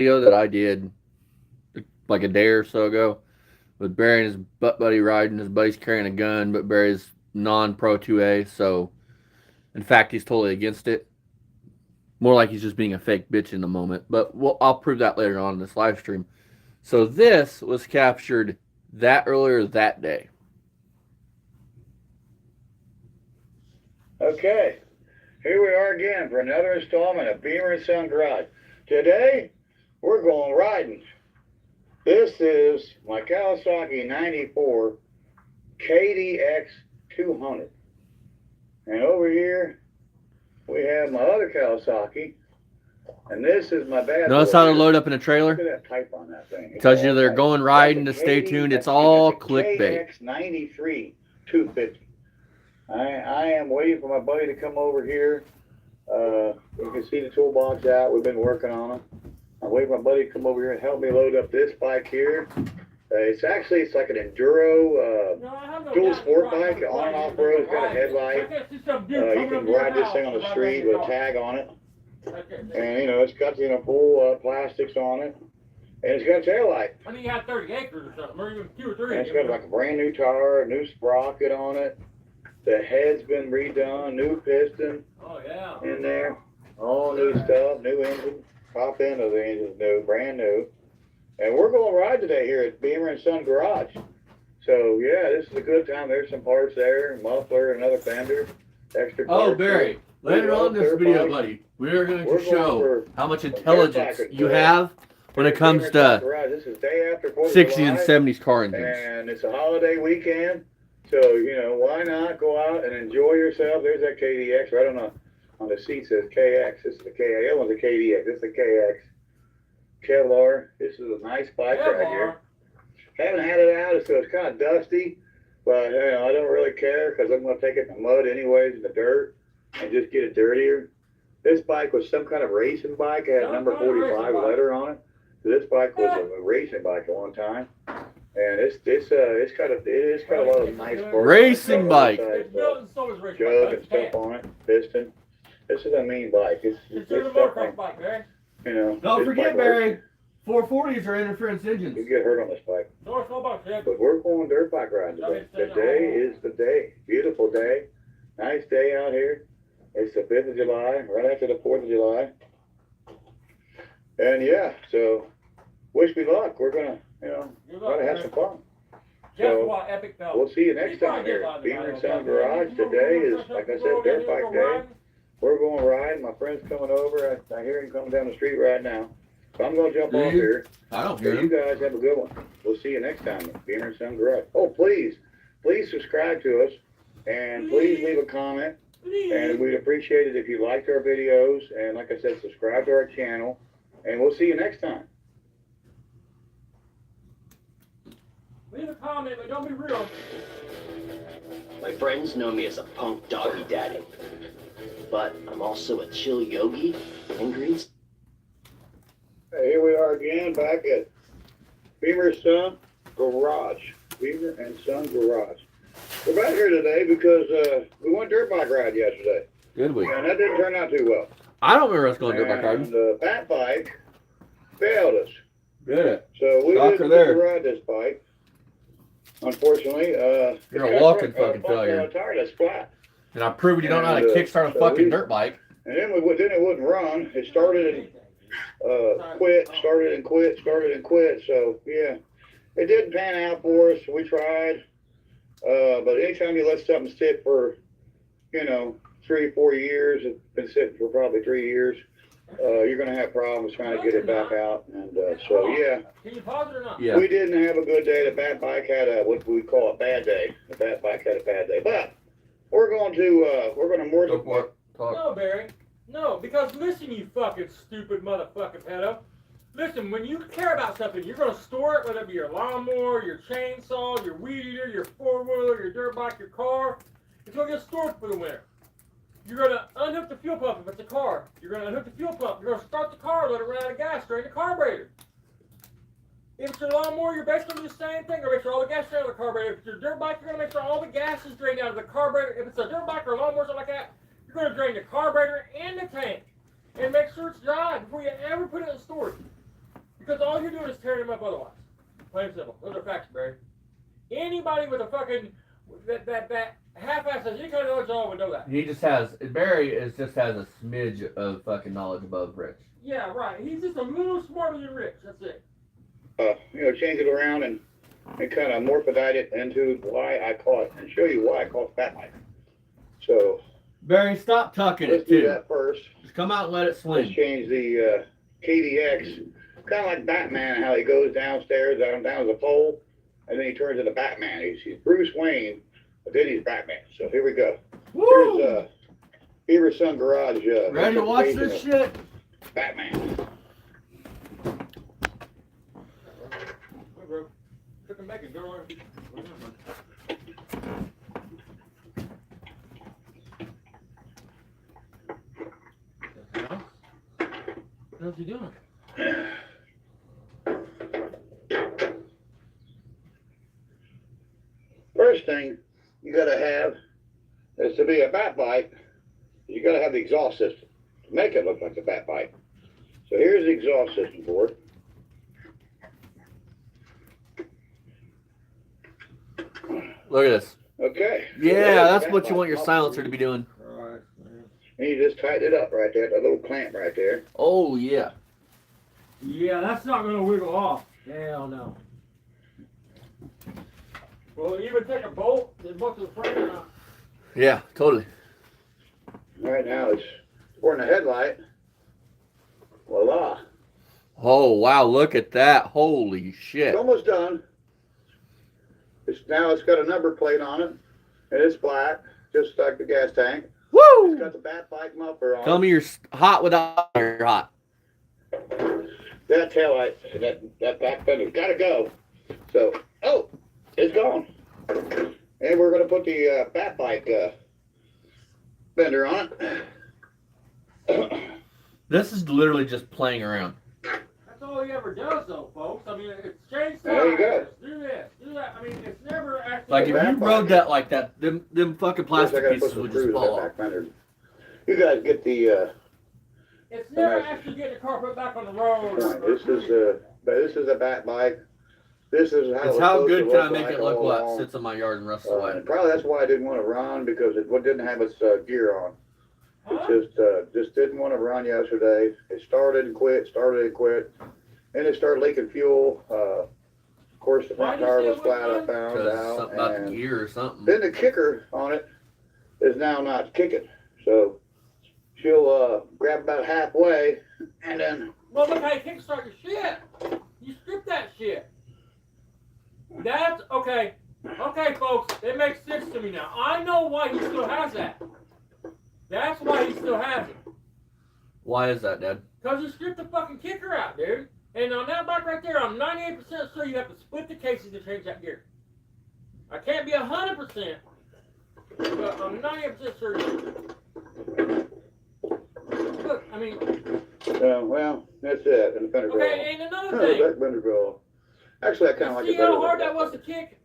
video that I did like a day or so ago with Barry and his butt buddy riding. His buddy's carrying a gun, but Barry's non-pro 2A, so in fact he's totally against it. More like he's just being a fake bitch in the moment. But I'll prove that later on in this live stream. So this was captured that earlier that day. Okay, here we are again for another installment of Beamer and Son Garage. Today, we're going riding. This is my Kawasaki 94 KDX 200. And over here, we have my other Kawasaki. And this is my bad. Notice how they load up in a trailer? Look at that type on that thing. It tells you they're going riding to stay tuned. It's all clickbait. KDX 93 250. I am waiting for my buddy to come over here. You can see the toolbox out. We've been working on them. I'm waiting for my buddy to come over here and help me load up this bike here. It's like an enduro dual sport bike, on and off road. It's got a headlight. You can ride this thing on the street with a tag on it. And it's got full plastics on it. And it's got a tail light. I think you had 30 acres or something, or even 2 or 3. And it's got like a brand new tire, a new sprocket on it. The head's been redone, new piston in there, all new stuff, new engine, top end of the engine's new, brand new. And we're going to ride today here at Beamer and Son Garage. So yeah, this is a good time. There's some parts there, muffler, another fender, extra parts. Oh, Barry, later on in this video, buddy, we are going to show how much intelligence you have when it comes to this is day after 4th of 60s July, and 70s car engines. and it's a holiday weekend. So, why not go out and enjoy yourself? There's that KDX right on the seat says KX. This is the KX. That one's a KDX. This is the KX. Kevlar. This is a nice bike right here. Haven't had it out, so it's kind of dusty. But, I don't really care because I'm going to take it in the mud anyways, in the dirt, and just get it dirtier. This bike was some kind of racing bike. It had number 45 letter on it. So this bike was a racing bike at one time. And it's got a lot of nice parts. Racing bike. Jug and stuff on it, piston. This is a mean bike. It's a motorcycle bike, Barry. Don't forget, Barry, 440s are interference engines. You get hurt on this bike. But But we're going dirt bike riding today. Today is the day. Beautiful day. Nice day out here. It's the 5th of July, right after the 4th of July. And yeah, so wish me luck. We're gonna have some fun. So we'll see you next time here at Beamer and Son Garage. Today is, like I said, dirt bike day. We're going riding. My friend's coming over. I hear him coming down the street right now. So I'm going to jump off here. I don't So hear you him. guys have a good one. We'll see you next time at Beamer and Son Garage. Oh, please subscribe to us. And please leave a comment. And we'd appreciate it if you liked our videos. And like I said, subscribe to our channel. And we'll see you next time. leave a comment, but don't be real. My friends know me as a punk doggy daddy, but I'm also a chill yogi and greens. Hey, here we are again, back at Beamer Son Garage. Beamer and Son Garage. We're back here today because we went dirt bike ride yesterday. Good week. And that didn't turn out too well. I don't remember us going dirt bike riding. And the fat bike failed us. Good. So we Shocker didn't get there. to ride this bike. Unfortunately, You're a walking fucking failure. Tire that's flat. And I proved you don't know how to kickstart a so fucking we- dirt bike. And then it wouldn't run. It started and quit, started and quit, started and quit. So yeah, it didn't pan out for us. We tried, but anytime you let something sit for, 3, 4 years, it's been sitting for probably 3 years. You're gonna have problems trying to get it back out. And so yeah, Can you pause it or not? Yeah. we didn't have a good day. The fat bike had what we call a bad day. The fat bike had a bad day. But we're going to more. Go for it. Talk. No, Barry. No, because listen, you fucking stupid motherfucking pedo. Listen, when you care about something, you're going to store it, whether it be your lawnmower, your chainsaw, your weed eater, your four-wheeler, your dirt bike, your car. It's going to get stored for the winter. You're going to unhook the fuel pump if it's a car. You're going to unhook the fuel pump. You're going to start the car, let it run out of gas, drain the carburetor. If it's your lawnmower, you're basically doing the same thing. You're going to make sure all the gas drains out of the carburetor. If it's your dirt bike, you're going to make sure all the gas is drained out of the carburetor. If it's a dirt bike or a lawnmower, something like that, you're going to drain the carburetor and the tank. And make sure it's dry before you ever put it in storage. Because all you're doing is tearing him up otherwise. Plain and simple. Those are facts, Barry. Anybody with a fucking that half-ass has any kind of knowledge at all would know that. He just has Barry just has a smidge of fucking knowledge above Rich. Yeah, right. He's just a little smarter than Rich. That's it. Change it around and kind of morphidite it into why I call it, and show you why I call it fat life. So Barry, stop tucking let's it do too. that first. Just come out and let it Let's swing. change the KDX, kind of like Batman, how he goes downstairs down the pole, and then he turns into Batman. He's Bruce Wayne, but then he's Batman. So here we go. Woo! Here's Beaver Sun Garage. Ready to watch this shit? Batman. Hey, bro. Chicken bacon, go on. What are you doing? First thing you gotta have is to be a bat bike, you gotta have the exhaust system to make it look like a bat bike. So here's the exhaust system for it. Look at this. Okay. Yeah, that's what you want your silencer to be doing. Alright, man. And you just tighten it up right there, that little clamp right there. Oh yeah. Yeah, that's not gonna wiggle off. Hell no. Well, even take a bolt and bolt to the frame or not. Yeah, totally. Right now it's supporting the headlight. Voila. Oh wow, look at that. Holy shit. It's almost done. Now it's got a number plate on it, and it's black, just like the gas tank. It's Woo! got the bat bike muffler on Tell it. me you're hot without you're hot. That taillight, that back fender's gotta go. So, oh, it's gone. And we're gonna put the bat bike fender on it. This is literally just playing around. That's all he ever does, though, folks. I mean, it's change There you go. tires, do this, do that. I mean, it's never actually. Like if Back you bike. rode that like that, them fucking Plus, I plastic gotta put pieces some would screws just in fall that off. back fender. You guys get the It's never Nice. actually getting the car put back on the road. point. This is a bat bike. This is how It's it's how supposed good to can I look make like it look all while it along. sits in my yard and rusts And away? probably that's why I didn't want to run, because it didn't have its gear on. Huh? It just didn't want to run yesterday. It started and quit, and it started leaking fuel. Of course, the front Why tire did you was say it flat. I wouldn't found Because out. something about the And gear or something. then the kicker on it is now not kicking. So she'll grab about halfway, and then Well, look how you kickstart your shit. You strip that shit. That's okay. Okay, folks, it makes sense to me now. I know why he still has that. That's why he still has it. Why is that, Dad? Because you stripped the fucking kicker out, dude. And on that bike right there, I'm 98% sure you have to split the casing to change that gear. I can't be 100%, but I'm 98% sure you do. Look, I mean, well, that's it. And the fender go okay, off. and another Oh, thing. that fender go off. Actually, I kind of like See it better. how hard than that was to kick?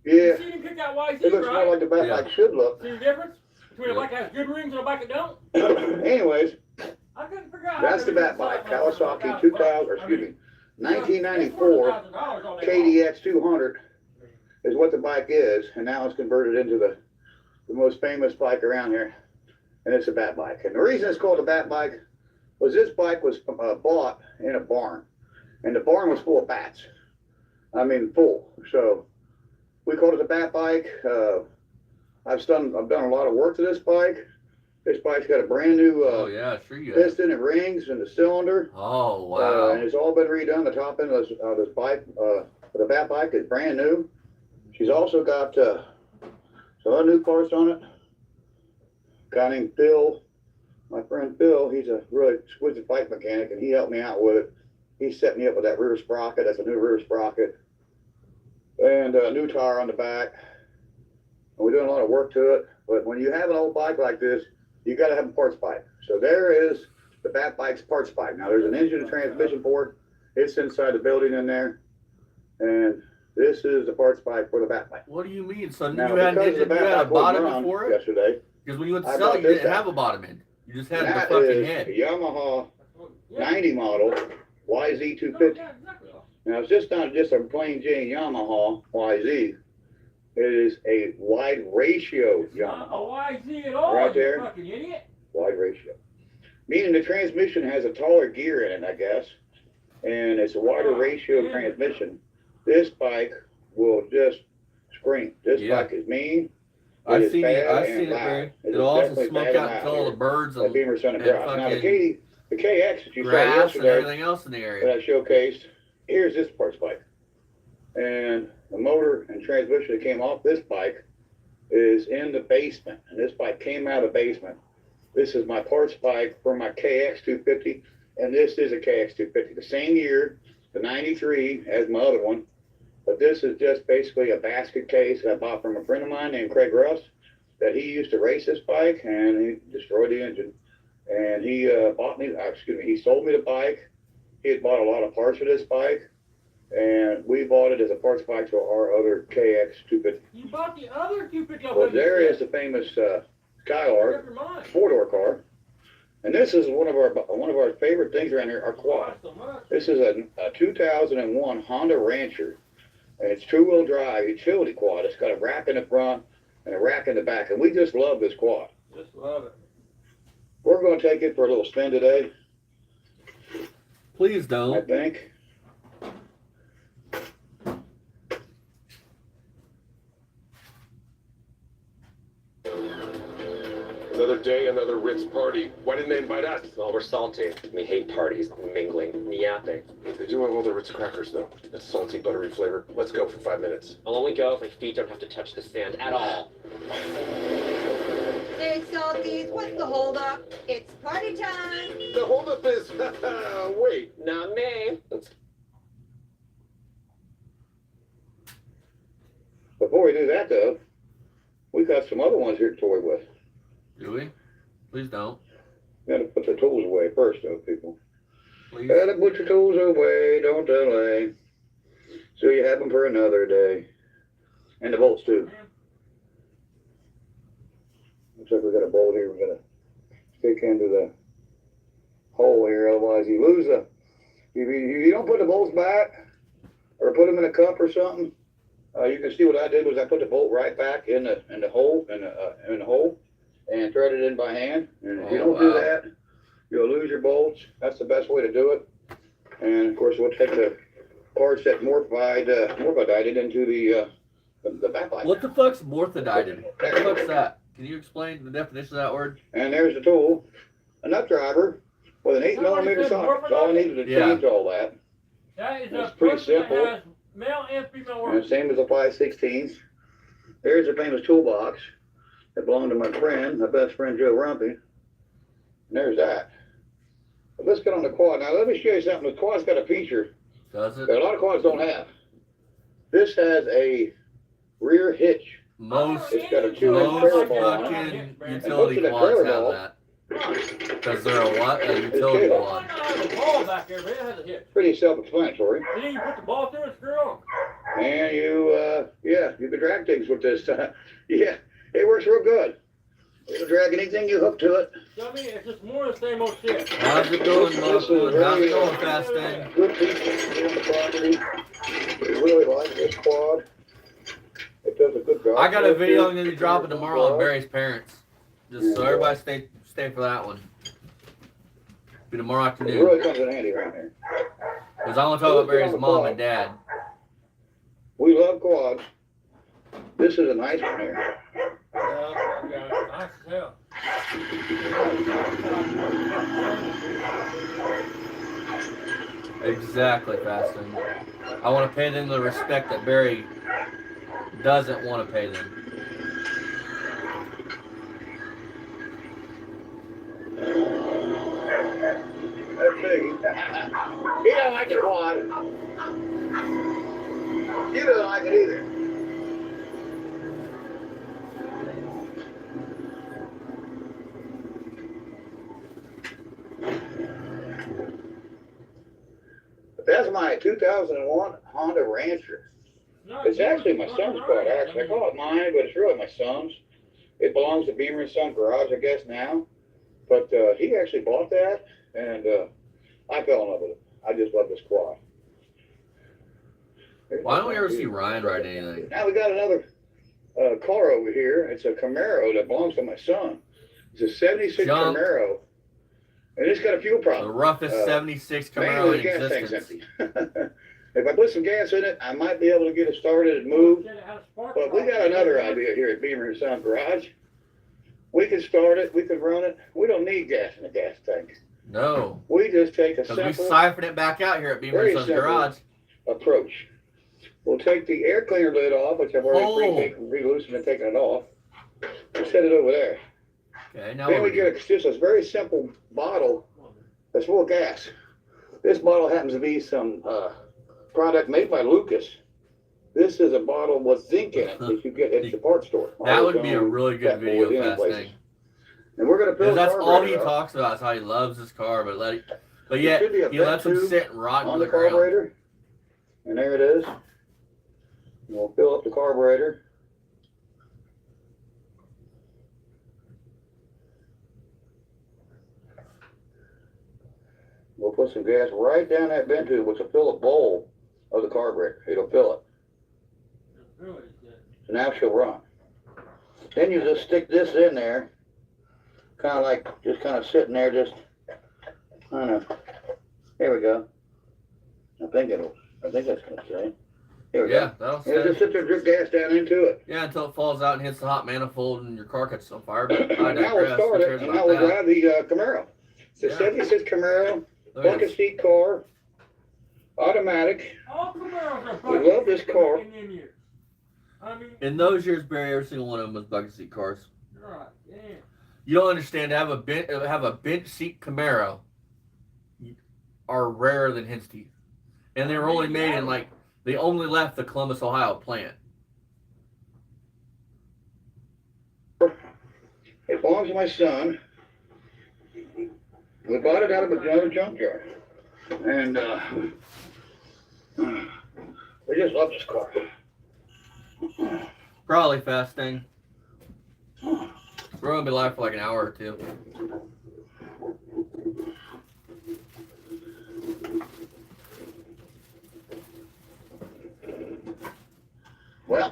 Yeah, You see him kick that YZ, it looks more right? like the bat Yeah. bike should look. See the difference between a bike that has good rings and a bike that don't? Anyways, I couldn't figure out. that's the bat bike, Kawasaki 2000, or excuse me, 1994 KDX 200 is what the bike is, and now it's converted into the most famous bike around here, and it's a bat bike. And the reason it's called a bat bike was this bike was bought in a barn, and the barn was full of bats. I mean, full. So we called it a bat bike. I've done a lot of work to this bike. This bike's got a brand new Oh yeah, sure you have. piston and rings and the cylinder. Oh And wow. it's all been redone. The top end of this bike, the bat bike, is brand new. She's also got some other new parts on it. A guy named Phil, my friend Phil, he's a really exquisite bike mechanic, and he helped me out with it. He set me up with that rear sprocket. That's a new rear sprocket. And a new tire on the back. And we're doing a lot of work to it. But when you have an old bike like this, you got to have a parts bike. So there is the bat bike's parts bike. Now there's an engine and transmission for it. It's inside the building in there. And this is the parts bike for the bat bike. What do you mean? So Now, you had, because the you bat had a bike wasn't bottom run before it? yesterday, Because when you went I to sell bought it, you this didn't out. have a bottom end. You just had that the fucking is head. a Yamaha Yeah. 90 model No, YZ250. yeah, exactly. Now it's just not just a plain Jane Yamaha YZ. It is a wide ratio It's not a Yamaha. YZ at all, Right you there. fucking idiot. Wide ratio. Meaning the transmission has a taller gear in it, I guess. And it's a wider ratio transmission. This bike will just scream. This Yeah. bike is mean. I've is seen bad it. I've and seen it, loud. Barry. It It'll is also definitely smoke bad out and and kill all loud. the birds Like and, Beamer Sun and and Grouse. Now the fucking the KX that you saw grass and yesterday everything else in the that area. I showcased, here's this parts bike. And the motor and transmission that came off this bike is in the basement. And this bike came out of the basement. This is my parts bike for my KX 250. And this is a KX 250. The same year, the 93 as my other one. But this is just basically a basket case that I bought from a friend of mine named Craig Russ, that he used to race this bike and he destroyed the engine. And he he sold me the bike. He had bought a lot of parts for this bike. And we bought it as a parts bike to our other KX 250. You bought the other 250. Well, there is the famous Skylark four-door car. And this is one of our favorite things around here, our quad. This is a 2001 Honda Rancher. And it's two-wheel drive utility quad. It's got a rack in the front and a rack in the back. And we just love this quad. Just love it. We're going to take it for a little spin today, Please I don't. think. Another day, another Ritz party. Why didn't they invite us? Well, we're salty. We hate parties, mingling, yapping. They do have all the Ritz crackers, though. That salty, buttery flavor. Let's go for 5 minutes. I'll only go if my feet don't have to touch the sand at all. Hey, Salties, what's the holdup? It's party time. The holdup is... wait. Not me. Before we do that, though, we got some other ones here to toy with. Do we? Please don't. Gotta put the tools away first, though, people. Please. Gotta put your tools away, don't delay. So you have them for another day. And the bolts, too. Looks like we got a bolt here we're gonna stick into the hole here, otherwise you lose the... If you don't put the bolts back, or put them in a cup or something, you can see what I did was I put the bolt right back in the hole, in the hole, and threaded it in by hand. And if you don't do that, you'll lose your bolts. That's the best way to do it. And of course, we'll take the parts that morphodided into the backlight. What the fuck's morphodided? What the fuck's that? Can you explain the definition of that word? And there's the tool, a nut driver with an 8mm socket. That's all I needed to change all that. That is It's a pretty person that simple. has male and female And organs. same as the 5/16. There's the famous toolbox that belonged to my friend, my best friend Joe Rumpy. And there's that. But let's get on the quad. Now let me show you something. The quad's got a feature Does it? that a lot of quads don't have. This has a rear hitch. Most It's got a 2-inch most trailer ball on it. fucking And utility most of the quads trailer have ball- that. Because they're a what? A utility too. quad. Might not have a ball back there, but it has a hitch. Pretty self-explanatory. And then you put the ball through and screw it on. And you can drag things with this. Yeah, it works real good. It'll drag anything you hook to it. So, I mean, it's just more of the same old shit. How's it going, This is Muffin? How's it very, going, Fast Thing? Good people here on the property. We really like this quad. It does a good job. I got a video I'm gonna be dropping tomorrow on Barry's parents. Just so everybody stay for that one. Be tomorrow It afternoon. really comes in handy around here. Because I want to talk about Barry's mom and dad. We love quads. This is a nice one here. Nice as hell. Exactly, Fast Thing. I want to pay them the respect that Barry doesn't want to pay them. That's big. He don't like the quad. You don't like it either. But that's my 2001 Honda Rancher. No, It's actually my son's car, actually. I call it mine, but it's really my son's. It belongs to Beamer and Son Garage, I guess, now. But he actually bought that, and I fell in love with it. I just love this quad. Why don't we ever see Ryan ride anything? Now we got another car over here. It's a Camaro that belongs to my son. It's a 76 Junk. Camaro. And it's got a fuel The problem. roughest 76 Camaro Mainly in the gas tank's existence. empty. If I put some gas in it, I might be able to get it started and move. But we got another idea here at Beamer and Son Garage. We can start it, we can run it. We don't need gas in the gas tank. No. We just take a Because we simple siphon it back out here at Beamer Very and Sons simple. Garage. approach. We'll take the air cleaner lid off, which I've already Oh. re-loosened and taken it off. We'll set it over there. Okay, now Then what we get just a very simple bottle that's full of gas. This bottle happens to be some product made by Lucas. This is a bottle with zinc in it that you get at the parts store. That would be a really good video Pepsi, casting. And we're gonna fill Because the that's all he carburetor up. talks about is how he loves his car, but There yet should be a he vent lets him tube sit and rot on on the the ground. carburetor. And there it is. And we'll fill up the carburetor. We'll put some gas right down that vent tube, which will fill a bowl of the carburetor. It'll fill it. So now she'll run. Then you just stick this in there, kind of like, just kind of sitting there, just, I don't know. There we go. I think that's gonna stay. Here we Yeah, go. that'll Yeah, stay. just sit there and drip gas down into it. Yeah, until it falls out and hits the hot manifold and your car catches on fire. But I Now we'll digress. start Who it, cares and about now we'll that? drive the Camaro. It's a Yeah. 76 Camaro, Look at bucket this. seat car, automatic. All Camaros are We love this bucket car. in them years. I mean, In those years, Barry, every single one of them was bucket seat cars. right, damn. You don't understand. To have a bench seat Camaro are rarer than hen's teeth, and they were only made in they only left the Columbus, Ohio plant. It belongs to my son. We bought it out of another junkyard. And we just love this car. Probably fast thing. We're gonna be live for like an hour or two. Well,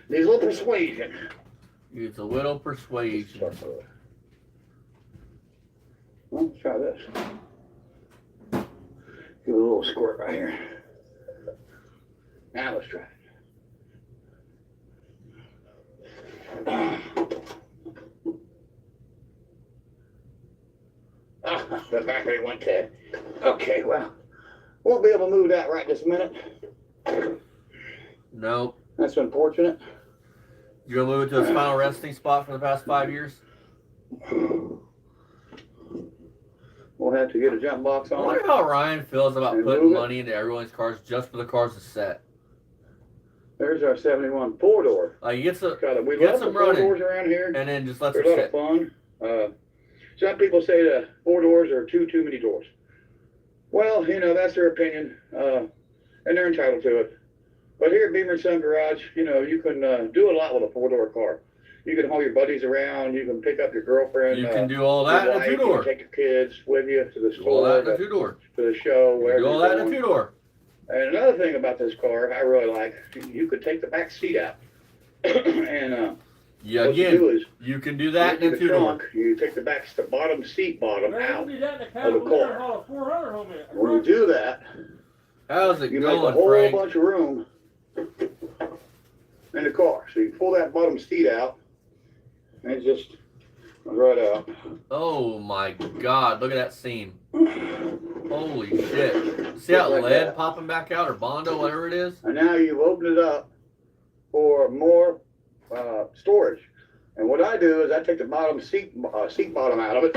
needs a little persuasion. It's a little persuasion. Well, let's try this. Give it a little squirt right here. Now let's try it. The battery went dead. Okay, well, won't be able to move that right this minute. Nope. That's unfortunate. You're gonna move it to its final resting spot for the past 5 years. We'll have to get a jump box I on wonder it. how Ryan feels about And putting move it. money into everyone's cars just for the cars to set. There's our 71 four-door. Like he gets a, We Get love the some running. four-doors around here. and then just lets They're it a lot of sit. fun. Some people say the four doors are too many doors. Well, that's their opinion, and they're entitled to it. But here at Beamer and Son Garage, you can do a lot with a four-door car. You can haul your buddies around. You can pick up your girlfriend. You can do all that your in a wife, you two-door. can take your kids with you to the Do all that store, in a to two-door. the show, You wherever do all you're that in a going. two-door. And another thing about this car I really like, you could take the back seat out. And Yeah, what you again, do is you can do that empty in a the two-door. trunk, you take the bottom seat bottom Well, out. you do that in the of Cavalier the car. and haul a 400 home in. When you do that, How's it you make a going, whole Frank? bunch of room in the car. So you pull that bottom seat out, and it just comes right out. Oh my God! Look at that seam. Holy shit! See that Like lead that. popping back out, or Bondo, whatever it is? And now you've opened it up for more storage. And what I do is I take the bottom seat bottom out of it,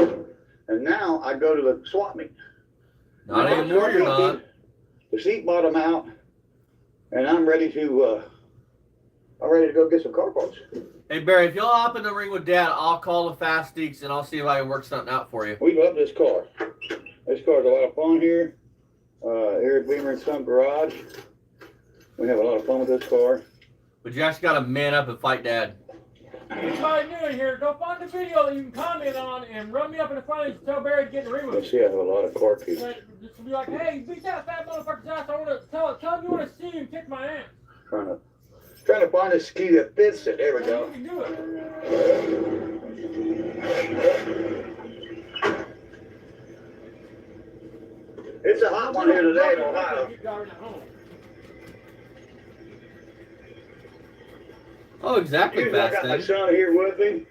and now I go to the swap meet. Not Now anymore. I'm You're empty, not. The seat bottom out, and I'm ready to go get some car parts. Hey Barry, if you'll hop in the ring with Dad, I'll call the Fast Deeks and I'll see if I can work something out for you. We love this car. This car's a lot of fun here. Here at Beamer and Son Garage. We have a lot of fun with this car. But you actually got to man up and fight Dad. Anybody new in here, go find the video that you can comment on and run me up in the front and tell Barry to get in the ring with Let's me. see, I have a lot of car keys. Just to be like, hey, you beat that fat motherfucker's ass. I want to tell him you want to see him kick my ass. Trying to find a ski that fits it. There we You go. can do it. It's a hot one here today in Ohio. Oh, exactly, Usually I fast got my thing. son here with me,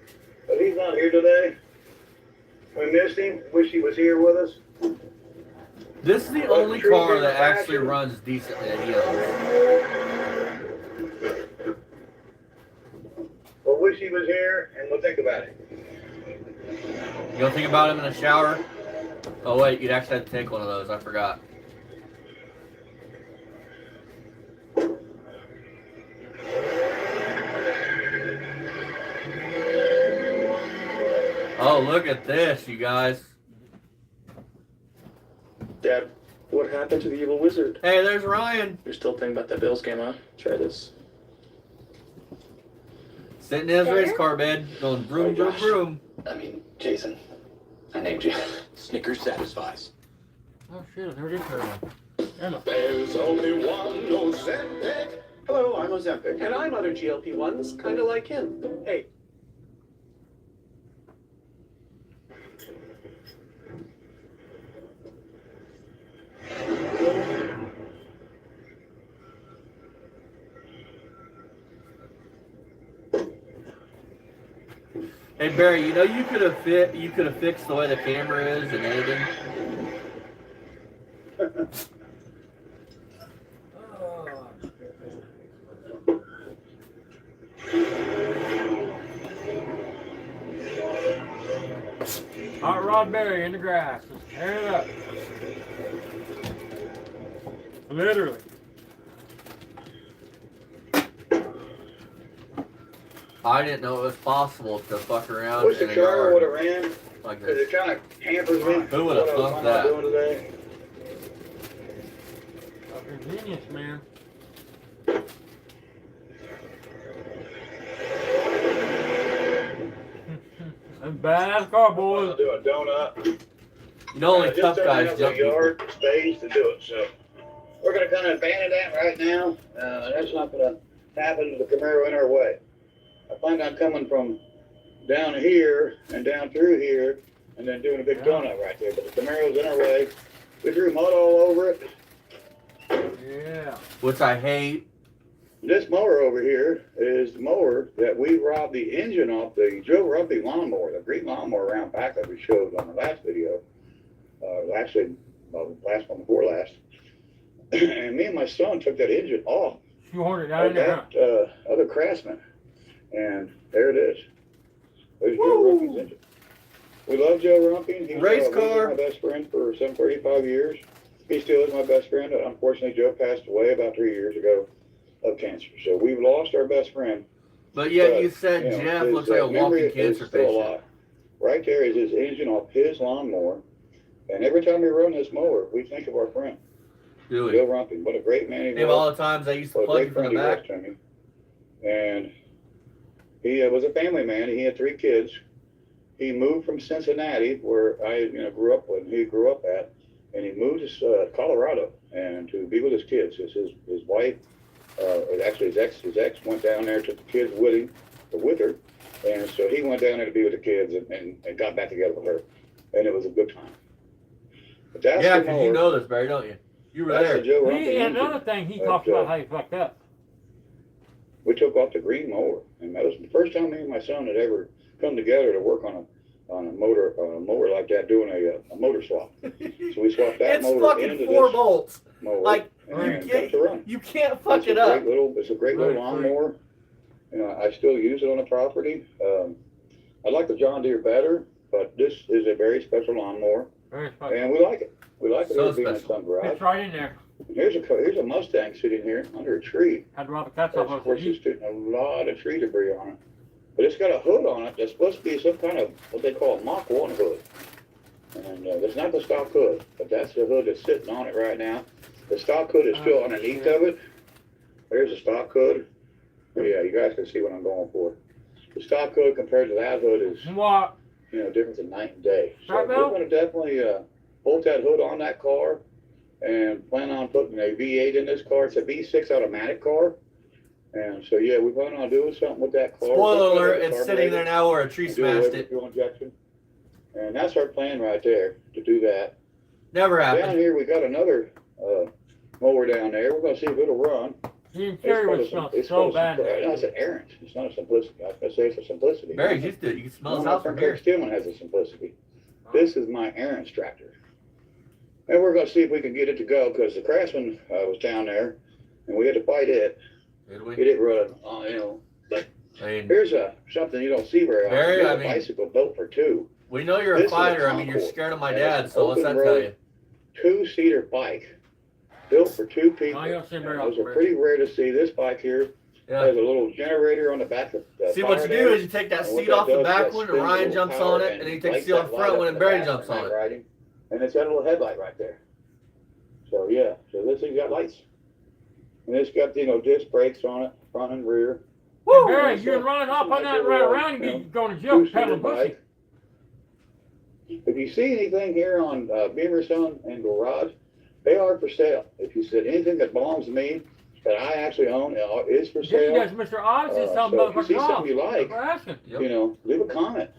but he's not here today. We missed him. Wish he was here with us. This is the only car that actually runs decently that he owns. Well, wish he was here, and we'll think about it. You don't think about him in a shower? Oh wait, you'd actually have to take one of those. I forgot. Oh, look at this, you guys. Dad, what happened to the evil wizard? Hey, there's Ryan. You're still thinking about that Bills game, huh? Try this. Sitting in his race car bed, going broom, broom, broom. I mean, Jason, I named you. Snickers satisfies. Oh shit, there it is. Emma. There's only one Ozempic. Hello, I'm Ozempic. And I'm other GLP-1s, kind of like him. Hey. Hey Barry, you know you could have fixed the way the camera is in editing. Hot rod Barry in the grass. Just tear it up. Literally. I didn't know it was possible to fuck around Wish in the a car would have yard ran, like because this. it kind of hampers me. Who would have what I was thought planning on that? doing today. Fucking genius, man. That's badass car, I'm boys. gonna do a donut. You know, only Just tough don't guys have jump the yard space to do it, so we're gonna kind of abandon that right now. That's not gonna happen with the Camaro in our way. I plan on coming from down here and down through here, and then doing a big donut right there. But the Camaro's in our way. We threw mud all over it. Yeah. which I hate. This mower over here is the mower that we robbed the engine off the Joe Rumpy lawnmower, the green lawnmower round back that we showed on the last video. Last one before last. And me and my son took that engine off $200 down of there. that other Craftsman. And there it is. There's Joe Rumpy's engine. We love Joe Rumpy. He Race was car. my best friend for some 35 years. He still is my best friend. Unfortunately, Joe passed away about 3 years ago of cancer. So we've lost our best friend. But yet But, you said you know, Jeff his, looks like a memory walking is cancer still patient. alive. Right there is his engine off his lawnmower. And every time we run this mower, we think of our friend, Do Joe it. Rumpy. What a great man he Think of all was. the times I used to What a plug great you from friend the he was back. to me. And he was a family man. He had 3 kids. He moved from Cincinnati, where I grew up with. He grew up at, and he moved to Colorado and to be with his kids. His wife, actually his ex went down there, took the kids with her, and so he went down there to be with the kids and got back together with her, and it was a good time. But that's Yeah, the because you mower. know this, Barry, don't you? You were That's the there. Joe Rumpy And engine. another thing, he But, talks about how he fucked up. We took off the green mower, and that was the first time me and my son had ever come together to work on a mower like that, doing a motor swap. So we swapped that It's motor fucking into 4 this bolts. mower, Like, and you got it to run. can't fuck it up. It's a great little lawnmower. I still use it on the property. I like the John Deere better, but this is a very special lawnmower, Very special. and we like it. We like it So over being in special. some garage. It's right in there. Here's a Mustang sitting here under a tree. Had to rob the cats Of off course, us. there's a lot of tree debris on it. But it's got a hood on it that's supposed to be some kind of what they call a Mach 1 hood. And it's not the stock hood, but that's the hood that's sitting on it right now. The stock hood is still underneath of it. There's a stock hood. Yeah, you guys can see what I'm going for. The stock hood compared to that hood is, What? difference in night and day. So Right, we're Bill? going to definitely bolt that hood on that car and plan on putting a V8 in this car. It's a V6 automatic car. And so, yeah, we plan on doing something with that car. Spoiler alert, it's sitting there now where a tree smashed it. Fuel injection. And that's our plan right there, to do that. Never Down happened. here, we got another mower down there. We're going to see if it'll run. You Carrie would smell so bad. No, it's an errant. It's not a simplicity. I was going to say it's a simplicity. Barry's used to it. You can smell his My house from friend here. Stillman has a simplicity. This is my errant tractor. And we're going to see if we can get it to go, because the Craftsman was down there, and we had to fight it. Did we? Get it running. But I mean, here's something you don't see very often. Barry, Here's I a mean, bicycle built for two. we know you're This a is a fighter. I mean, you're Concord. scared of my And dad, it's so what's open that tell road. you? Two-seater bike built for two people. Oh, you don't see them very Those often, are Barry. pretty rare to see. This bike here Yeah. has a little generator on the back of the See, what you fire do there. is you take that And what seat off the does, back that one, and spins a Ryan little jumps power on it, and he takes the lights seat off that the light front up one, in and the Barry back jumps when on I'm it. riding. And it's got a little headlight right there. So yeah, so this thing's got lights. And it's got, disc brakes on it, front and rear. Hey, Barry, you and Ryan hop on that and ride around and You know, be going to jail for Two-seater peddling pussy. bike. If you see anything here on Beamer Son and Garage, they are for sale. If you said anything that belongs to me, that I actually own, is for Then he sale. does Mr. Odyssey some So if you see motherfuckers off. something you like, We're asking. Yep. leave a comment.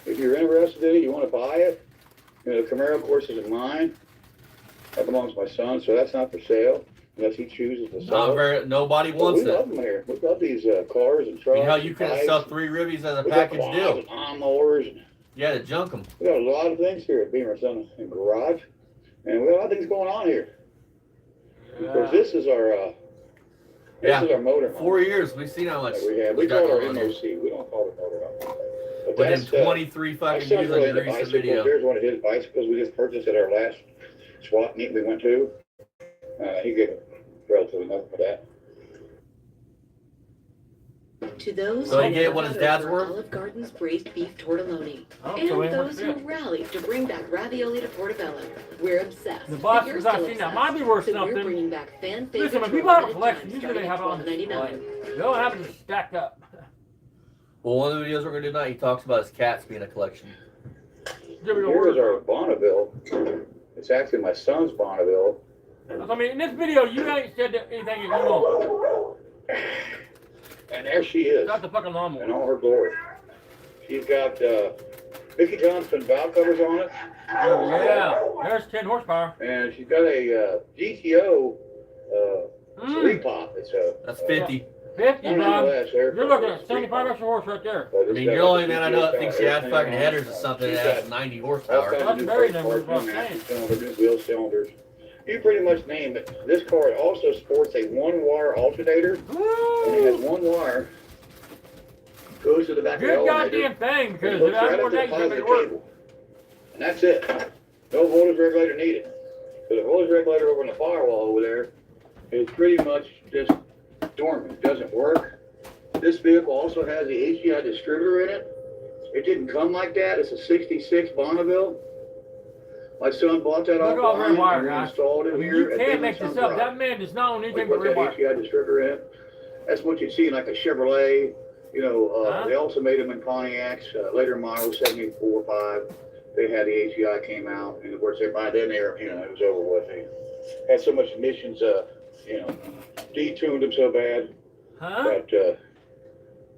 If you're interested in it, you want to buy it. The Camaro, of course, isn't mine. That belongs to my son, so that's not for sale unless he chooses to sell Not it. very. Nobody But wants we it. love them here. We love these cars and I trucks. mean, hell, you couldn't bikes. sell 3 ribbies as a We got package quads deal. and lawnmowers. And You had to junk them. we got a lot of things here at Beamer Son and Garage, and we got a lot of things going on here. Because this is our Yeah. is our motor. 4 years, we've seen how much that we have. We got call it our going on here. MOC. We don't call it motor home. But Within that's 23 my fucking son's years really of into recent bicycles. video. Here's one of his bicycles we just purchased at our last swap meet we went to. He gave relatively nothing for that. To those So he who gave what his dad's over worth? Olive Garden's braised beef tortelloni, Oh, and so he those wants who it. rallied to bring back ravioli to Portobello. We're obsessed. The but boxes you're I've still seen that obsessed. might be worth So something. we're bringing back fan favorite Listen, when people have a tortellini collection, times usually they starting have at it on display. $12.99. They don't have them stacked up. Well, one of the videos we're going to do tonight, he talks about his cats being a collection. Give me the Here is word. our Bonneville. It's actually my son's Bonneville. I mean, in this video, you ain't said anything that you want. And there she is. Not the fucking In lawnmower. all her glory. She's got Mickey Johnson valve covers on it. Oh, yeah. There's 10 horsepower. And she's got a GTO repop. It's a That's 50. 50, I don't know Bob. that's there. You're looking at 75 extra horse right there. I mean, you're the only man I know that thinks she has fucking headers or something that has 90 horsepower. That's very number, what I'm saying. New wheel cylinders. You pretty much name it. This car also sports a one-wire alternator, and it has one wire. Goes to the back of the Good alternator. goddamn thing, and because hooks that right more up to the things than they positive work. cable. And that's it. No voltage regulator needed. So the voltage regulator over in the firewall over there is pretty much just dormant. It doesn't work. This vehicle also has the HDI distributor in it. It didn't come like that. It's a 66 Bonneville. My son bought that Look at all the offline wire, and we guys. installed I it mean, here. you at can't Big make Son this up. Garage. That man does not own We anything put but that rebar. HDI distributor in. That's what you see in like a Chevrolet. They also made them in Pontiacs, later models, 74, 5. They had the HDI came out, and of course, by then, it was over with. They had so much emissions, detuned them so bad Huh? that,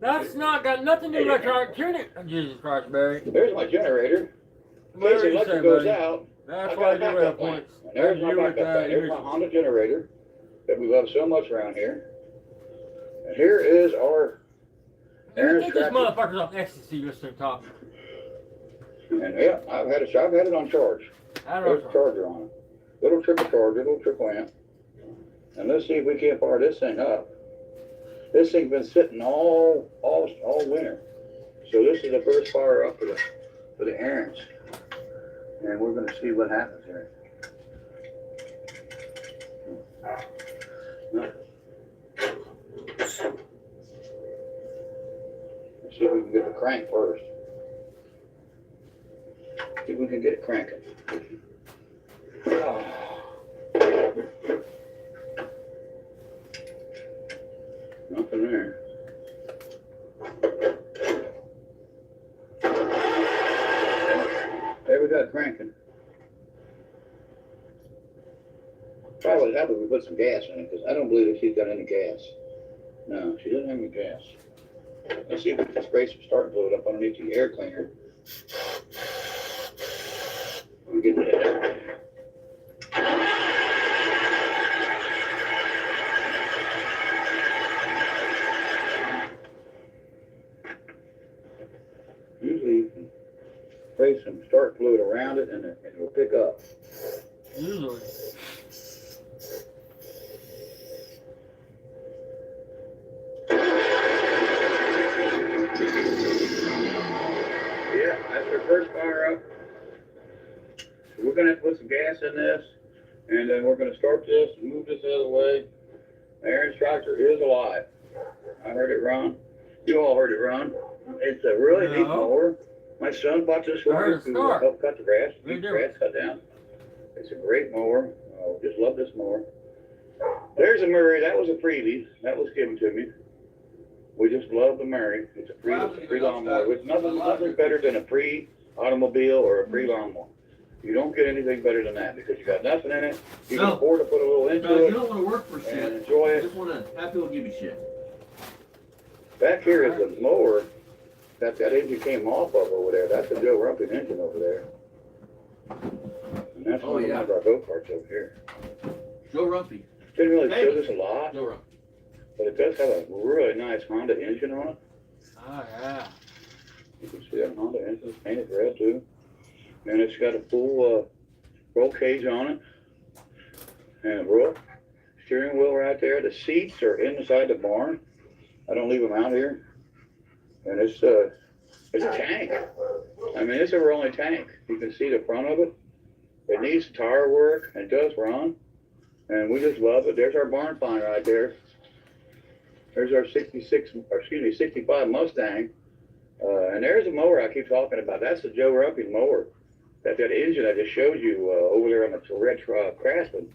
That's not got nothing to do with electronic tuning. Jesus Christ, Barry. there's my generator. In What case do the you say, electric goes buddy? out, That's I why I got do a rail backup plan. points. And there's my You with, backup plan. There's my emissions. Honda generator that we love so much around here. And here is our You Aaron's think this tractor. motherfucker's on ecstasy listening to talk? And yeah, I've had it on charge. I don't There's a know. charger on it. Little triple charger, little triple amp. And let's see if we can't fire this thing up. This thing's been sitting all winter. So this is the first fire up for the errands. And we're gonna see what happens here. Let's see if we can get the crank first. See if we can get it cranking. Nothing there. There we got it cranking. probably would help if we put some gas in it, because I don't believe that she's got any gas. No, she doesn't have any gas. Let's see if we can spray some start fluid up underneath the air cleaner. We get that. Usually you can spray some start fluid around it and it will pick up. Usually. Yeah, that's our first fire up. So we're gonna have to put some gas in this, and then we're gonna start this and move this out of the way. Aaron's tractor is alive. I heard it run. You all heard it run. It's a really neat No. mower. My son bought this I one heard it to start. help cut the grass, Very keep the grass cut down. It's a great mower. Just love this mower. There's a Murray. That was a freebie. That was given to me. We just love the Murray. It's a free lawnmower. With nothing better than a free automobile or a free lawnmower. You don't get anything better than that because you got nothing in it. You can afford to put a little into You it don't want to work for and shit. enjoy You it. just want to have people give you shit. Back here is the mower that engine came off of over there. That's a Joe Rumpin engine over there. And that's Oh, one yeah. of our go-karts over here. Joe Rumpy. Didn't really Hey. show this a lot, Joe Rumpy. but it does have a really nice Honda engine on it. Oh, yeah. You can see that Honda engine is painted red too. And it's got a full roll cage on it. And a roll steering wheel right there. The seats are inside the barn. I don't leave them out here. And it's a tank. I mean, it's a rolling tank. You can see the front of it. It needs tire work. It does run. And we just love it. There's our barn find right there. There's our 65 Mustang. And there's a mower I keep talking about. That's the Joe Rumpy mower. That engine I just showed you over there on the red Craftsman.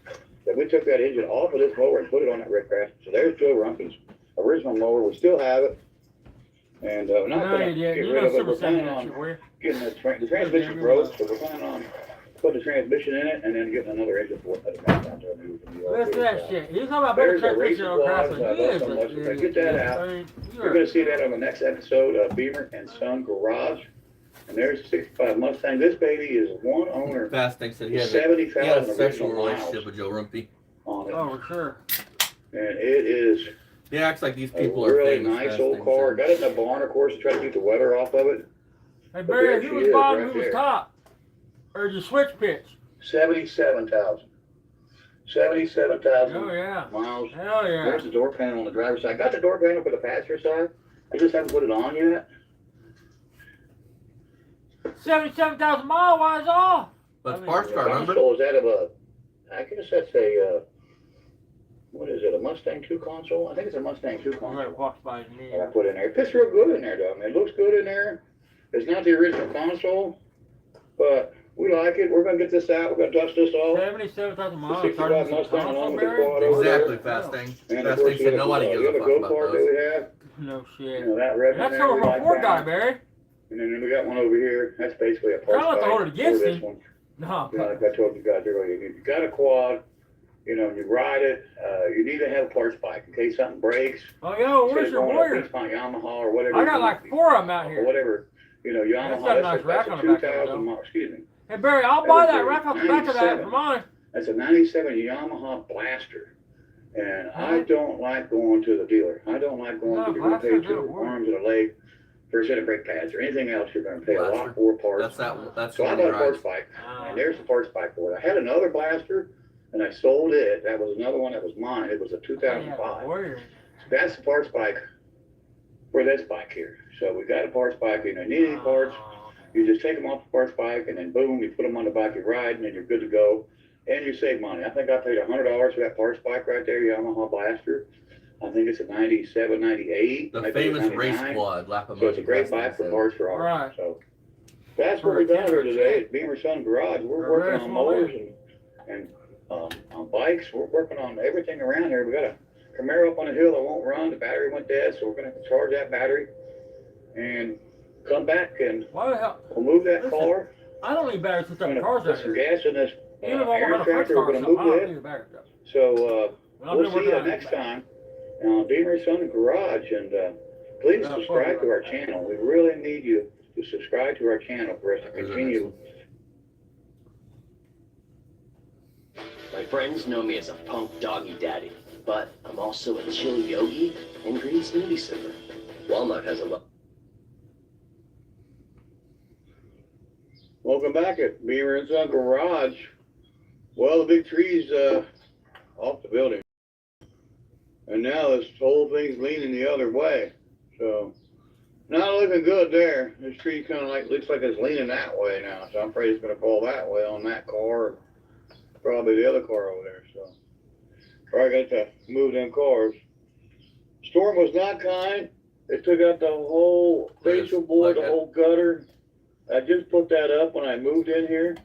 That we took that engine off of this mower and put it on that red Craftsman. So there's Joe Rumpy's original mower. We still have it. And we're not going to get rid of it. We're planning on getting the transmission broke, so we're planning on putting the transmission in it and then getting another engine for it. What's that shit? You talking about better There's a transmission on racing Craftsman. quad, He I is love so much. a- Get that out. I mean, You're going to see that on the next episode of Beamer and Son Garage. And there's a 65 Mustang. This baby is one owner, Fast thinks that he had a 70,000 sexual original relationship miles with Joe Rumpy. on it. Oh, for sure. And it is He acts like these a people are really famous. nice Fast old Things car. said. Got it in the barn, of course, to try to keep the weather off of it. Hey, there Barry, she who was is, bottom, right who was there. top? Or did you switch pitch? 77,000. 77,000 Oh, yeah. miles. Hell yeah. There's the door panel on the driver's side. Got the door panel for the passenger side. I just haven't put it on yet. 77,000 mile, why is all? But I Sparks mean, car, The remember? console is that of a, I guess that's a, what is it, a Mustang 2 console? I think it's a Mustang 2 Right, console walks by his knee. that I put in there. It fits real good in there, though. I mean, it looks good in there. It's not the original console, but we like it. We're going to get this out. We're going to dust this off. 77,000 miles. The 65 Mustang along with the quad over Exactly, there. Fast Thing. And of Fast course, Thing said nobody gives the a other fuck about go-kart that those. we have. No shit. You know, that red That's one there, over we from like Ford that guy, one. Barry. And then we got one over here. That's basically a parts I'll have to bike hold it for against this him. one. No. You know, like I told you guys earlier, you got a quad, you know, you ride it, you need to have a parts bike in case something breaks. Oh, yo, Instead where's of your going warrior? up East Mount Yamaha or whatever. I it got might like be, 4 of them out or here. whatever, you know, That's Yamaha, got a that's nice rack a on the back of it, 2,000 mile, excuse me. Hey, Barry, I'll That buy was that a rack off the back of that 97. for mine. That's a 97 Yamaha Blaster. And I don't like going to the dealer. I don't like going to, you're going to pay Blasters 2 don't work. arms and a leg for a set of brake pads or anything else. You're going to pay a Blaster. lot more parts. That's So I what he bought a parts rides. bike, and there's the parts bike for it. I had another Blaster, and I sold it. That was another one that was mine. It was a 2005. Warrior. That's the parts bike for this bike here. So we got a parts bike, and you need any parts, Oh, you just take them off the parts bike, and then boom, you put them on the bike you ride, and then you're good to go. And you save money. I think I paid $100 for that parts bike right there, Yamaha Blaster. I think it's a 97, 98. The maybe famous race 99. quad, lap of So it's a great bike for parts for ours. Right. So that's what we've done here today at Beamer Sun Garage. We're working on mowers and on bikes. We're working on everything around here. We got a Camaro up on the hill that won't run. The battery went dead, so we're gonna have to charge that battery and come back and Why the hell? we'll move that Listen, car. I don't need batteries since We're I'm gonna cars put out some here. gas in this Even if I air want a French tractor. We're car or gonna something, I move don't that. need a battery. So Well, we'll see you next time on Beamer Son Garage, and please subscribe to our channel. We really need you to subscribe to our channel for us to continue. My friends know me as a punk doggy daddy, but I'm also a chill yogi and green smoothie sipper. Walmart has a lot. Welcome back at Beamer and Son Garage. Well, the big tree's off the building, and now this whole thing's leaning the other way. So not looking good there. This tree kind of looks like it's leaning that way now. So I'm afraid it's going to fall that way on that car, probably the other car over there. So probably got to move them cars. Storm was not kind. It took out the whole facial board, the whole gutter. I just put that up when I moved in here.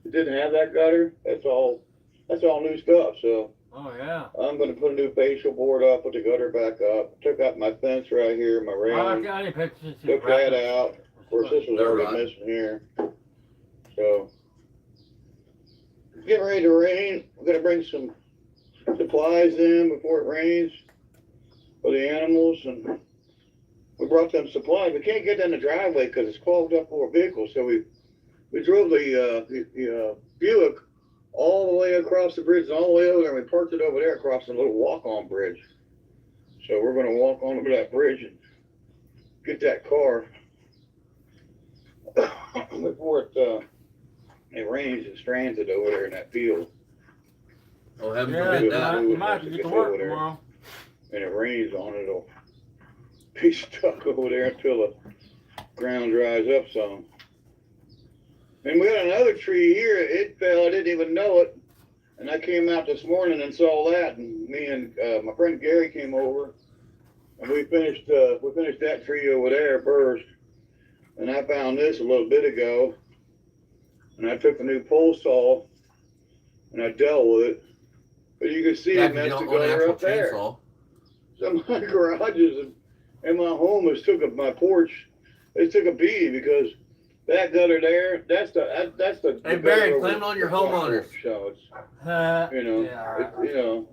It didn't have that gutter. That's all new stuff. So Oh, yeah. I'm going to put a new facial board up, put the gutter back up. Took out my fence right here, my railing. I need pictures. Took that out. Of course, this was already missing here. So it's getting ready to rain. We're going to bring some supplies in before it rains for the animals, and we brought them supplies. We can't get in the driveway because it's clogged up for vehicles. So we drove the Buick all the way across the bridge, all the way over there, and we parked it over there across a little walk-on bridge. So we're going to walk on over that bridge and get that car before it rains and strands it over there in that field. Oh, heaven Yeah, forbid that. you might have to get to work tomorrow. And it rains on it, it'll be stuck over there until the ground dries up some. And we had another tree here. It fell. I didn't even know it. And I came out this morning and saw that. And me and my friend Gary came over, and we finished that tree over there first. And I found this a little bit ago. And I took a new pole saw and I dealt with it. But you can see it messed the gutter up there. Chainsaw. So my garages and my home my porch. They took a beating because that gutter there, that's the. Hey Barry, claim on your homeowners. So it's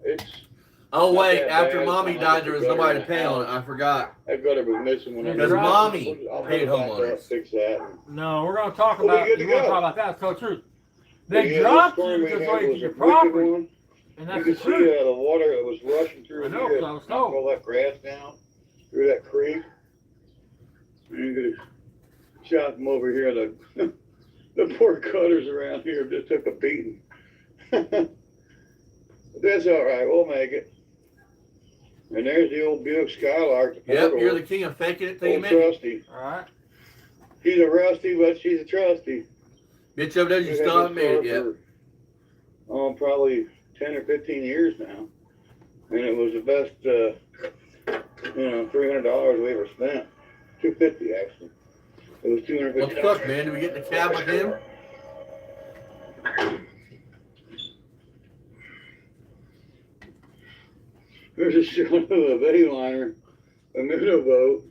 it's. Oh wait, that after bad. Mommy It's died, there like was a gutter nobody in to the pay on it. house. I forgot. That gutter was missing when I Because moved. Mommy I'll paid put it back homeowners. up, fix that. No, we're going to talk We'll be about. good to We're going to go. talk about that. It's so true. Yeah, They this dropped storm you we just had so you was get your a wicked property, one. and You that's can the see truth. the water that was rushing through I know, here. 'cause I was Knocked told. all that grass down through that creek. And you could have shot them over here. The poor cutters around here just took a beating. But that's all right. We'll make it. And there's the old Buick Skylark. The Yep, four-door. you're the king of faking it till you Old make it. trusty. All right. She's a rusty, but she's a trusty. Bitch over there, you We've still had haven't made it this yet. car for, probably 10 or 15 years now. And it was the best, $300 we ever spent. $250 actually. It was $250. What the fuck, man? Did we get in the cab with him? There's a shot of a Bayliner, a minnow boat.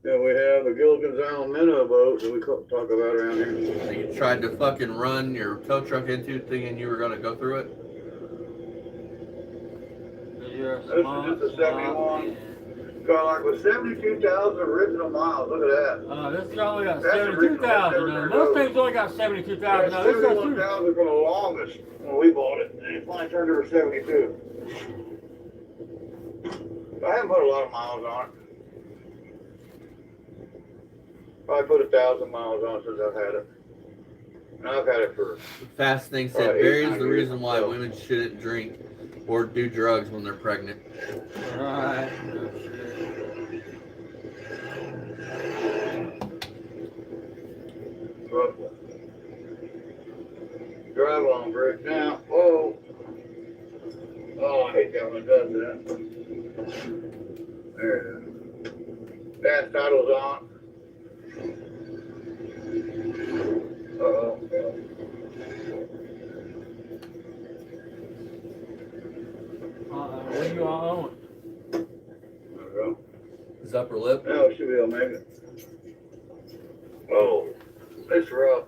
Yeah, we have a Gilligan's Island minnow boat that we talk about around here. You tried to fucking run your tow truck into thinking you were going to go through it? This is just a 71 Skylark with 72,000 original miles. Look at that. This has only got That's 72,000. original. Most things only got 72,000. That's No, this is true. 71,000 for the longest when we bought it. And it finally turned over 72. I haven't put a lot of miles on it. Probably put 1,000 miles on it since I've had it. And I've had it for. Fast thing said, Barry is the reason why women shouldn't drink or do drugs when they're pregnant. Alright. Drive on bridge now. Whoa. Oh, I hate that when it does that. There it is. Gas title's on. Uh-oh. What do you all own? There we go. His upper lip. Now we should be able to make it. Oh, it's rough.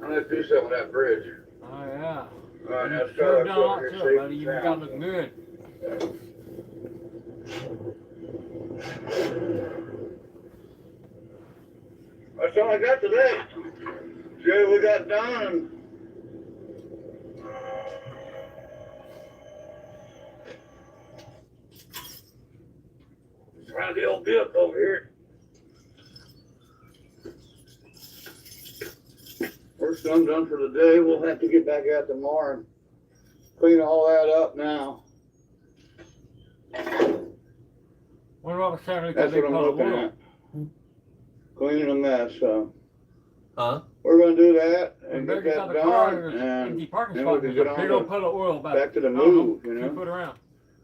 I'm gonna do something with that bridge. Oh, yeah. Right, now You start sure off done a lot here too, safe buddy. and You got sound. looking good. That's all I got today. See what we got done. Trying the old dip over here. Work's done for the day. We'll have to get back out tomorrow and clean all that up now. What about Saturday? That's what I'm looking at. Cleaning a mess, so. Huh? We're gonna do that and Better get out that the car, done, there's an and empty parking then spot. we can There's get a on big old puddle of oil about back to the I don't know, move, you 2 know? foot around.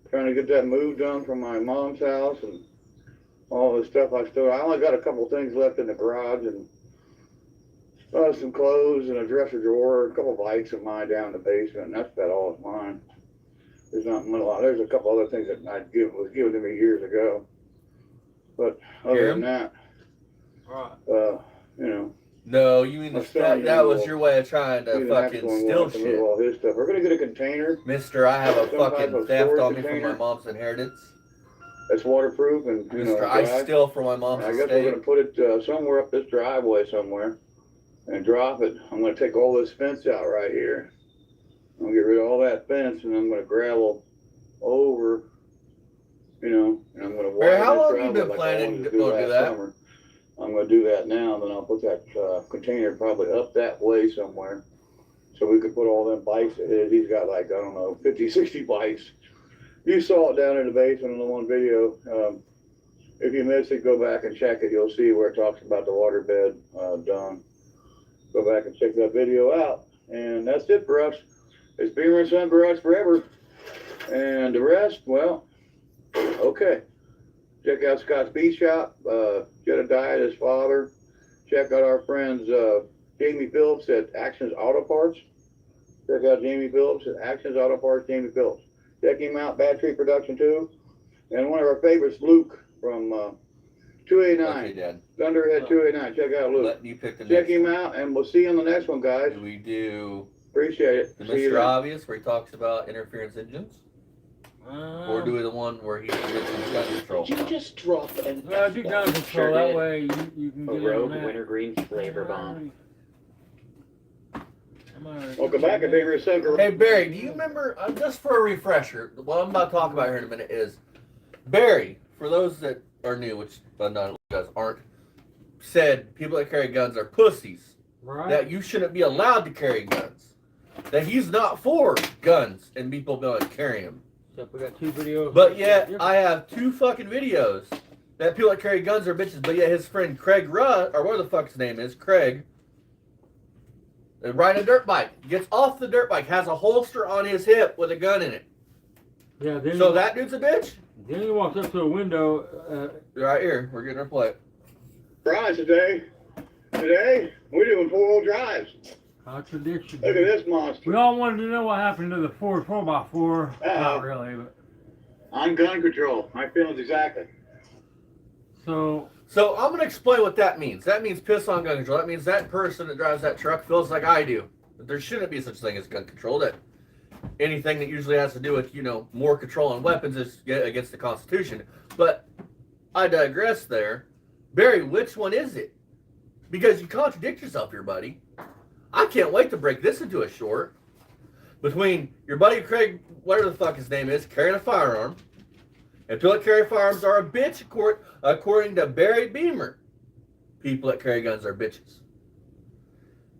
Trying to get that move done from my mom's house and all the stuff I only got a couple things left in the garage and some clothes and a dresser drawer, a couple bikes of mine down in the basement, and that's about all of mine. There's not a lot. There's a couple other things that was given to me years ago. But other than that, Right. you know. No, you mean My that, son, that you was know, your way of trying to he's an next fucking one. We'll steal have to move shit. all his stuff. We're gonna get a container. Mister, I have a Some type fucking of theft storage on me from container. my mom's inheritance. That's waterproof and, you know, Mister, I dry. steal from my mom's I guess estate. we're gonna put it somewhere up this driveway somewhere and drop it. I'm gonna take all this fence out right here. I'm gonna get rid of all that fence and I'm gonna gravel over, you know, and I'm gonna Barry, widen how this long have you driveway been like I planning wanted to to go do do last that? summer. I'm gonna do that now, and then I'll put that container probably up that way somewhere. So we could put all them bikes. He's got like, I don't know, 50, 60 bikes. You saw it down in the basement in the one video. If you missed it, go back and check it. You'll see where it talks about the waterbed done. Go back and check that video out. And that's it for us. It's Beamer and Son Garage forever. And the rest, well, okay. Check out Scott's Beach Shop. Jedediah, his father. Check out our friends Jamie Phillips at Actions Auto Parts. Check out Jamie Phillips at Actions Auto Parts, Jamie Phillips. Check him out, Bad Tree Production too. And one of our favorites, Luke from 289. Okay, Dad. Thunderhead 289. Check out Luke. Letting you pick the Check next him one. out, and we'll see you on the next one, guys. Do we do Appreciate it. the See you Mr. then. Obvious where he talks about interference engines? Or do we the one where he mentions gun control? Did you just drop an Well, do gun control. Sure That did. way you can A get rogue in that. wintergreen flavor bomb. Welcome back at Beamer and Son Garage. Hey, Barry, do you remember, just for a refresher, what I'm about to talk about here in a minute is, Barry, for those that are new, which none of you guys aren't, said people that carry guns are pussies. Right. That you shouldn't be allowed to carry guns. That he's not for guns and people being able to carry them. Except we got 2 videos. But yet, I have 2 fucking videos that people that carry guns are bitches, but yet his friend Craig Rudd, or whatever the fuck his name is, Craig, riding a dirt bike, gets off the dirt bike, has a holster on his hip with a gun in it. Yeah. Then So that dude's a bitch? Then he walks up to a window. Right here, we're getting our plate. Surprise today. Today, we're doing 4-wheel drives. Contradiction. Look at this monster. We all wanted to know what happened to the Ford 4x4. Not really, but On gun control. My feelings exactly. so So I'm going to explain what that means. That means piss on gun control. That means that person that drives that truck feels like I do. That there shouldn't be such thing as gun control. That anything that usually has to do with, more control on weapons is against the Constitution. But I digress there. Barry, which one is it? Because you contradict yourself here, buddy. I can't wait to break this into a short. Between your buddy Craig, whatever the fuck his name is, carrying a firearm, and people that carry firearms are a bitch, according to Barry Beamer. People that carry guns are bitches.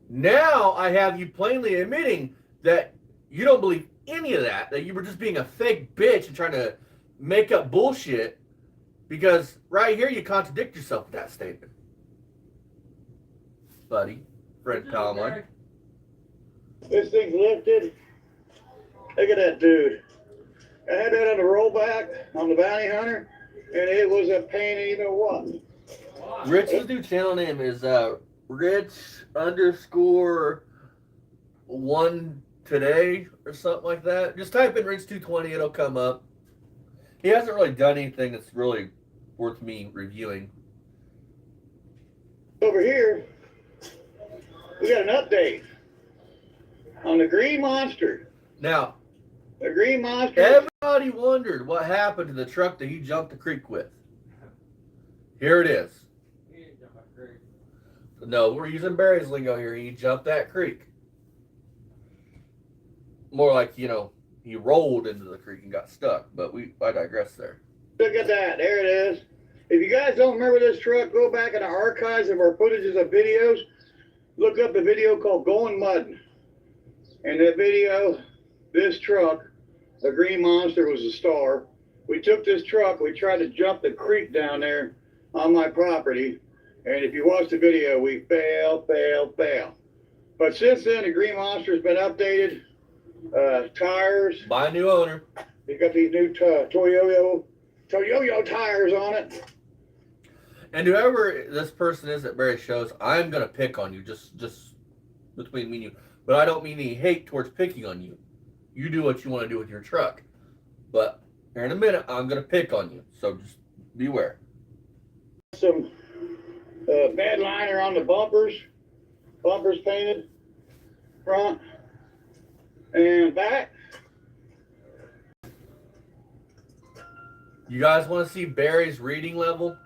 Now I have you plainly admitting that you don't believe any of that you were just being a fake bitch and trying to make up bullshit, because right here you contradict yourself with that statement. Buddy, friend Tomlin. This thing's lifted. Look at that dude. I had that on the rollback on the Bounty Hunter, and it was a pain in the what. Rich's new channel name is Rich_1 today or something like that. Just type in Rich220, it'll come up. He hasn't really done anything that's really worth me reviewing. Over here, we got an update on the Green Monster. Now, The Green Monster. everybody wondered what happened to the truck that he jumped the creek with. Here it is. He ain't got my creek. No, we're using Barry's lingo here. He jumped that creek. More like, you know, he rolled into the creek and got stuck. But I digress there. Look at that. There it is. If you guys don't remember this truck, go back in the archives of our footages of videos. Look up the video called Going Mudding. In that video, this truck, the Green Monster, was a star. We took this truck, we tried to jump the creek down there on my property. And if you watch the video, we fail. But since then, the Green Monster's been updated. Tires. By a new owner. You got these new Toyo tires on it. And whoever this person is that Barry shows, I'm going to pick on you, just between me and you. But I don't mean any hate towards picking on you. You do what you want to do with your truck. But here in a minute, I'm going to pick on you. So just beware. Some bad liner on the bumpers. Bumpers painted. Front and back. You guys want to see Barry's reading level?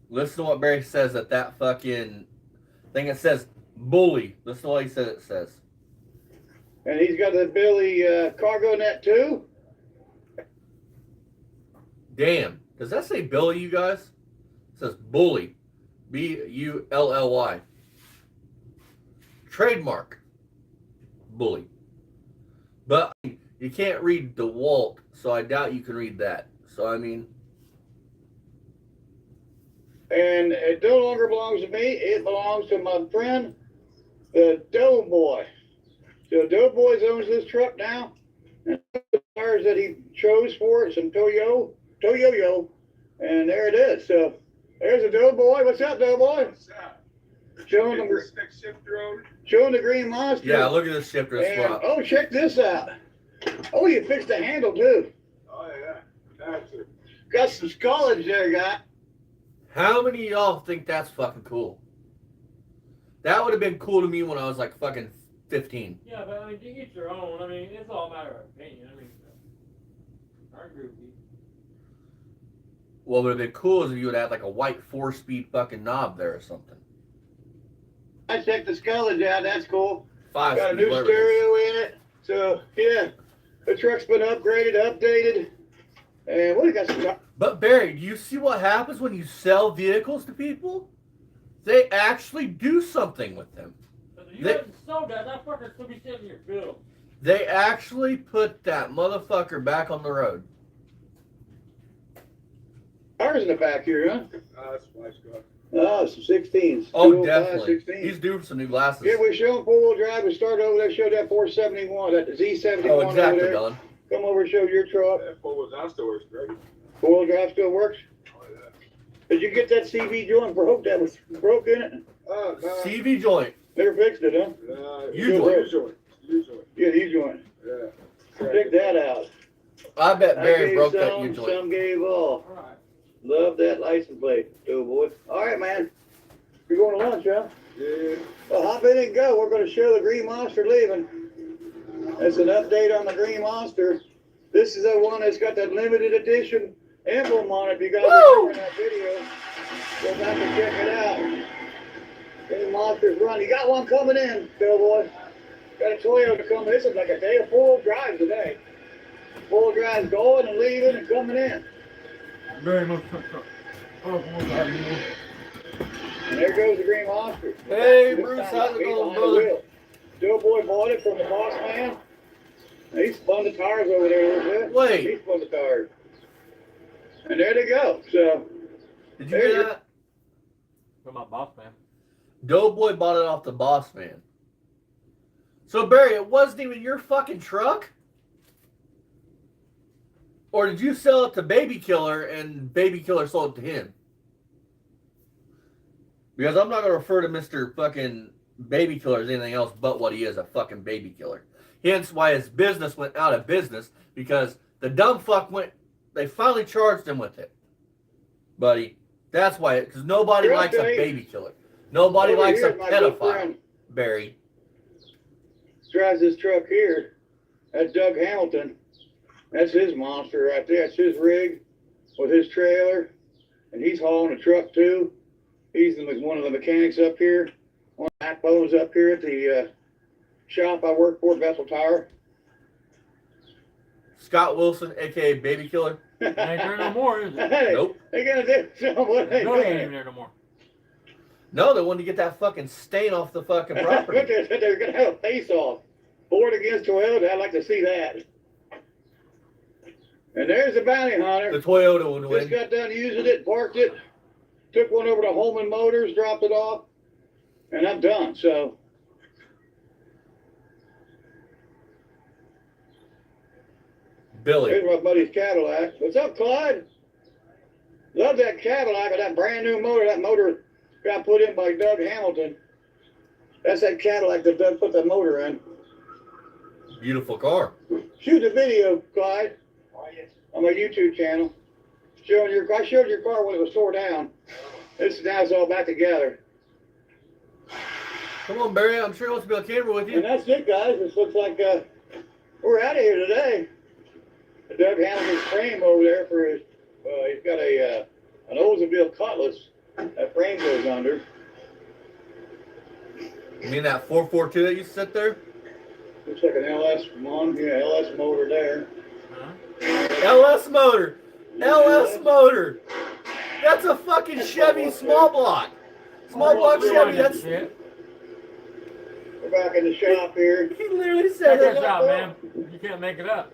Listen to what Barry says at that fucking thing. It says bully. Listen to what he said it says. And he's got the Billy cargo net too. Damn. Does that say Billy, you guys? It says bully. B-U-L-L-Y. Trademark. Bully. But you can't read DeWalt, so I doubt you can read that. So, I mean... And it no longer belongs to me. It belongs to my friend, the Doughboy. So Doughboy owns this truck now. And the tires that he chose for it, some Toyo. And there it is. So there's a Doughboy. What's up, Doughboy? What's up? Showing the Green Monster. Yeah, look at this shifter swap. Oh, check this out. Oh, you fixed the handle too. Oh, yeah. That's it. Got some scullage there, guy. How many of y'all think that's fucking cool? That would have been cool to me when I was like fucking 15. Yeah, but I mean, you get your own. I mean, it's all a matter of opinion. I mean, I agree with you. What would have been cool is if you would have like a white 4-speed fucking knob there or something. I checked the scullage out. That's cool. 5 Got a new stereo in it. So, yeah, the truck's been upgraded, updated. And what do you got some... But Barry, do you see what happens when you sell vehicles to people? They actually do something with them. You haven't sold that. That fucker's still be sitting in your field. They actually put that motherfucker back on the road. Cars in the back here, huh? That's a nice car. Oh, some 16s. Oh, definitely. 16s. He's due for some new glasses. Yeah, we showed 4-wheel drive. We started over there, showed that 471, that Z71 oh, exactly, over there. Don. Come over and show your truck. That 4-wheel drive still works great. 4-wheel drive still works? Oh, yeah. Did you get that CV joint broke? That was broke in it? No. CV joint. Never fixed it, huh? U-joint. Yeah, the U-joint. Yeah. Check that out. I bet Barry gave broke some, that U-joint. Some gave all. All right. Love that license plate, boy. All right, man. You're going to lunch, huh? Yeah. Well, hop in and go. We're going to show the Green Monster leaving. That's an update on the Green Monster. This is the one that's got that limited edition emblem on it. If you guys remember that video, go back and check it out. Green Monster's run. You got one coming in, boy. Got a Toyota coming. This is like a day of 4-wheel drive today. 4-wheel drive's going and leaving and coming in. Very much. And there goes the Green Monster. Hey, Bruce, how's it going, brother? Doughboy bought it from the boss man. He spun the tires over there a little bit. Wait. He spun the tires. And there they go. So, Did you hear that? From my boss, man. Doughboy bought it off the boss man. So, Barry, it wasn't even your fucking truck? Or did you sell it to Baby Killer and Baby Killer sold it to him? Because I'm not going to refer to Mr. fucking Baby Killer as anything else but what he is, a fucking baby killer. Hence why his business went out of business, because the dumb fuck they finally charged him with it. Buddy, that's why, because nobody likes a baby killer. Nobody likes a pedophile, Barry. drives this truck here. That's Doug Hamilton. That's his monster right there. That's his rig with his trailer. And he's hauling a truck too. He's one of the mechanics up here. One of the backbones up here at the shop I work for, Vessel Tower. Scott Wilson, aka Baby Killer. Ain't there no more, is it? Nope. They gonna do something. What they No, he ain't doing? even there no more. No, they wanted to get that fucking stain off the fucking property. They're gonna have a face off. Ford against Toyota. I'd like to see that. And there's the bounty hunter. The Toyota would Just win. got done using it, parked it, took one over to Holman Motors, dropped it off, and I'm done. So Billy. here's my buddy's Cadillac. What's up, Clyde? Love that Cadillac with that brand new motor. That motor got put in by Doug Hamilton. That's that Cadillac that Doug put that motor in. Beautiful car. Shoot the video, Clyde, on my YouTube channel. I showed your car when it was tore down. Now it's all back together. Come on, Barry. I'm sure he wants to be on camera with you. And that's it, guys. This looks like we're out of here today. Doug Hamilton's frame over there for his. He's got an Oldsmobile Cutlass. That frame goes under. You mean that 442 that you sit there? Looks like an LS one. Yeah, LS motor there. LS motor. LS motor. That's a fucking Chevy small block. Small block Chevy. That's. We're back in the shop here. He literally said Check it. this out, man. You can't make it up.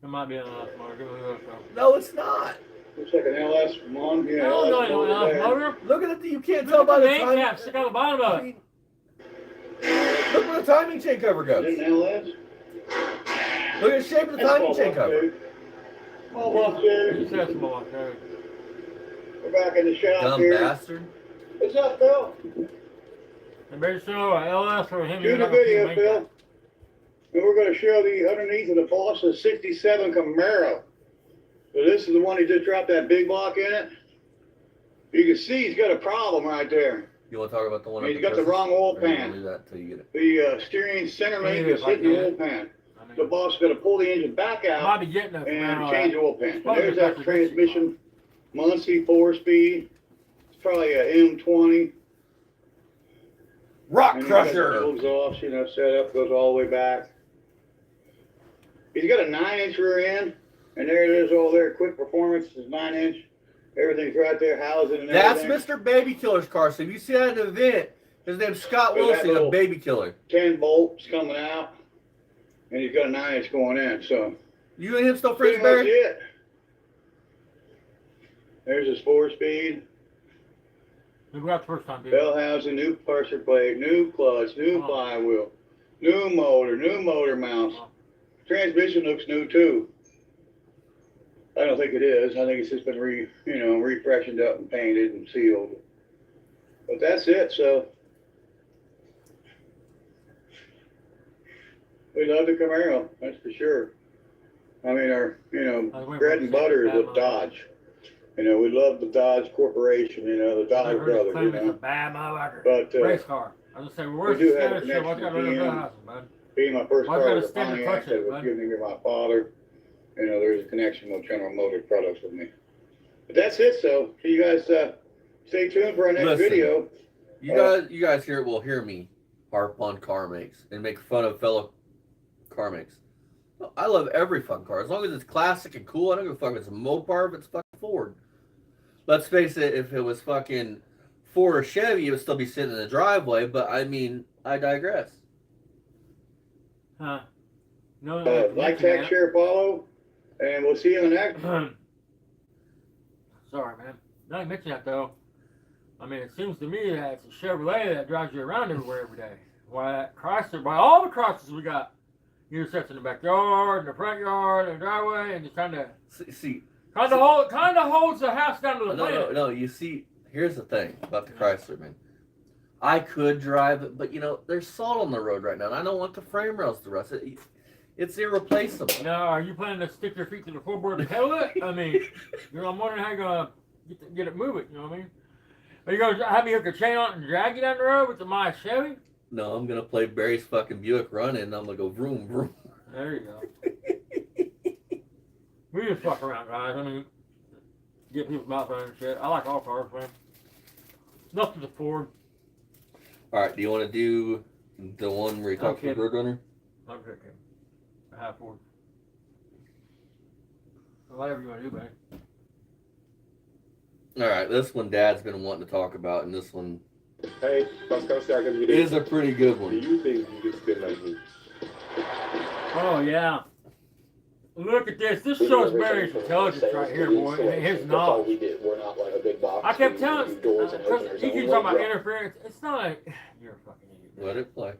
It might be an LS motor. Give me a look, though. No, it's not. Looks like an LS one. Yeah, No, LS no, motor LS there. motor. Look at it. You can't Look tell at by the the name time. cap. Stick on the bottom of it. Look where the timing chain cover Is goes. it an LS? Look at the shape of the timing chain cover. Small block, dude. You said small block, okay. We're back in the shop Dumb here. bastard. What's up, Phil? And better show an LS for him. Shoot a video, Phil. And we're going to show the underneath of the Boss's 67 Camaro. So this is the one he just dropped that big block in it. You can see he's got a problem right there. You want to talk about the one? He's up got the Christmas? wrong oil Or you wanna pan. leave that till you get it. The steering center link is hitting the oil pan. The boss is going to pull the engine back Might out be getting a and change the oil pan. And Probably there's that because transmission, Muncie 4-speed. It's probably a M20. Rock And he's got the Crusher. exhaust, set up, goes all the way back. He's got a 9-inch rear end, and there it is all there. Quick performance is 9-inch. Everything's right there, housing and That's everything. Mr. Baby Killer's car. So if you see that at an event, his name's Scott With that Wilson, a little- Baby Killer. 10 bolts coming out, and he's got a 9-inch going in. So You and him still pretty friends, much Barry? it. There's his 4-speed. We got the first time, dude. Bell housing, new pressure plate, new clutch, new flywheel, new motor mounts. Transmission looks new too. I don't think it is. I think it's just been refreshened up and painted and sealed. But that's it. So we love the Camaro, that's for sure. I mean, our bread and butter is with Dodge. We love the Dodge Corporation. The Dodge brothers. It's a bad motherfucker. But Race car. I was just saying, where's we do the have a status show? What's got connection rid to of the GM. house, bud? being my first Well, I've car got was a a standard Pontiac touch that it, was bud. given to my father. There's a connection with General Motors products with me. But that's it. So you guys stay tuned for our next Listen. video. You guys here will hear me harp on car makes and make fun of fellow car makes. I love every fucking car. As long as it's classic and cool, I don't give a fuck if it's a Mopar, if it's fucking Ford. Let's face it, if it was fucking Ford or Chevy, it would still be sitting in the driveway, but I mean, I digress. Huh. No, Like, tag, share, follow, and we'll see you in the next. Sorry, man. Now you mention that, though. I mean, it seems to me that it's a Chevrolet that drives you around everywhere every day. Why that Chrysler, why all the Chryslers we got, intersects in the backyard, in the front yard, in the driveway, and just kind of holds the house down to the planet. No. You see, here's the thing about the Chrysler, man. I could drive it, but there's salt on the road right now, and I don't want the frame rails to rust. It's irreplaceable. Now, are you planning to stick your feet to the floorboard and pedal it? I mean, I'm wondering how you're gonna get it moving. You know what I mean? Are you gonna have me hook a chain on it and drag you down the road with my Chevy? No, I'm gonna play Barry's fucking Buick running, and I'm gonna go vroom vroom. There you go. We just fuck around, guys. I mean, get people's mouth running and shit. I like all cars, man. Nothing's a Ford. All right, do you want to do the one where you talk to the Okay. Roadrunner? I'm drinking. I have Ford. Whatever you want to do, man. All right, this one Dad's been wanting to talk about, and this one Hey, Pascal Sagan, is a pretty good do one. you think you can spin like me? Oh, yeah. Look at this. This shows Barry's intelligence right here, boy, and his That's all knowledge. we did. We're not like a big box. I kept We telling do doors and openers he keeps only. talking about interference. It's not a... You're a fucking idiot. Let it play.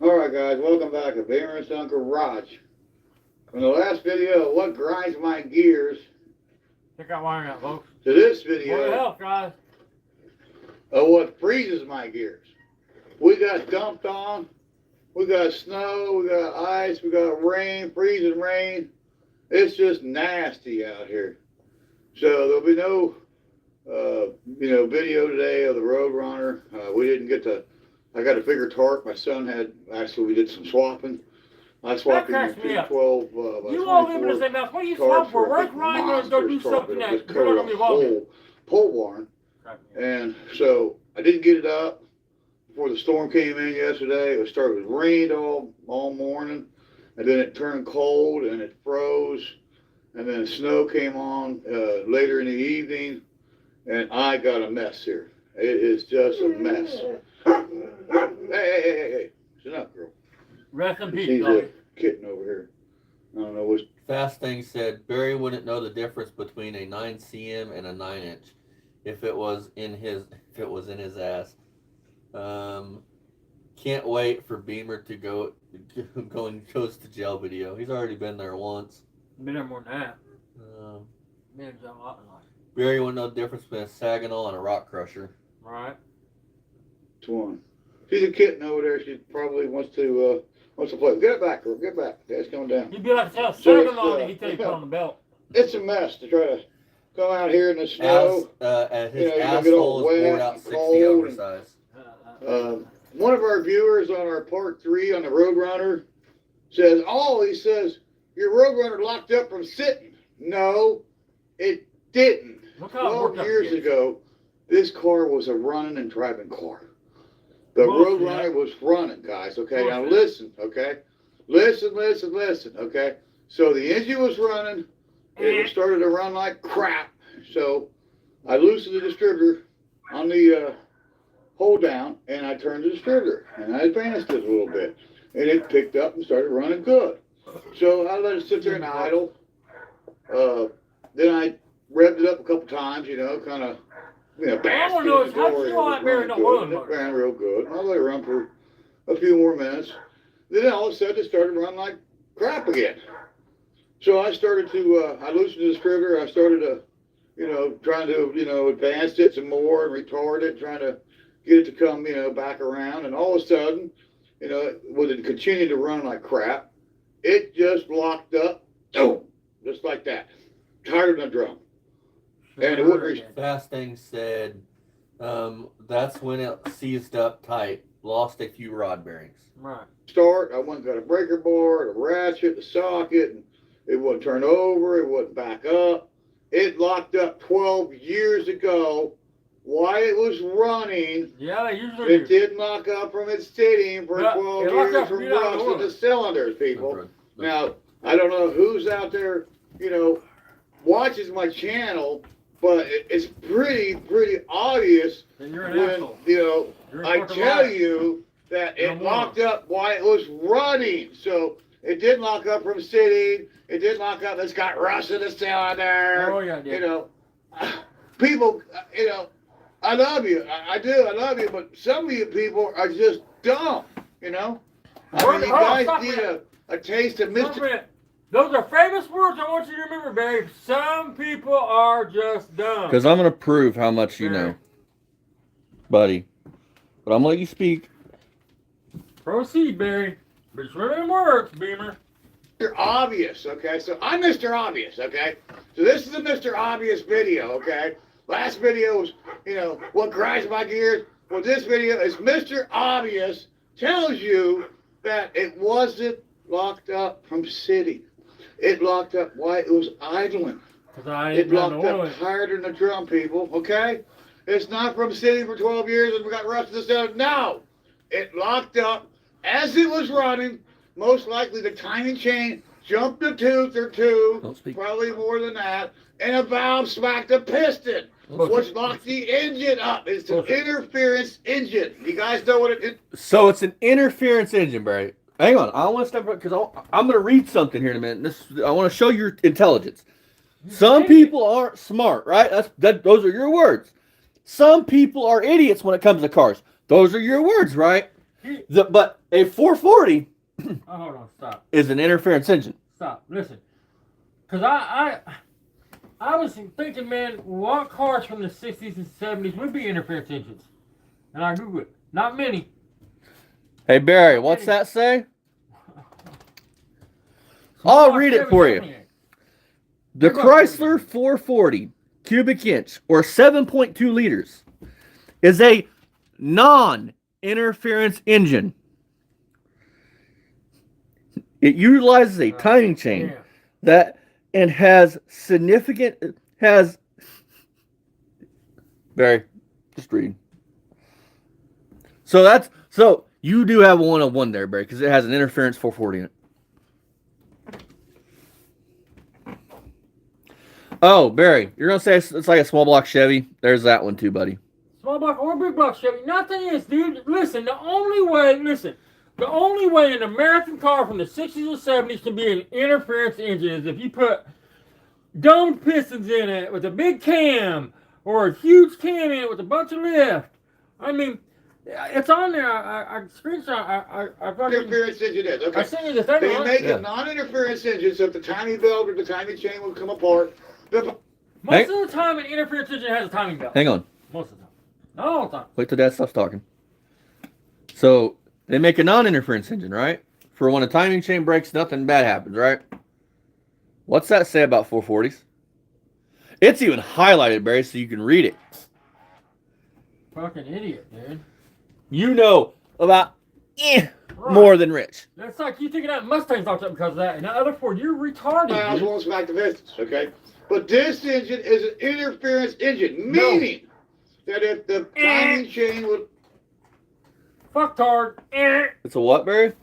All right, guys, welcome back to Beamer and Son Garage. From the last video, what grinds my gears, Check out wiring out, folks. to this What the video hell, guys? of what freezes my gears. We got dumped on. We got snow. We got ice. We got rain, freezing rain. It's just nasty out here. So there'll be no, video today of the Roadrunner. We didn't get to. I got a bigger tarp. My son had. Actually, we did some swapping. I swapped in cracks me up. 212. You all live in the same house. What are you swapping for? Where's Ryan going to go do something that you're not going to be involved in? Pole barn. And so I didn't get it up before the storm came in yesterday. It started with rain all morning, and then it turned cold and it froze, and then snow came on later in the evening, and I got a mess here. It is just a mess. Hey, shut up, girl. Rest in peace, She's a buddy. kitten over here. I don't know what's. Fast Thing said Barry wouldn't know the difference between a 9 cm and a 9-inch if it was in his ass. Can't wait for Beamer to go and goes to jail video. He's already been there once. Been there more than that. Um, Been a lot in life. Barry wouldn't know the difference between a Saginaw and a rock crusher. Right. One. She's a kitten over there. She probably wants to play. Get back, girl. Get back. Dad's coming down. You'd be like to tell So second it's, on it, he tell you put on the belt. It's a mess to try to come out here in the snow. His you're gonna get all asshole is bored wet out and 60 cold and- oversized. One of our viewers on our part 3 on the Roadrunner says, he says, your Roadrunner locked up from sitting. No, it didn't. Look how it 12 worked out years here. ago, this car was a running and driving car. The Bullshit. Roadrunner was running, guys, okay? Now Bullshit. listen, okay? Listen, okay? So the engine was running. It started to run like crap. So I loosened the distributor on the hold down, and I turned the distributor, and I advanced it a little bit. And it picked up and started running good. So I let it sit there and idle. Then I revved it up a couple times, kind of, I wanna know is how do you like Barry no oil in the It motor? ran real good. I let it run for a few more minutes. Then all of a sudden it started running like crap again. So I started to, I loosened the distributor. I started to, trying to, advance it some more and retard it, trying to get it to come, back around. And all of a sudden, when it continued to run like crap, it just locked up, just like that, tighter than a drum. And it wouldn't Fast Thing said that's when it seized up tight. Lost a few rod bearings. Right. start. I went and got a breaker bar, a ratchet, a socket, and it wouldn't turn over, it wouldn't back up. It locked up 12 years ago. While it was running, yeah, they usually it didn't lock up from its sitting for 12 years from rusting the cylinders, people. Now, I don't know who's out there, watches my channel, but it's pretty obvious when, I tell you that it locked up while it was running. So it didn't lock up from sitting. It didn't lock up. It's got rust in the cylinder. Oh, yeah, people, I love you. I do. I love you. But some of you people are just dumb, I mean, you guys need a taste of Mr. Those are famous words I want you to remember, Barry. Some people are just dumb. Because I'm going to prove how much you know, buddy. But I'm going to let you speak. Proceed, Barry. But just remember them words, Beamer. Mr. Obvious, okay? So I'm Mr. Obvious, okay? So this is a Mr. Obvious video, okay? Last video was, what grinds my gears? with this video is Mr. Obvious tells you that it wasn't locked up from city. It locked up while it was idling. It locked up higher than the drum, people, okay? It's not from city for 12 years and we got rusted this down. No! It locked up as it was running. Most likely the timing chain jumped a tooth or two, probably more than that, and a valve smacked a piston, which locked the engine up. It's an interference engine. You guys know what it is? So it's an interference engine, Barry. Hang on, I want to step up because I'm going to read something here in a minute. I want to show your intelligence. Some people aren't smart, right? Those are your words. Some people are idiots when it comes to cars. Those are your words, right? But a 440 hold on, stop. Is an interference engine. Stop. Listen. Because I was thinking, man, what cars from the 60s and 70s would be interference engines? And I Googled it. Not many. Hey, Barry, what's that say? I'll read it for you. The Chrysler 440 cubic inch, or 7.2 liters, is a non-interference engine. It utilizes a timing chain and has Barry, just read. So you do have a 101 there, Barry, because it has an interference 440 in it. Oh, Barry, you're gonna say it's like a small block Chevy. There's that one too, buddy. Small block or big block Chevy. Nothing is, dude. Listen, the only way an American car from the 60s or 70s can be an interference engine is if you put domed pistons in it with a big cam or a huge cam in it with a bunch of lift. I mean, it's on there. I screenshot. I fucking interference engine is okay. I sent you the thing. They make a non-interference engine so if the timing belt or the timing chain will come apart. Most of the time, an interference engine has a timing belt. Hang on. Most of the time. Not all the time. Wait till Dad stops talking. So they make a non-interference engine, right? For when a timing chain breaks, nothing bad happens, right? What's that say about 440s? It's even highlighted, Barry, so you can read it. Fucking idiot, dude. You know about more than Rich. That's like you thinking that Mustang's locked up because of that. And that other Ford, you're retarded. I was going back to business, okay? But this engine is an interference engine, meaning that if the timing chain would... Fucktard. It's a what, Barry?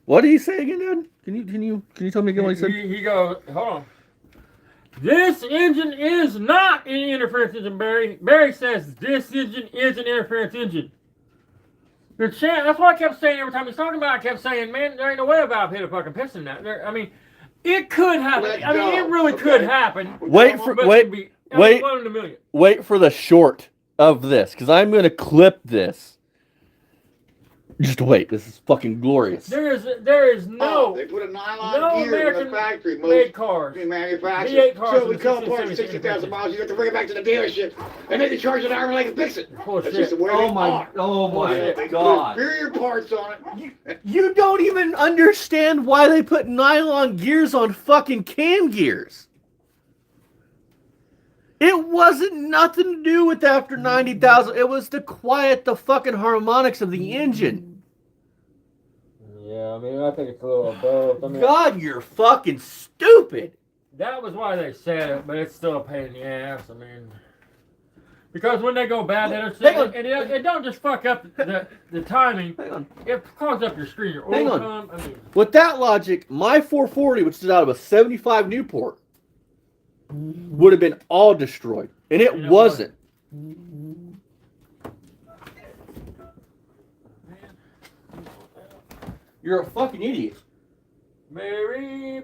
What did he say again, Dad? Can you tell me again what he said? He goes, hold on. This engine is not an interference engine, Barry. Barry says this engine is an interference engine. That's what I kept saying every time he's talking about it. I kept saying, man, there ain't no way a valve hit a fucking piston now. I mean, it could happen. It really could happen. Wait for the short of this, because I'm going to clip this. Just wait. This is fucking glorious. There is no. They put a nylon gear in the factory. Made cars. Manufactured. V8 cars. So we come apart for 60,000 miles. You have to bring it back to the dealership, and then they charge an arm and leg and fix it. That's just the way they are. They God. Put inferior parts on it. You don't even understand why they put nylon gears on fucking cam gears. It wasn't nothing to do with after 90,000. It was to quiet the fucking harmonics of the engine. Yeah, I mean, I think it's a little above. I mean, God, you're fucking stupid. That was why they said it, but it's still a pain in the ass. I mean, because when they go bad, it don't just fuck up the timing. Hang on. It clogs up your screen. Your Hang oil on. I mean, with that logic, my 440, which is out of a 75 Newport, would have been all destroyed, and it wasn't. You're a fucking idiot. Mary,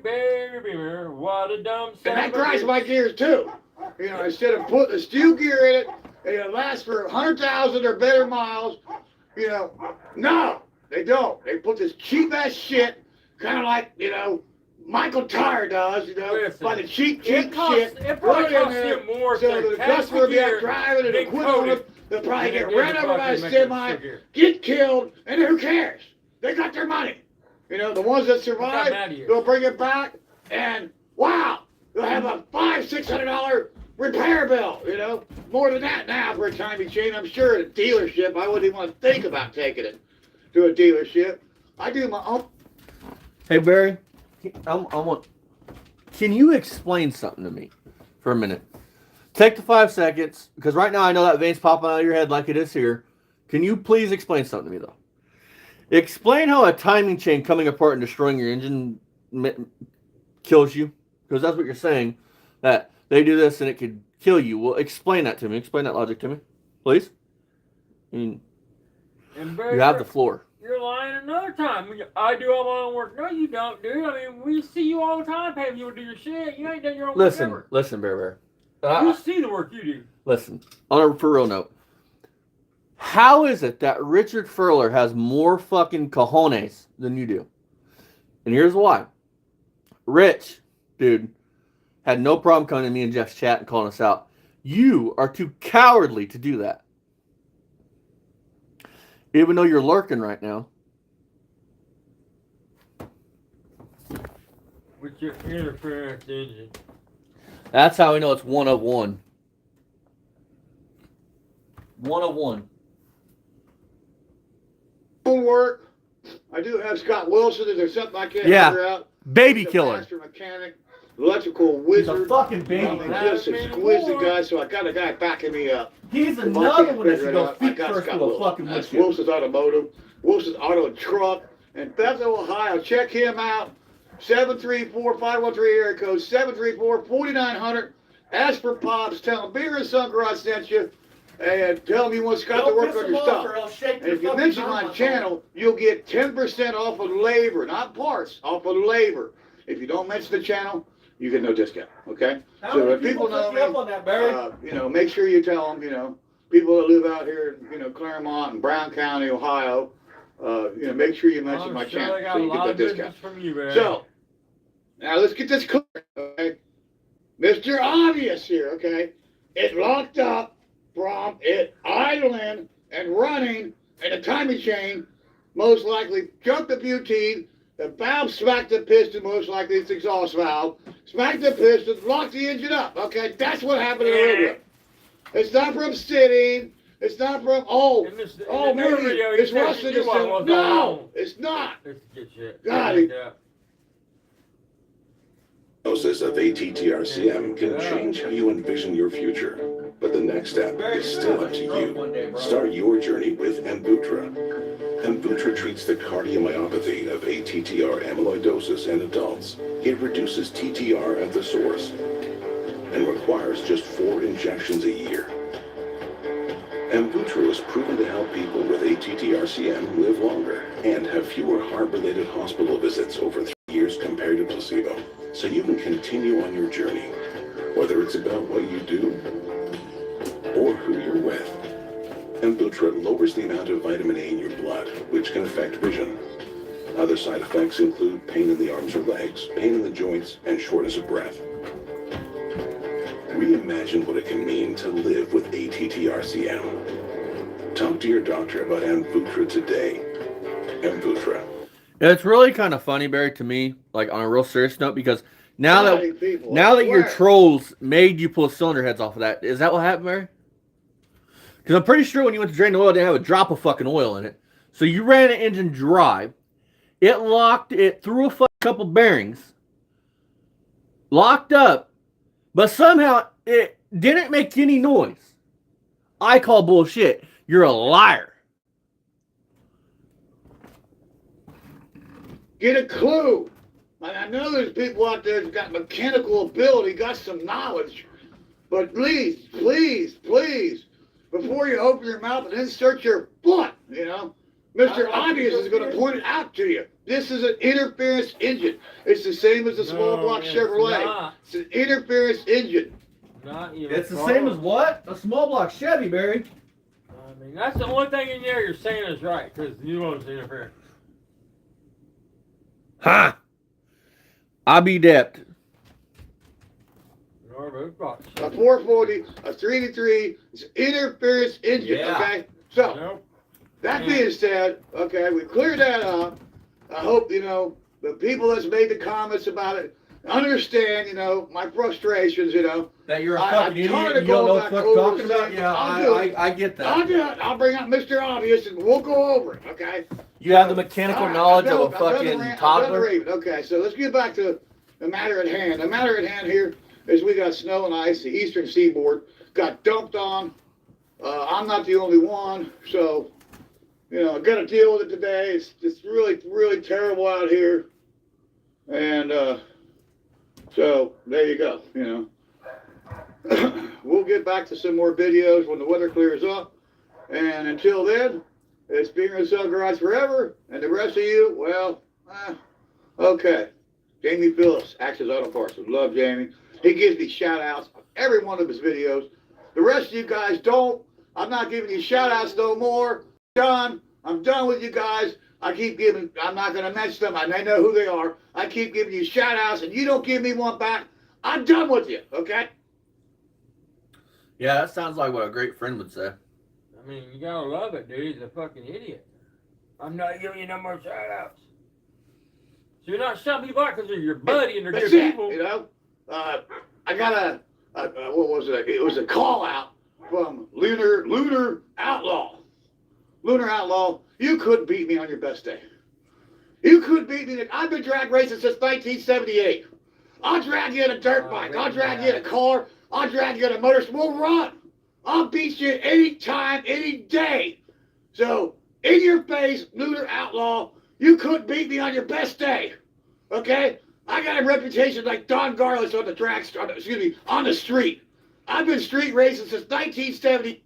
what a dumb son. And that grinds my gears too. You know, instead of putting a steel gear in it, and it lasts for 100,000 or better miles. You know, no, they don't. They put this cheap ass shit, kind of like Michael Tire does, by the cheap shit. It probably costs you more so the customer will be out driving and quit on it. They'll probably get ran over by a semi, get killed, and who cares? They got their money. The ones that survive, they'll bring it back, and wow, they'll have a $500-600 repair bill, you know. More than that now for a timing chain. I'm sure at a dealership, I wouldn't even want to think about taking it to a dealership. I do my own. Hey Barry, can you explain something to me for a minute? Take the 5 seconds, because right now I know that vein's popping out of your head like it is here. Can you please explain something to me though? Explain how a timing chain coming apart and destroying your engine kills you, because that's what you're saying, that they do this and it could kill you. Well, explain that to me. Explain that logic to me, please. I mean, And you have the floor. You're lying another time. I do all my own work. No, you don't, dude. I mean, we see you all the time, paying you to do your shit. You ain't done your own work ever. Listen, Bear. We see the work you do. Listen, on a for real note, how is it that Richard Furler has more fucking cojones than you do? And here's why. Rich, dude, had no problem coming to me and Jeff's chat and calling us out. You are too cowardly to do that. Even though you're lurking right now. With your interference engine. That's how we know it's 1 of 1. 1 of 1. Work. I do have Scott Wilson. Is there something I can't figure out? Baby He's a killer. master mechanic, electrical wizard. He's a fucking baby. I mean, just exquisite guy. So I got a guy backing me up. He's If I another can't one that figure should it go out, I feet got first Scott to a Wilson. fucking That's windshield. Wilson's Automotive. Wilson's Auto and Truck in Bethel, Ohio. Check him out. 734-513 area code 734-4900. Ask for Pops. Tell him Beer and Son Garage sent you. And tell him you want Scott to work on your stuff. And if you mention my channel, you'll get 10% off of labor, not parts, off of labor. If you don't mention the channel, you get no discount. Okay? So if people know me, you know, make sure you tell them, you know, people that live out here in, you know, Claremont and Brown County, Ohio, you know, make sure you mention my channel so you get that discount. So, now let's get this clear, okay? Mr. Obvious here, okay? It locked up from it idling and running, and the timing chain most likely jumped the butane, the valve smacked the piston, most likely it's exhaust valve, smacked the piston, locked the engine up, okay? That's what happened in the radio. It's not from sitting, it's not from, maybe it's rusting. No, it's not. God, Diagnosis of ATTRCM can change how you envision your future, but the next step is still up to you. Start your journey with Amvuttra. Amvuttra treats the cardiomyopathy of ATTR amyloidosis in adults. It reduces TTR at the source and requires just 4 injections a year. Amvuttra is proven to help people with ATTRCM live longer and have fewer heart-related hospital visits over 3 years compared to placebo. So you can continue on your journey, whether it's about what you do or who you're with. Amvuttra lowers the amount of vitamin A in your blood, which can affect vision. Other side effects include pain in the arms or legs, pain in the joints, and shortness of breath. Reimagine what it can mean to live with ATTRCM. Talk to your doctor about Amvuttra today. Amvuttra. It's really kind of funny, Barry, to me, like on a real serious note, because now that your trolls made you pull cylinder heads off of that, is that what happened, Barry? Because I'm pretty sure when you went to drain the oil, it didn't have a drop of fucking oil in it. So you ran the engine dry. It locked, it threw a couple bearings, locked up, but somehow it didn't make any noise. I call bullshit. You're a liar. get a clue. And I know there's people out there that's got mechanical ability, got some knowledge. But please, please, please, before you open your mouth and insert your foot, you know, Mr. Obvious is going to point it out to you. This is an interference engine. It's the same as the small block Chevrolet. It's an interference engine. Not even. It's the same as what? A small block Chevy, Barry. I mean, that's the only thing in there you're saying is right, because you know it's interference. Ha! I'll be depped. A 440, a 383, it's an interference engine, okay? So, that being said, okay, we cleared that up. I hope, you know, the people that's made the comments about it, understand, you know, my frustrations, you know. That you're a I'm fucking idiot tired and of you don't know going what the back fuck over talking the about? same- Yeah, I'll do it. I get that. I'll do it. I'll bring up Mr. Obvious and we'll go over it, okay? You have the mechanical knowledge of a I've done fucking the rant, I've done the toddler. raving. Okay, so let's get back to the matter at hand. The matter at hand here is we got snow and ice. The eastern seaboard got dumped on. I'm not the only one, so, you know, I got to deal with it today. It's really, really terrible out here. And so there you go, you know. We'll get back to some more videos when the weather clears up. And until then, it's Beaver and Sun Garage forever. And the rest of you, well, okay. Jamie Phillips, Access Auto Parts. I love Jamie. He gives me shout outs on every one of his videos. The rest of you guys don't. I'm not giving you shout outs no more. Done. I'm done with you guys. I'm not going to mention them. I know who they are. I keep giving you shout outs and you don't give me one back. I'm done with you, okay? Yeah, that sounds like what a great friend would say. I mean, you gotta love it, dude. He's a fucking idiot. I'm not giving you no more shout outs. So you're not shutting people out because they're your buddy and they're That's good it, people. you know? I got what was it? It was a call out from Lunar Outlaw. Lunar Outlaw, you couldn't beat me on your best day. You couldn't beat me. I've been drag racing since 1978. I'll drag you in a dirt bike. I'll drag you in a car. I'll drag you in a motorcycle. We'll run. I'll beat you any time, any day. So, in your face, Lunar Outlaw, you couldn't beat me on your best day. Okay? I got a reputation like Don Garlis on the tracks, on the street. I've been street racing since 1970.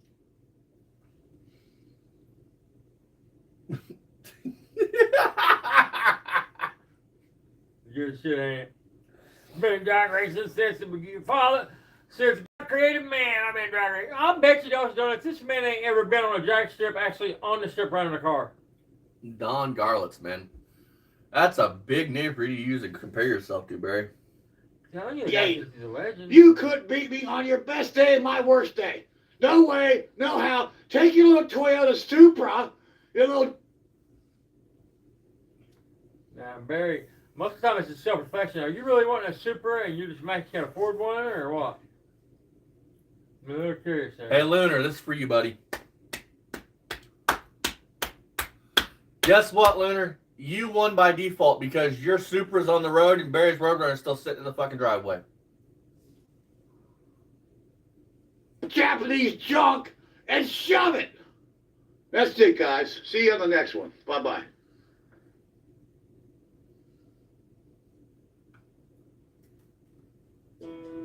Good shit, ain't it? Been drag racing since the father, since God created man. I've been drag racing. I bet you those donuts. This man ain't ever been on a drag strip, actually on the strip running a car. Don Garlitz, man. That's a big name for you to use and compare yourself to, Barry. Tell you, Yeah, he's a legend. you couldn't beat me on your best day and my worst day. No way, no how. Take your little Toyota Supra, your little... Now, Barry, most of the time it's a self-reflection. Are you really wanting a Supra and you just can't afford one, or what? I'm a little curious there. Hey, Lunar, this is for you, buddy. Guess what, Lunar? You won by default because your Supra's on the road and Barry's Roadrunner is still sitting in the fucking driveway. Japanese junk and shove it. That's it, guys. See you on the next one. Bye-bye.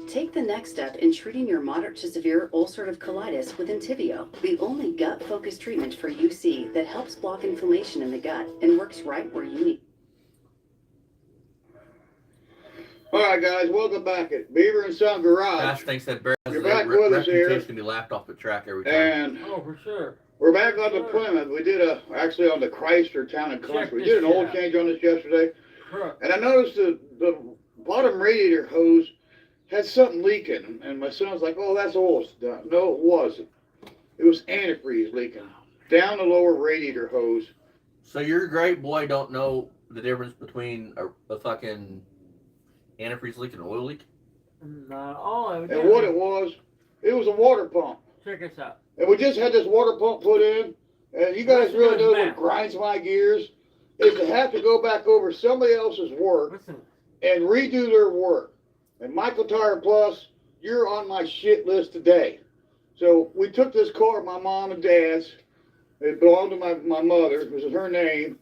Take the next step in treating your moderate to severe ulcerative colitis with Entyvio, the only gut-focused treatment for UC that helps block inflammation in the gut and works right where you need. All right, guys, welcome back at Beaver and Son Garage. Josh thinks that Barry has You're a back with us here. reputation to be laughed off the track every time. And Oh, for sure. we're back on the Plymouth. We did actually on the Chrysler Town and Country. We did an oil change on this yesterday. Correct. And I noticed the bottom radiator hose had something leaking, and my son was like, "Oh, that's oil." No, it wasn't. It was antifreeze leaking down the lower radiator hose. So your great boy don't know the difference between a fucking antifreeze leak and an oil leak? Not all of it. And what it was a water pump. Check this out. And we just had this water pump put in, and you guys really know what grinds my gears is to have to go back over somebody else's work Listen. and redo their work. And Michael Tire Plus, you're on my shit list today. So we took this car, my mom and dad's. It belonged to my mother. It was her name.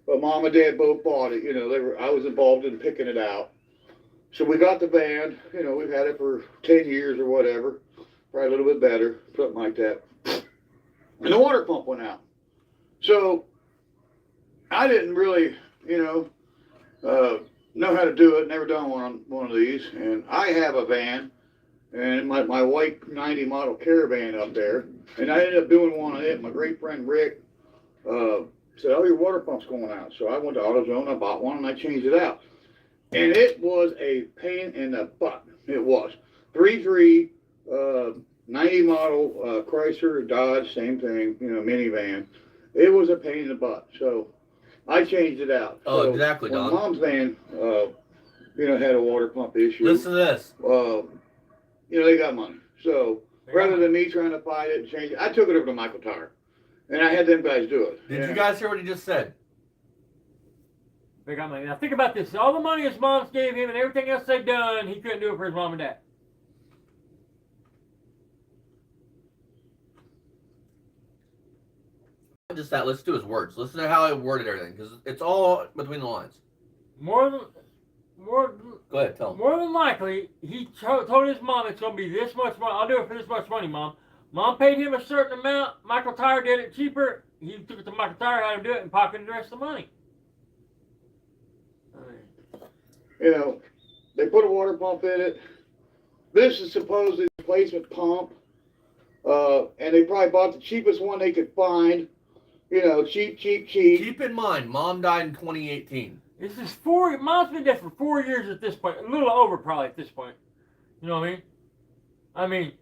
But mom and dad both bought it. You know, I was involved in picking it out. So we got the van. You know, we've had it for 10 years or whatever. Probably a little bit better, something like that. And the water pump went out. So I didn't really, know how to do it. Never done one of these. And I have a van and my white 90 model Caravan up there. And I ended up doing one on it. My great friend Rick said, "Oh, your water pump's going out." So I went to AutoZone, I bought one, and I changed it out. And it was a pain in the butt. It was. 3.3, 90 model Chrysler, Dodge, same thing, minivan. It was a pain in the butt. So I changed it out. Oh, so exactly, when Don. Mom's van had a water pump issue. Listen to this. They got money. So rather than me trying to fight it and change it, I took it over to Michael Tire. And I had them guys do it. Did you guys hear what he just said? They got money. Now think about this. All the money his moms gave him and everything else they've done, he couldn't do it for his mom and dad. Not just that, listen to his words. Listen to how he worded everything, because it's all between the lines. Go ahead, tell him. More than likely, he told his mom it's going to be this much money. I'll do it for this much money, Mom. Mom paid him a certain amount. Michael Tire did it cheaper. He took it to Michael Tire, had him do it, and pocketed the rest of the money. They put a water pump in it. This is supposedly the replacement pump. And they probably bought the cheapest one they could find. Cheap. Keep in mind, Mom died in 2018. This is Mom's been dead for 4 years at this point. A little over probably at this point. You know what I mean?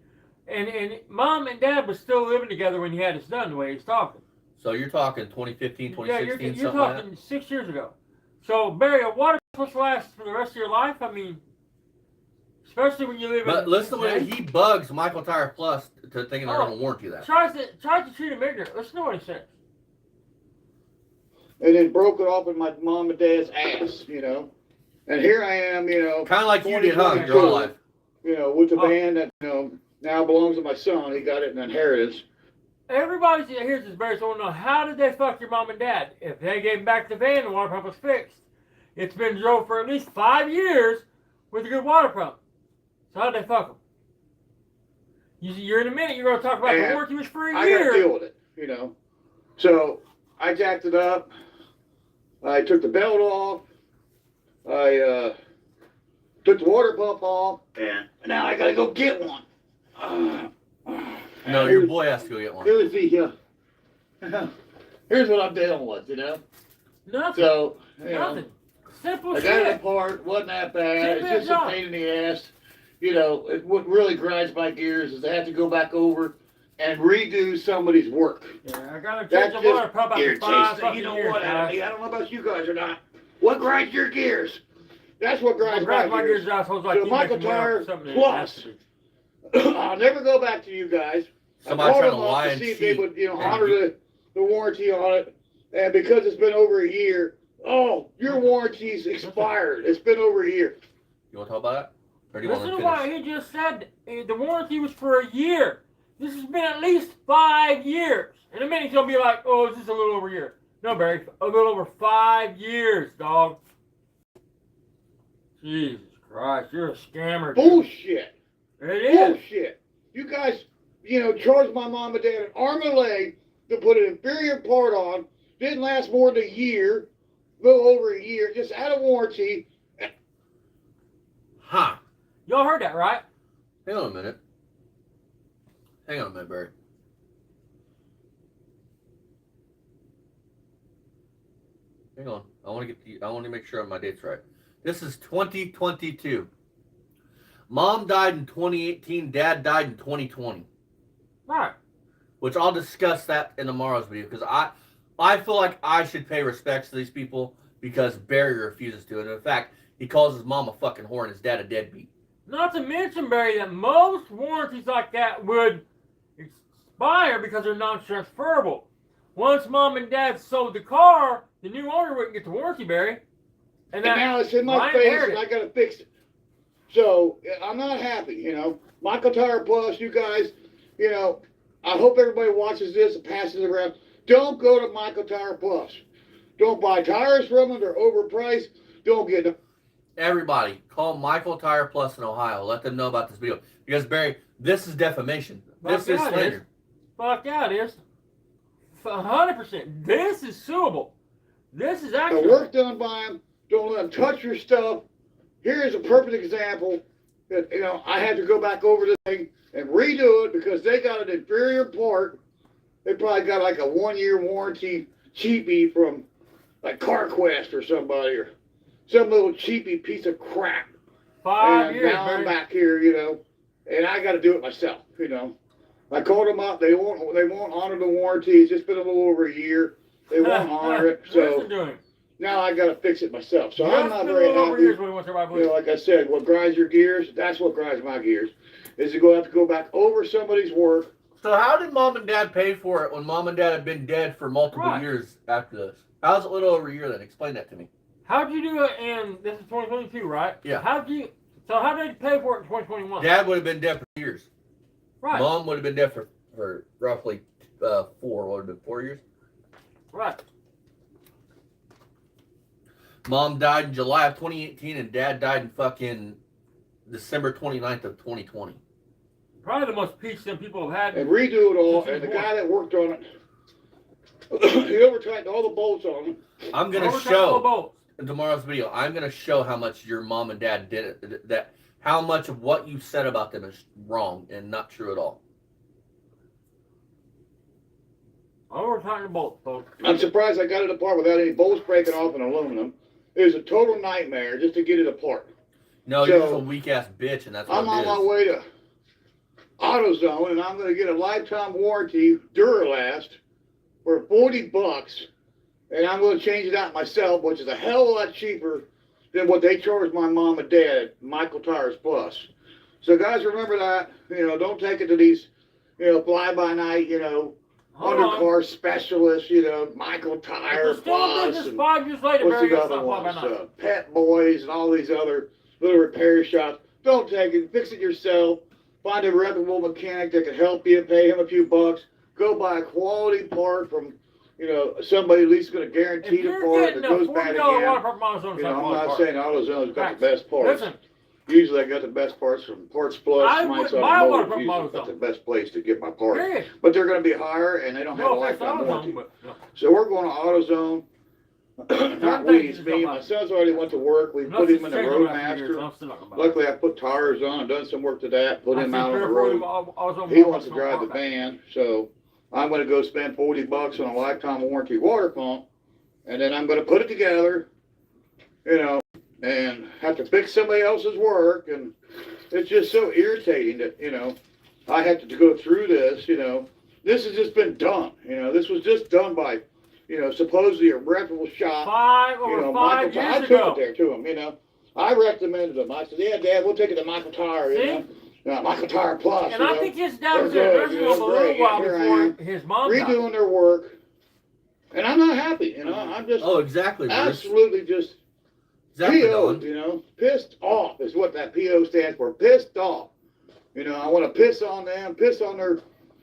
And Mom and Dad was still living together when he had this done, the way he's talking. So you're talking 2015, 2016, you're something talking like that? 6 years ago. So, Barry, a water supposed to last for the rest of your life? I mean, especially when you live But listen to what he bugs Michael Tire Plus to thinking they're going to warranty that. Tries to treat him ignorant. Listen to what he says. And then broke it off in my mom and dad's ass, And here I am, kind of like you did, huh, your whole life. With the van that, now belongs to my son. He got it in inheritance. Everybody here's this, Barry, so I want to know, how did they fuck your mom and dad? If they gave him back the van, the water pump was fixed. It's been drove for at least 5 years with a good water pump. So how did they fuck them? You're in a minute, you're going to talk about the warranty was for a year. I got to deal with it, So I jacked it up. I took the belt off. I took the water pump off. And now I got to go get one. No, your boy has to go get one. Here's what I'm dealing with, Nothing. So, Nothing. Simple I shit. got it apart. Wasn't that bad. It's just a pain in the ass. What really grinds my gears is I have to go back over and redo somebody's work. Yeah, I got to change the water pump after 5 fucking years. I don't know about you guys or not. What grinds your gears? That's what grinds my gears. So Michael Tire Plus. I'll never go back to you guys. Somebody I trying called to them lie up to and see if cheat. they would, honor the warranty on it. And because it's been over a year, your warranty's expired. It's been over a year. You want to talk about that? Or do you Listen want to to what finish? he just said. The warranty was for a year. This has been at least 5 years. In a minute, he's going to be like, oh, it's just a little over a year. No, Barry, a little over 5 years, dog. Jesus Christ, you're a scammer. Bullshit. It is. Bullshit. You guys, charged my mom and dad an arm and a leg to put an inferior part on. Didn't last more than a year. Little over a year. Just out of warranty. Huh. Y'all heard that, right? Hang on a minute. Barry. Hang on. I want to make sure my date's right. This is 2022. Mom died in 2018. Dad died in 2020. Right. Which I'll discuss that in tomorrow's video, because I feel like I should pay respects to these people because Barry refuses to. And in fact, he calls his mom a fucking whore and his dad a deadbeat. Not to mention, Barry, that most warranties like that would expire because they're non-transferable. Once Mom and Dad sold the car, the new owner wouldn't get the warranty, Barry. And now it's in my face and I got to fix it. So I'm not happy, Michael Tire Plus, you guys, I hope everybody watches this and passes it around. Don't go to Michael Tire Plus. Don't buy tires from them. They're overpriced. Don't get them. Everybody, call Michael Tire Plus in Ohio. Let them know about this video. Because, Barry, this is defamation. This is slander. Fuck yeah, it is. 100%. This is suable. This is actually... The work done by them. Don't let them touch your stuff. Here's a perfect example that, I had to go back over the thing and redo it because they got an inferior part. They probably got like a 1-year warranty cheapie from like CarQuest or somebody or some little cheapie piece of crap. 5 years, now I'm back here, and I got to do it myself, I called them up. They won't honor the warranty. It's just been a little over a year. They won't honor it. So, Listen to him. now I got to fix it myself. So You I'm have not to very over happy. years when he wants everybody You know, like I said, what grinds your gears, that's what grinds my gears, is to have to go back over somebody's work. So how did Mom and Dad pay for it when Mom and Dad had been dead for multiple years after this? How's it a little over a year then? Explain that to me. How'd you do it in, this is 2022, right? Yeah. How did they pay for it in 2021? Dad would have been dead for years. Right. Mom would have been dead for roughly 4 years? Right. Mom died in July of 2018 and Dad died in fucking December 29th of 2020. Probably the most peace that people have had. And redo it all, and the guy that worked on it, he over-tightened all the bolts on it. I'm going to show in tomorrow's video, I'm going to show how much your mom and dad did it, that how much of what you said about them is wrong and not true at all. Over-tightened bolts, folks. I'm surprised I got it apart without any bolts breaking off in aluminum. It was a total nightmare just to get it apart. No, you're just a weak-ass bitch, and that's what I'm on my way to AutoZone, and I'm going to get a lifetime warranty Duralast for $40, and I'm going to change it out myself, which is a hell of a lot cheaper than what they charge my mom and dad at Michael Tires Plus. So guys, remember that. You know, don't take it to these, you know, fly-by-night, you know, undercar specialists, you know, Michael Tire Plus, and 5 years later, what's the other ones? Pet Boys and all these other little repair shops. Don't take it. Fix it yourself. Find a reputable mechanic that can help you. Pay him a few bucks. Go buy a quality part from, you know, somebody at least going to guarantee the part that goes bad again. You know, I'm not saying AutoZone's got the best parts. Listen. Usually I got the best parts from Parts Plus. Mine's Automotive. Usually got the best place to get my parts. But they're going to be higher and they don't have a lifetime warranty. So we're going to AutoZone. Not we, it's me. My son's already went to work. We put him in the Roadmaster. Luckily I put tires on and done some work to that. Put him out on the road. He wants to drive the van. So I'm going to go spend $40 on a lifetime warranty water pump. And then I'm going to put it together, you know, and have to fix somebody else's work, and it's just so irritating that, you know, I have to go through this, you know. This has just been done, you know. This was just done by, you know, supposedly a reputable shop. Over 5 years I took it there to him, you know. I recommended them. I said, yeah, Dad, we'll take it to Michael Tire, you know. Michael Tire Plus, and I think his dad was in a nursing home a little while before his mom died. Redoing their work, and I'm not happy, you know. I'm just absolutely just PO'd, you know, pissed off is what that PO stands for. Pissed off. You know, I want to piss on them, piss on their,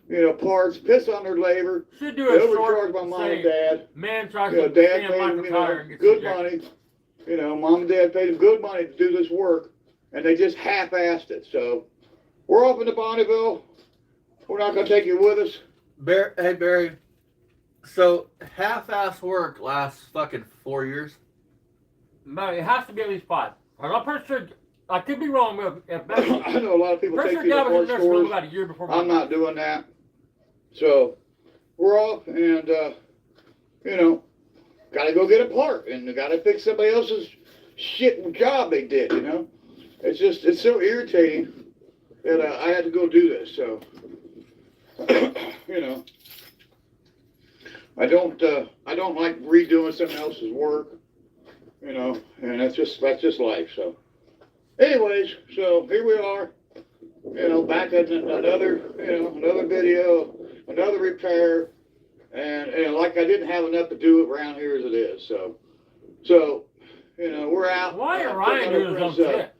you know, parts, piss on their labor. Should do a overcharge my mom and dad. Man tries to dad paid them, you know, good money. You know, mom and dad paid them good money to do this work, and they just half-assed it. So we're off into Bonneville. We're not going to take you with us. Hey, Barry. So half-ass work lasts fucking 4 years? No, it has to be at least 5. I'm pretty sure. I could be wrong. I know a lot of people take you to parts stores. About a year before I'm not doing that. So we're off, and you know, got to go get a part, and got to fix somebody else's shit job they did. You know, it's so irritating that I had to go do this. So you know, I don't like redoing someone else's work. You know, and that's just life. So, anyways, so here we are. You know, back at another video, another repair, and you know, like I didn't have enough to do around here as it is. So, you know, we're out. Why are Ryan doing his own shit?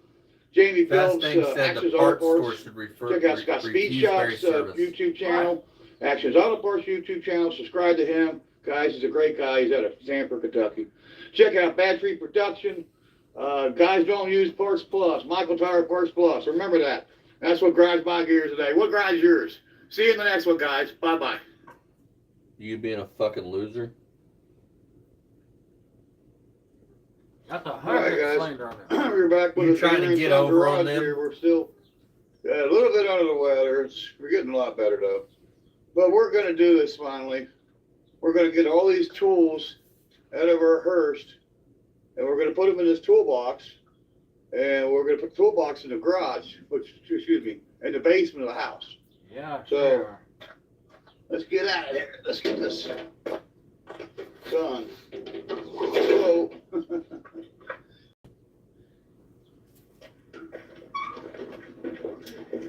Jamie Phillips, Actions Auto Parts. Check out Scott Speed Shop's YouTube channel, Actions Auto Parts YouTube channel. Subscribe to him, guys. He's a great guy. He's out of Sanford, Kentucky. Check out Bad Tree Production. Guys don't use Parts Plus. Michael Tire Parts Plus. Remember that. That's what grinds my gears today. What grinds yours? See you in the next one, guys. Bye-bye. You being a fucking loser? That's a guys. slander on there. We're back with you trying to get over on them? Here. We're still a little bit under the weather. We're getting a lot better, though. But we're going to do this finally. We're going to get all these tools out of our hearse, and we're going to put them in this toolbox, and we're going to put the toolbox in the garage, in the basement of the house. Yeah, so, sure. Let's get out of here. Let's get this done. So,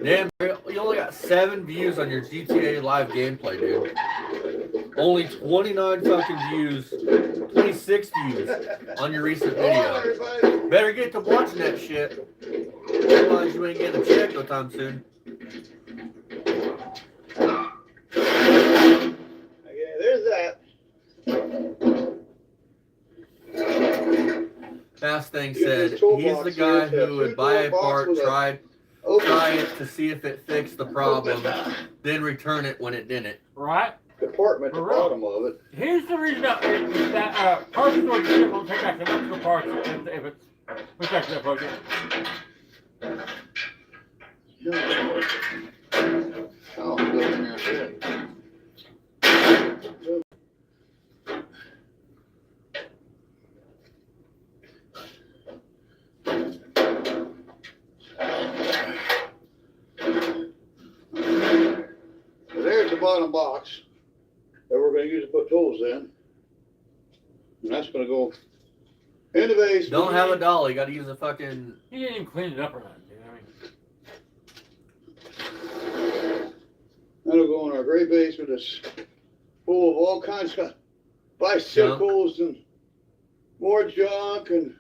Damn, you only got 7 views on your GTA Live gameplay, dude. Only 29 fucking views, 26 views on your recent video. Better get to watching that shit. Otherwise, you ain't getting a check no time soon. Okay, there's that. Fast Thing said he's the guy who would buy a part, try it to see if it fixed the problem, then return it when it didn't. Right? Compartment at the bottom of it. Here's the reason that parts store shit won't take back the electrical parts if it's protected that plug in. Oh, go in there. There's the bottom box that we're going to use to put tools in. And that's going to go in the basement. Don't have a dolly, got to use a fucking... He didn't even clean it up or nothing, dude. That'll go in our great basement. It's full of all kinds of bicycles and more junk and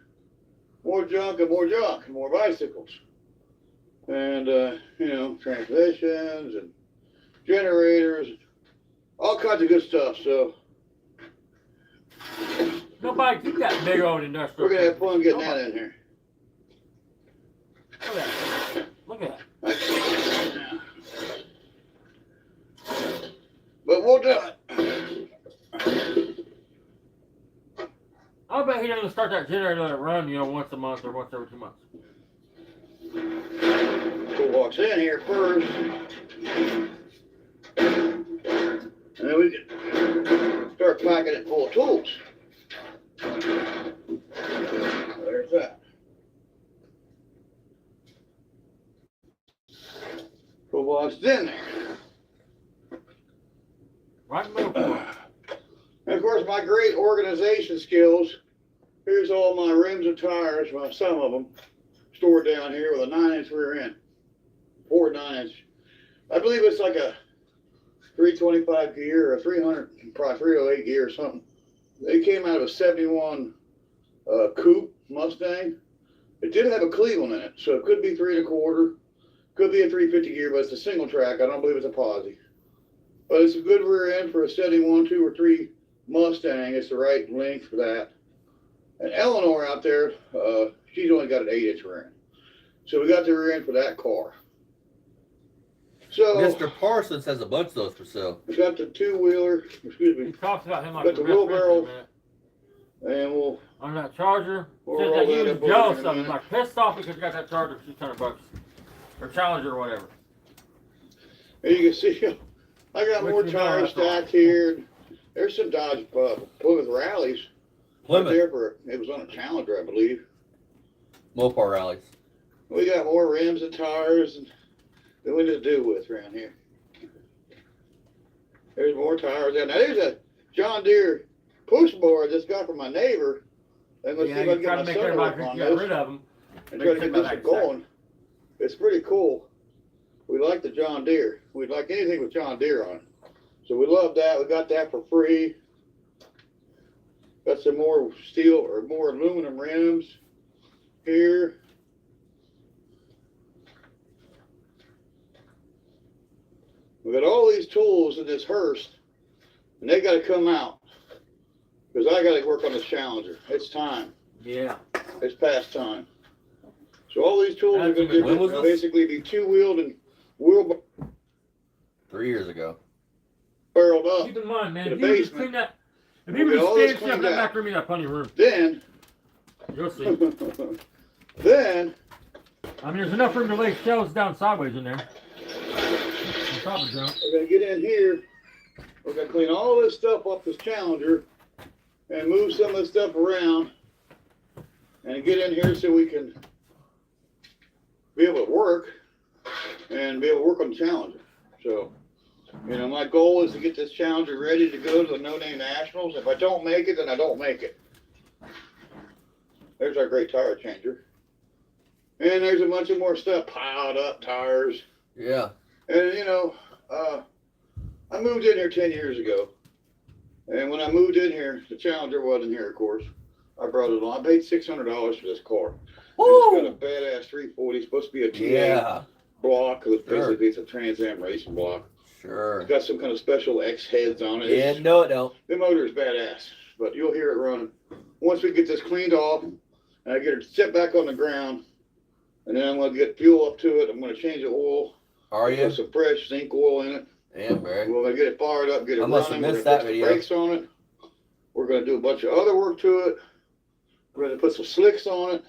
more junk and more junk and more bicycles. And, you know, transmissions and generators, all kinds of good stuff. So Nobody keep that big old industrial. we're going to have fun getting that in here. Look at that. Look at that. But we'll do it. I bet he doesn't start that generator let it run, you know, once a month or once every 2 months. So walks in here first. And then we can start packing it full of tools. There's that. Toolbox is in there. Right in the middle. And of course, my great organization skills. Here's all my rims and tires, well, some of them, stored down here with a 9-inch rear end. 4 9-inch. I believe it's like a 325 gear or a 300, probably 308 gear or something. They came out of a 71 coupe Mustang. It did have a Cleveland in it, so it could be 3 1/4, could be a 350 gear, but it's a single track. I don't believe it's a posi. But it's a good rear end for a 71, 2 or 3 Mustang. It's the right length for that. And Eleanor out there, she's only got an 8-inch rear end. So we got the rear end for that car. So Mr. Parsons has a bunch of those for sale. we got the 2-wheeler, excuse He me, talks about him like got the wheelbarrow, and we'll on that Charger. We'll Says roll that he that was up over jealous in a of him, minute. like pissed off because he got that Charger for $600 or Challenger or whatever. and you can see I got Which more you know tires that's all. stacked here. There's some Dodge Plymouth rallies. Plymouth. Right there for, it was on a Challenger, I believe. Mopar rallies. We got more rims and tires and than we just do with around here. There's more tires down. Now there's a John Deere push board that's got from my neighbor. And let's see if I can try to get my make son everybody work on get this rid of them. and try to get this one going. It's pretty cool. We like the John Deere. We'd like anything with John Deere on it. So we love that. We got that for free. Got some more steel or more aluminum rims here. We got all these tools in this hearse, and they got to come out because I got to work on this Challenger. It's time. Yeah. It's past time. So all these tools are going to basically be 2-wheeled and wheel 3 years ago. barreled up. Keep in mind, man, to if the you just basement. clean that, if We'll you get just all this stand stuff in cleaned that out. back room, you got plenty of room. Then, You'll see. then I mean, there's enough room to lay shelves down sideways in there. On top of the junk. we're going to get in here. We're going to clean all this stuff off this Challenger and move some of this stuff around and get in here so we can be able to work and be able to work on the Challenger. So, you know, my goal is to get this Challenger ready to go to the No Name Nationals. If I don't make it, then I don't make it. There's our great tire changer. And there's a bunch of more stuff piled up, tires. Yeah. And, you know, I moved in here 10 years ago. And when I moved in here, the Challenger wasn't here, of course. I brought it on. I paid $600 for this car. It's got a badass 340. It's supposed to be a TA block. Basically, it's a Trans Am racing block. Sure. It's got some kind of special X heads on it. Yeah, no, it don't. The motor is badass, but you'll hear it running. Once we get this cleaned off, and I get it set back on the ground, and then I'm going to get fuel up to it. I'm going to change the oil. Are you? Put some fresh zinc oil in it. Damn, Barry. We're going to get it fired up, get it I must running. have We're missed going that to put video. some brakes on it. We're going to do a bunch of other work to it. We're going to put some slicks on it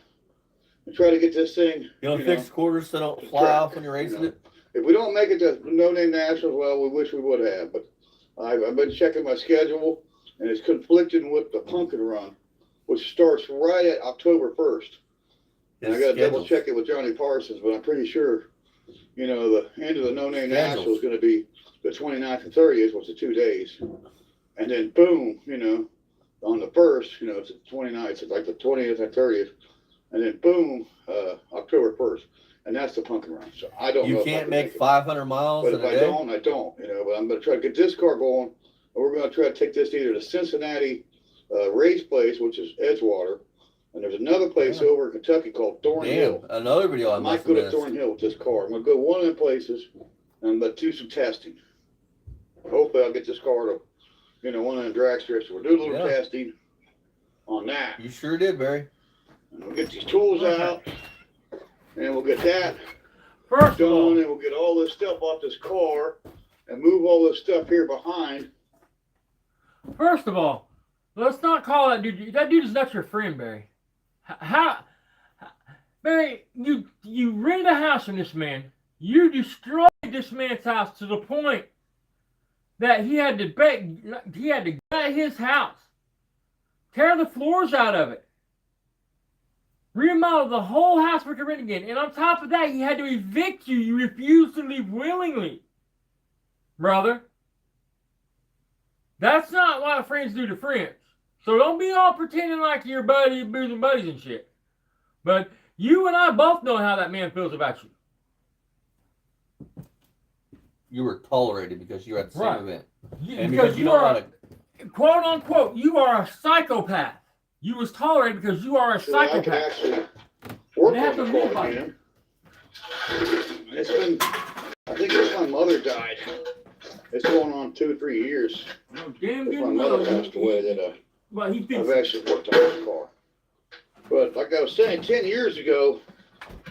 and try to get this thing. You want to fix quarters so they don't fly off when you're racing it? If we don't make it to No Name Nationals, well, we wish we would have. But I've been checking my schedule, and it's conflicting with the Pumpkin Run, which starts right at October 1st. And I got to double check it with Johnny Parsons, but I'm pretty sure, you know, the end of the No Name National is going to be the 29th and 30th, which is 2 days. And then boom, you know, on the 1st, you know, it's the 29th, it's like the 20th and 30th. And then boom, October 1st. And that's the Pumpkin Run. So I don't know. You can't make 500 miles but in if a I day? don't, I don't. You know, but I'm going to try to get this car going. And we're going to try to take this either to Cincinnati race place, which is Edgewater. And there's another place over in Kentucky called Thornhill. Another video I might go to Thornhill with this car. I'm going to go to one of them places and I'm going to do some testing. Hopefully I'll get this car to, you know, one of them drag strips. We'll do a little testing on that. You sure did, Barry. And we'll get these tools out. And we'll get that First done. of all, And we'll get all this stuff off this car and move all this stuff here behind. First of all, let's not call that dude. That dude is not your friend, Barry. How, Barry? You rented a house from this man. You destroyed this man's house to the point that he had to gut his house, tear the floors out of it, remodel the whole house for it to rent again, and on top of that, he had to evict you. You refused to leave willingly, brother. That's not what friends do to friends. So don't be all pretending like you're boozing buddies and shit. But you and I both know how that man feels about you. You were tolerated because you were at the same event. And because you are, quote unquote, you are a psychopath. You was tolerated because you are a psychopath. I can actually work on the car again. It's been, I think it's my mother died. It's going on 2 or 3 years. Damn good my mother passed away that I've actually worked on this car. But like I was saying, 10 years ago,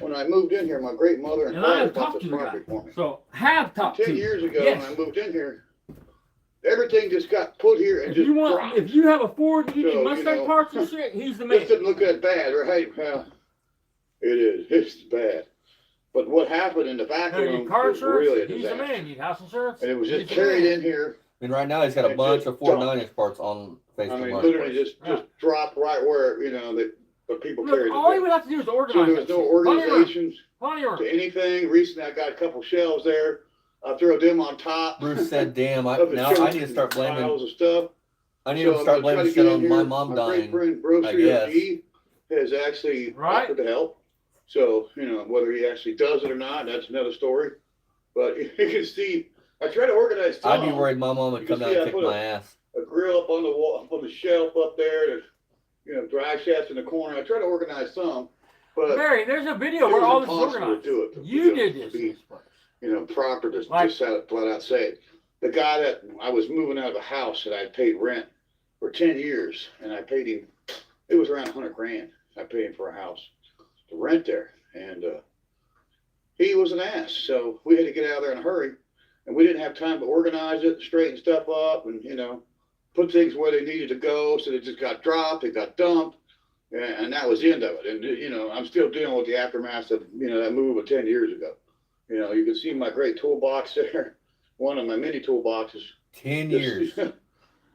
when I moved in here, my great mother and father bought this property for me. So have talked to 10 years ago, when I moved in here, everything just got put here and just dropped. If you have a Ford Union Mustang parts and shit, he's the man. This didn't look that bad, right? Well, it is. It's bad. But what happened in the back room was really a disaster. He's the man. You house insurance. And it was just carried in here. I mean, right now he's got a bunch of 4 9-inch parts on Facebook. I mean, literally just dropped right where, you know, the people carried it. All he would have to do is organize. So there was no organizations to anything. Recently, I got a couple shelves there. I throw them on top. Bruce said, "Damn, I need to start blaming piles of stuff. I need to start blaming shit on my mom dying." My great friend Grocery has actually offered to help. So, you know, whether he actually does it or not, that's another story. But you can see, I try to organize some. I'd be worried my mom would come down and kick my ass. A grill up on the wall, up on the shelf up there. There's, you know, drive shafts in the corner. I try to organize some. But Mary, there's a video where all this is organized. You did this. You know, proper to just flat out say it. The guy that I was moving out of a house that I paid rent for 10 years, and I paid him, it was around $100,000. I paid him for a house to rent there, and he was an ass. So we had to get out of there in a hurry, and we didn't have time to organize it, straighten stuff up, and, you know, put things where they needed to go. So they just got dropped, they got dumped, and that was the end of it. And, you know, I'm still dealing with the aftermath of, you know, that move of 10 years ago. You know, you can see my great toolbox there. One of my mini toolboxes. 10 years.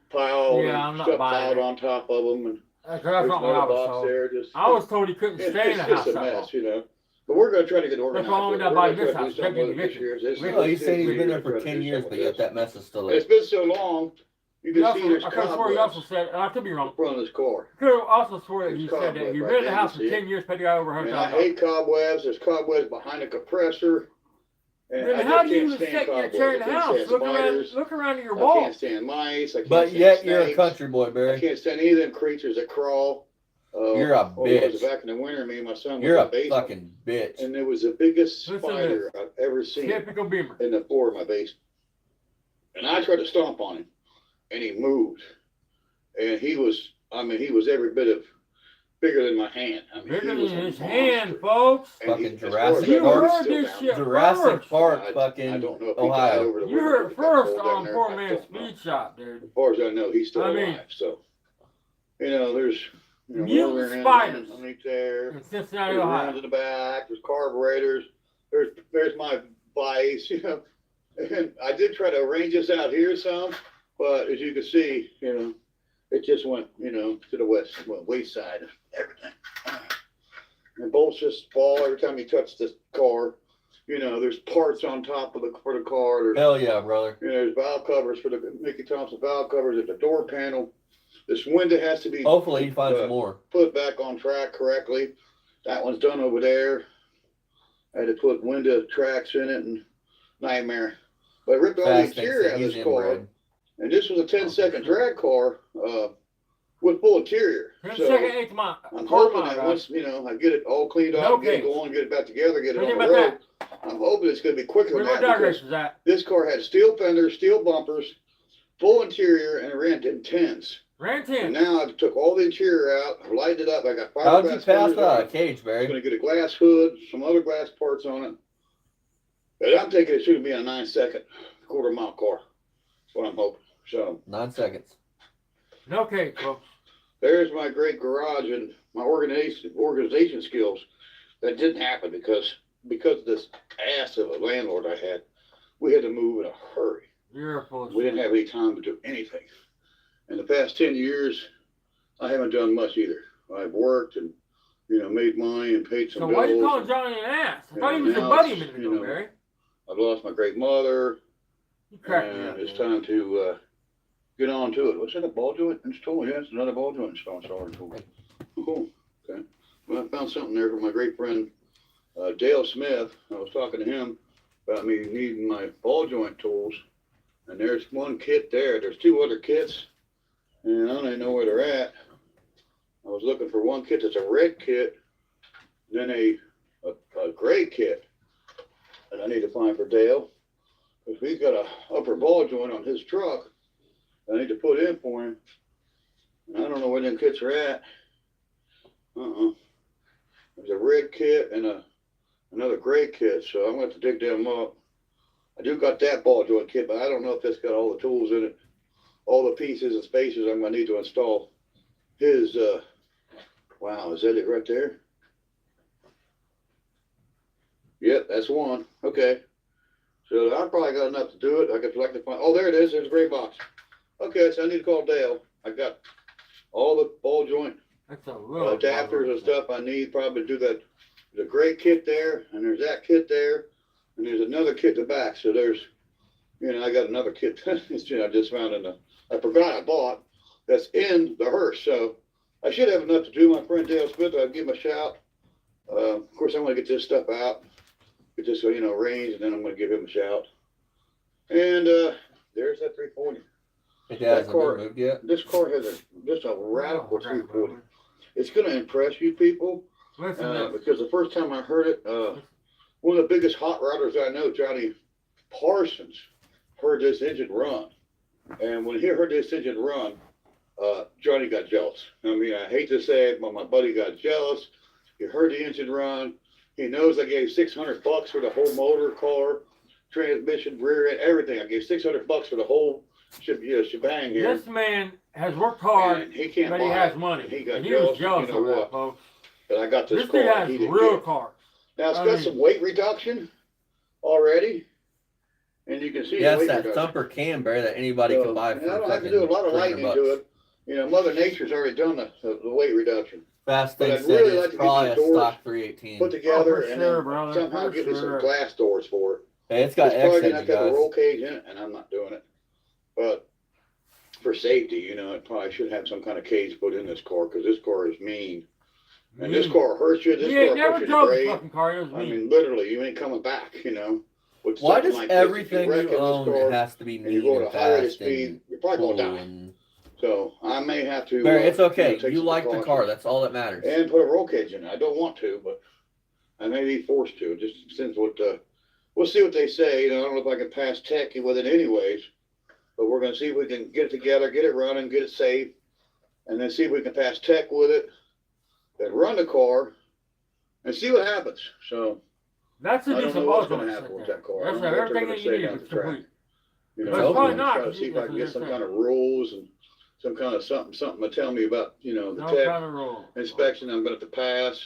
Piled and stuff piled on top of them. And that's not what I was told. There, I was told he couldn't stay in the house. It's just a mess, you know. But we're going to try to get organized. That's why we got by this house. Well, he's saying he's been there for 10 years, but yet that mess is still there. It's been so long You He can see also, there's I could have swore he cobwebs also said, and I could be in wrong. front of this car. I could have also swore that There's he said that cobwebs he right rented the there, house you for see 10 years, paid the guy over And I $100,000. hate cobwebs. There's cobwebs behind the compressor. And Then I how just do you can't stand set your cobwebs. chair I in the can't house? stand Look around, spiders. look around at your I wall. can't stand mice. I can't But stand yet you're a snakes. country boy, I Barry. can't stand any of them creatures that crawl. You're a Or was bitch. it back in the winter? Me and my son You're was a in the basement, fucking bitch. and there was the biggest Listen to spider I've ever seen Typical Beamer. in the floor of my basement. And I tried to stomp on him, and he moved. And he was every bit of bigger than my hand. I mean, Bigger he was than a his monster. hand, folks. And Fucking as far as Jurassic I You know, Park. he's heard still this down shit there. Jurassic first. Park, I fucking don't know if he died Ohio. over the You winter heard it because it got first cold down on there. Poor I Man's don't know. Speed Shop, dude. As far as I know, he's still I mean, alive. So, there's mutant more spiders underneath there. in Cincinnati, There's Ohio. rooms in the back. There's carburetors. There's my vice. And I did try to arrange this out here some, but as you can see, it just went, to the waist side of everything. And bolts just fall every time you touch this car. There's parts on top of for the car. There's, Hell yeah, brother. there's valve covers for the Mickey Thompson valve covers. There's a door panel. This window has to be Hopefully he finds more. put back on track correctly. That one's done over there. I had to put window tracks in it and nightmare. But I ripped all the Fast interior out of things this that he's car. inbred. And this was a 10-second drag car with full interior. 10 So second, 8 mile. I'm quarter hoping mile, that guys. once, I get it all cleaned No up, get it case. going, get it back together, get it What do you on think the about road. I'm hoping it's going to be quicker Where than my that dog because race is at? this car had steel fenders, steel bumpers, full interior, and it ran in 10s. Ran And 10. now I took all the interior out, I lighted it up, I got How'd you fiberglass pass fenders on that it. cage, I'm Barry? going to get a glass hood, some other glass parts on it. But I'm thinking it should be a 9-second quarter-mile car. That's what I'm hoping. So 9 seconds. No case, folks. there's my great garage and my organization skills. That didn't happen because of this ass of a landlord I had. We had to move in a hurry. You're full of We shit. didn't have any time to do anything. In the past 10 years, I haven't done much either. I've worked and, made money and paid some So bills. why you calling Johnny an ass? I thought he was your now buddy a it's, minute ago, Barry. I've lost my great mother, You cracked me up. and it's man. time to get on to it. Was that a ball joint install? Yeah, it's another ball joint install. Cool. Okay. Well, I found something there from my great friend Dale Smith. I was talking to him about me needing my ball joint tools, and there's one kit there. There's two other kits, and I don't even know where they're at. I was looking for one kit that's a red kit, then a gray kit that I need to find for Dale. Because he's got a upper ball joint on his truck I need to put in for him. And I don't know where them kits are at. There's a red kit and another gray kit, so I'm going to have to dig them up. I do got that ball joint kit, but I don't know if it's got all the tools in it, all the pieces and spacers I'm going to need to install his, wow, is that it right there? Yep, that's one. Okay. So I probably got enough to do it. I could like to find, oh, there it is. There's a gray box. Okay, so I need to call Dale. I got all the ball joint That's a little adapters and stuff I need probably to do that. There's a gray kit there, and there's that kit there, and there's another kit in the back. So there's, I got another kit I just found I forgot I bought that's in the hearse. So I should have enough to do. My friend Dale Smith, I'd give him a shout. Of course, I'm going to get this stuff out, get this, arranged, and then I'm going to give him a shout. And there's that 340. It hasn't been moved yet. This car has just a radical Oh, 340. It's going to impress you people Listen, because the first time I heard it, one of the biggest hot rodders I know, Johnny Parsons, heard this engine run. And when he heard this engine run, Johnny got jealous. I mean, I hate to say it, but my buddy got jealous. He heard the engine run. He knows I gave $600 for the whole motor, car, transmission, rear end, everything. I gave $600 for the whole shebang here. this man has worked hard, And he can't but buy he has it. money. He got And he was jealous. jealous You know of that, what? folks. But I got this This dude car. has He didn't real get it. cars. Now it's I got mean- some weight reduction already, and you can see Yeah, the it's weight that reduction. thumper cam, Barry, that anybody So, can buy and for I don't have to fucking do a lot of lightning $300. to it. Mother Nature's already done the weight reduction. Fast But thing I'd said really it's like to get probably these a doors stock 318. Put together for and sure, then brother, somehow for get me some sure. glass doors for it. Hey, it's got It's probably X gonna heads, have to have a guys. roll cage in it, and I'm not doing it. But for safety, you know, it probably should have some kind of cage put in this car because this car is mean. And this car hurts you. This You ain't car never hurts you drove to the grade. fucking car. It was I me. mean, literally, you ain't coming back, you know. With Why something does like this, if everything wreck you in this own car has to be and you're mean going and at a high rate of fast speed, and you're probably cool going to die. and... So I may have to. Barry, it's okay. take You some like the car. precautions That's all that matters. and put a roll cage in it. I don't want to, but I may be forced to. Just since what we'll see what they say. You know, I don't know if I can pass tech with it anyways, but we're going to see if we can get it together, get it running, get it safe, and then see if we can pass tech with it, then run the car, and see what happens. So That's a I don't decent know what's ball going to joint happen with set that car. there. I That's don't know what they're everything going that to you say need down to the track. complete. You know, But it's I'm probably going to not, try to 'cause see if I can get that's some what kind they're of rules and some kind of something to tell me about, you know, the No tech kind of rule. inspection I'm going to have to pass.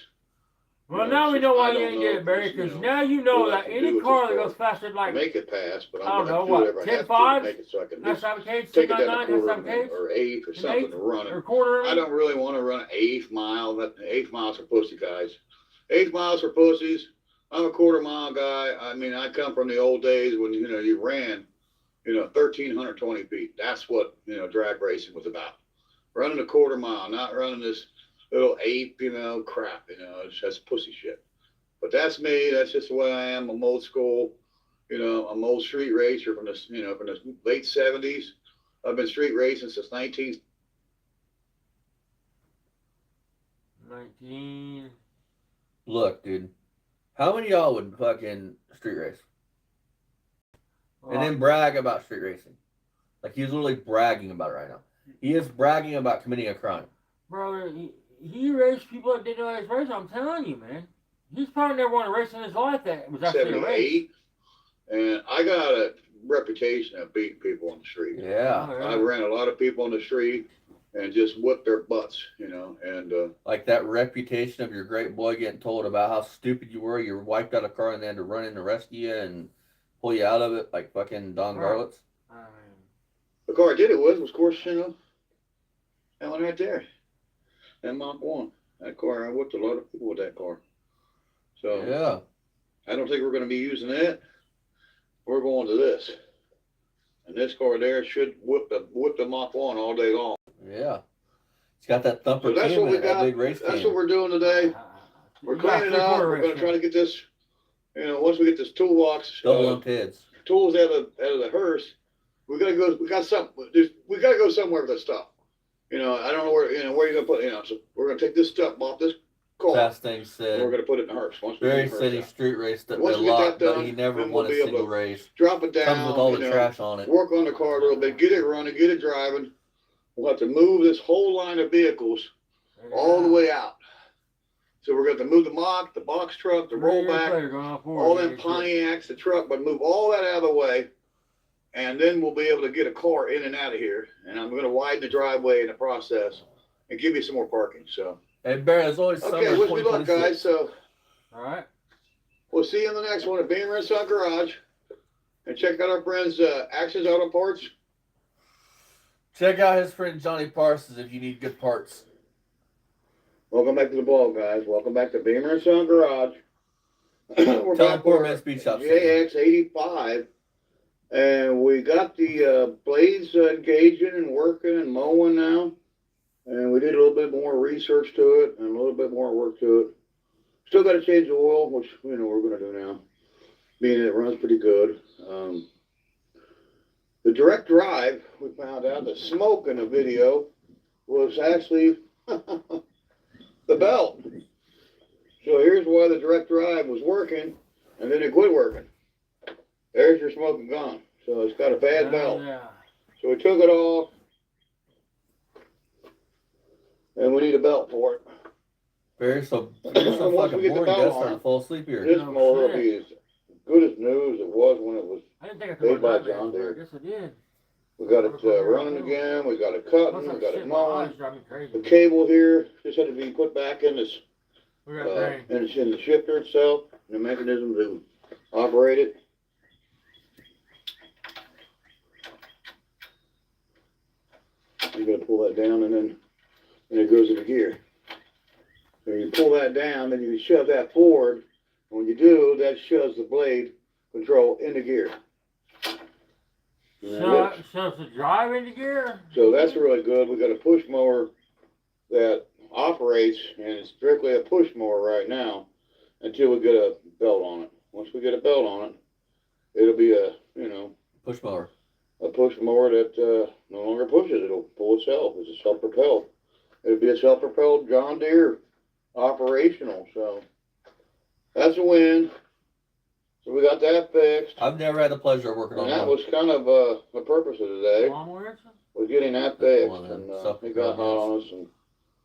Well, You know, now we since know why I you don't didn't know get it, Barry, if, you because know, now you know what I that can do any with car this that car goes faster than to like, make it pass, but I I'm don't know, going to do whatever what, I have 10.5? to make it so I can That's just have a cage, take it down 10.99, a that's quarter have a cage, or eighth or an something eighth, to run or it. quarter. I don't really want to run an eighth mile. That eighth miles for pussy guys. Eighth miles for pussies. I'm a quarter mile guy. I mean, I come from the old days when, you know, you ran, you know, 1,320 feet. That's what, you know, drag racing was about. Running a quarter mile, not running this little eighth, you know, crap, you know, it's just pussy shit. But that's me. That's just the way I am. I'm old school. You know, I'm old street racer from the, you know, from the late 70s. I've been street racing since 19. 19. Look, dude. How many of y'all would fucking street race? And then brag about street racing? Like, he's literally bragging about it right now. He is bragging about committing a crime. Brother, he raced people that didn't know he was racing. I'm telling you, man. He's probably never won a race in his life that was actually a race. 78, and I got a reputation of beating people on the street. Yeah. Oh, yeah. I ran a lot of people on the street and just whipped their butts, you know, and Like that reputation of your great boy getting told about how stupid you were. You wiped out a car and they had to run in to rescue you and pull you out of it like fucking Don Garlitz. the car I did it with was, of course, you know, that one right there. That Mach 1. That car, I whipped a lot of people with that car. So Yeah. I don't think we're going to be using it. We're going to this. And this car there should whip the Mach 1 all day long. Yeah. It's got that thumper So that's cam what in we it, that got. big race That's cam. what we're doing today. We're cleaning up. We're going to try to get this, you know, once we get this toolbox, Double lumped heads. tools out of the hearse, we got to go. We got to go somewhere with this stuff. You know, I don't know where. You know, where you're gonna put. You know, so we're gonna take this stuff off this car. Fast thing And said. we're gonna put it in the hearse. Once we Barry get the said he hearse out. street raced it a Once we get lot, that done, but he never then won we'll a be able single to race. drop it down. Comes with all you the know, trash on it. Work on the car a little bit, get it running, get it driving. We'll have to move this whole line of vehicles all the way out. So we're going to move the Mach, the box truck, the rollback, all them Pontiacs, the truck, but move all that out of the way. And then we'll be able to get a car in and out of here. And I'm going to widen the driveway in the process and give you some more parking. So. Hey, Barry, there's always summer Okay, wish me luck, 2026. guys. So. All right. We'll see you in the next one at Beamer and Son Garage. And check out our friends, Access Auto Parts. Check out his friend Johnny Parsons if you need good parts. Welcome back to the blog, guys. Welcome back to Beamer and Son Garage. We're Tell back him poor with man's beach shop. JX85. And we got the blades engaging and working and mowing now. And we did a little bit more research to it and a little bit more work to it. Still got to change the oil, which, you know, we're going to do now. Being it runs pretty good. The direct drive, we found out the smoke in the video was actually the belt. So here's why the direct drive was working, and then it quit working. There's your smoking gone. So it's got a bad belt. Yeah. So we took it off, and we need a belt for it. Barry, so you're so Once fucking we get the boring, belt Dad's starting on, to fall asleep here. this No mower will shit. be as good as new as it was when it was. I didn't think I Made could by run that John bad. Deere. I guess I did. We got it running again. We got it Plus cutting. We that got shit it in my eyes mowing. drive me crazy. The cable here just had to be put back in this We got Barry. in the shifter itself, the mechanism to operate it. You gotta pull that down and then it goes into gear. So you pull that down, then you shove that forward. And when you do, that shoves the blade control into gear. And it So, works. so it's a drive into gear? So that's really good. We got a push mower that operates, and it's strictly a push mower right now until we get a belt on it. Once we get a belt on it, it'll be a, Push mower. a push mower that no longer pushes. It'll pull itself. It's a self-propelled. It'll be a self-propelled John Deere operational. So that's a win. So we got that fixed. I've never had the pleasure of working on And that one. was kind of the purpose of today, Lawnmower? was getting that fixed. One of them And it self-propelled got hot on ones. us. And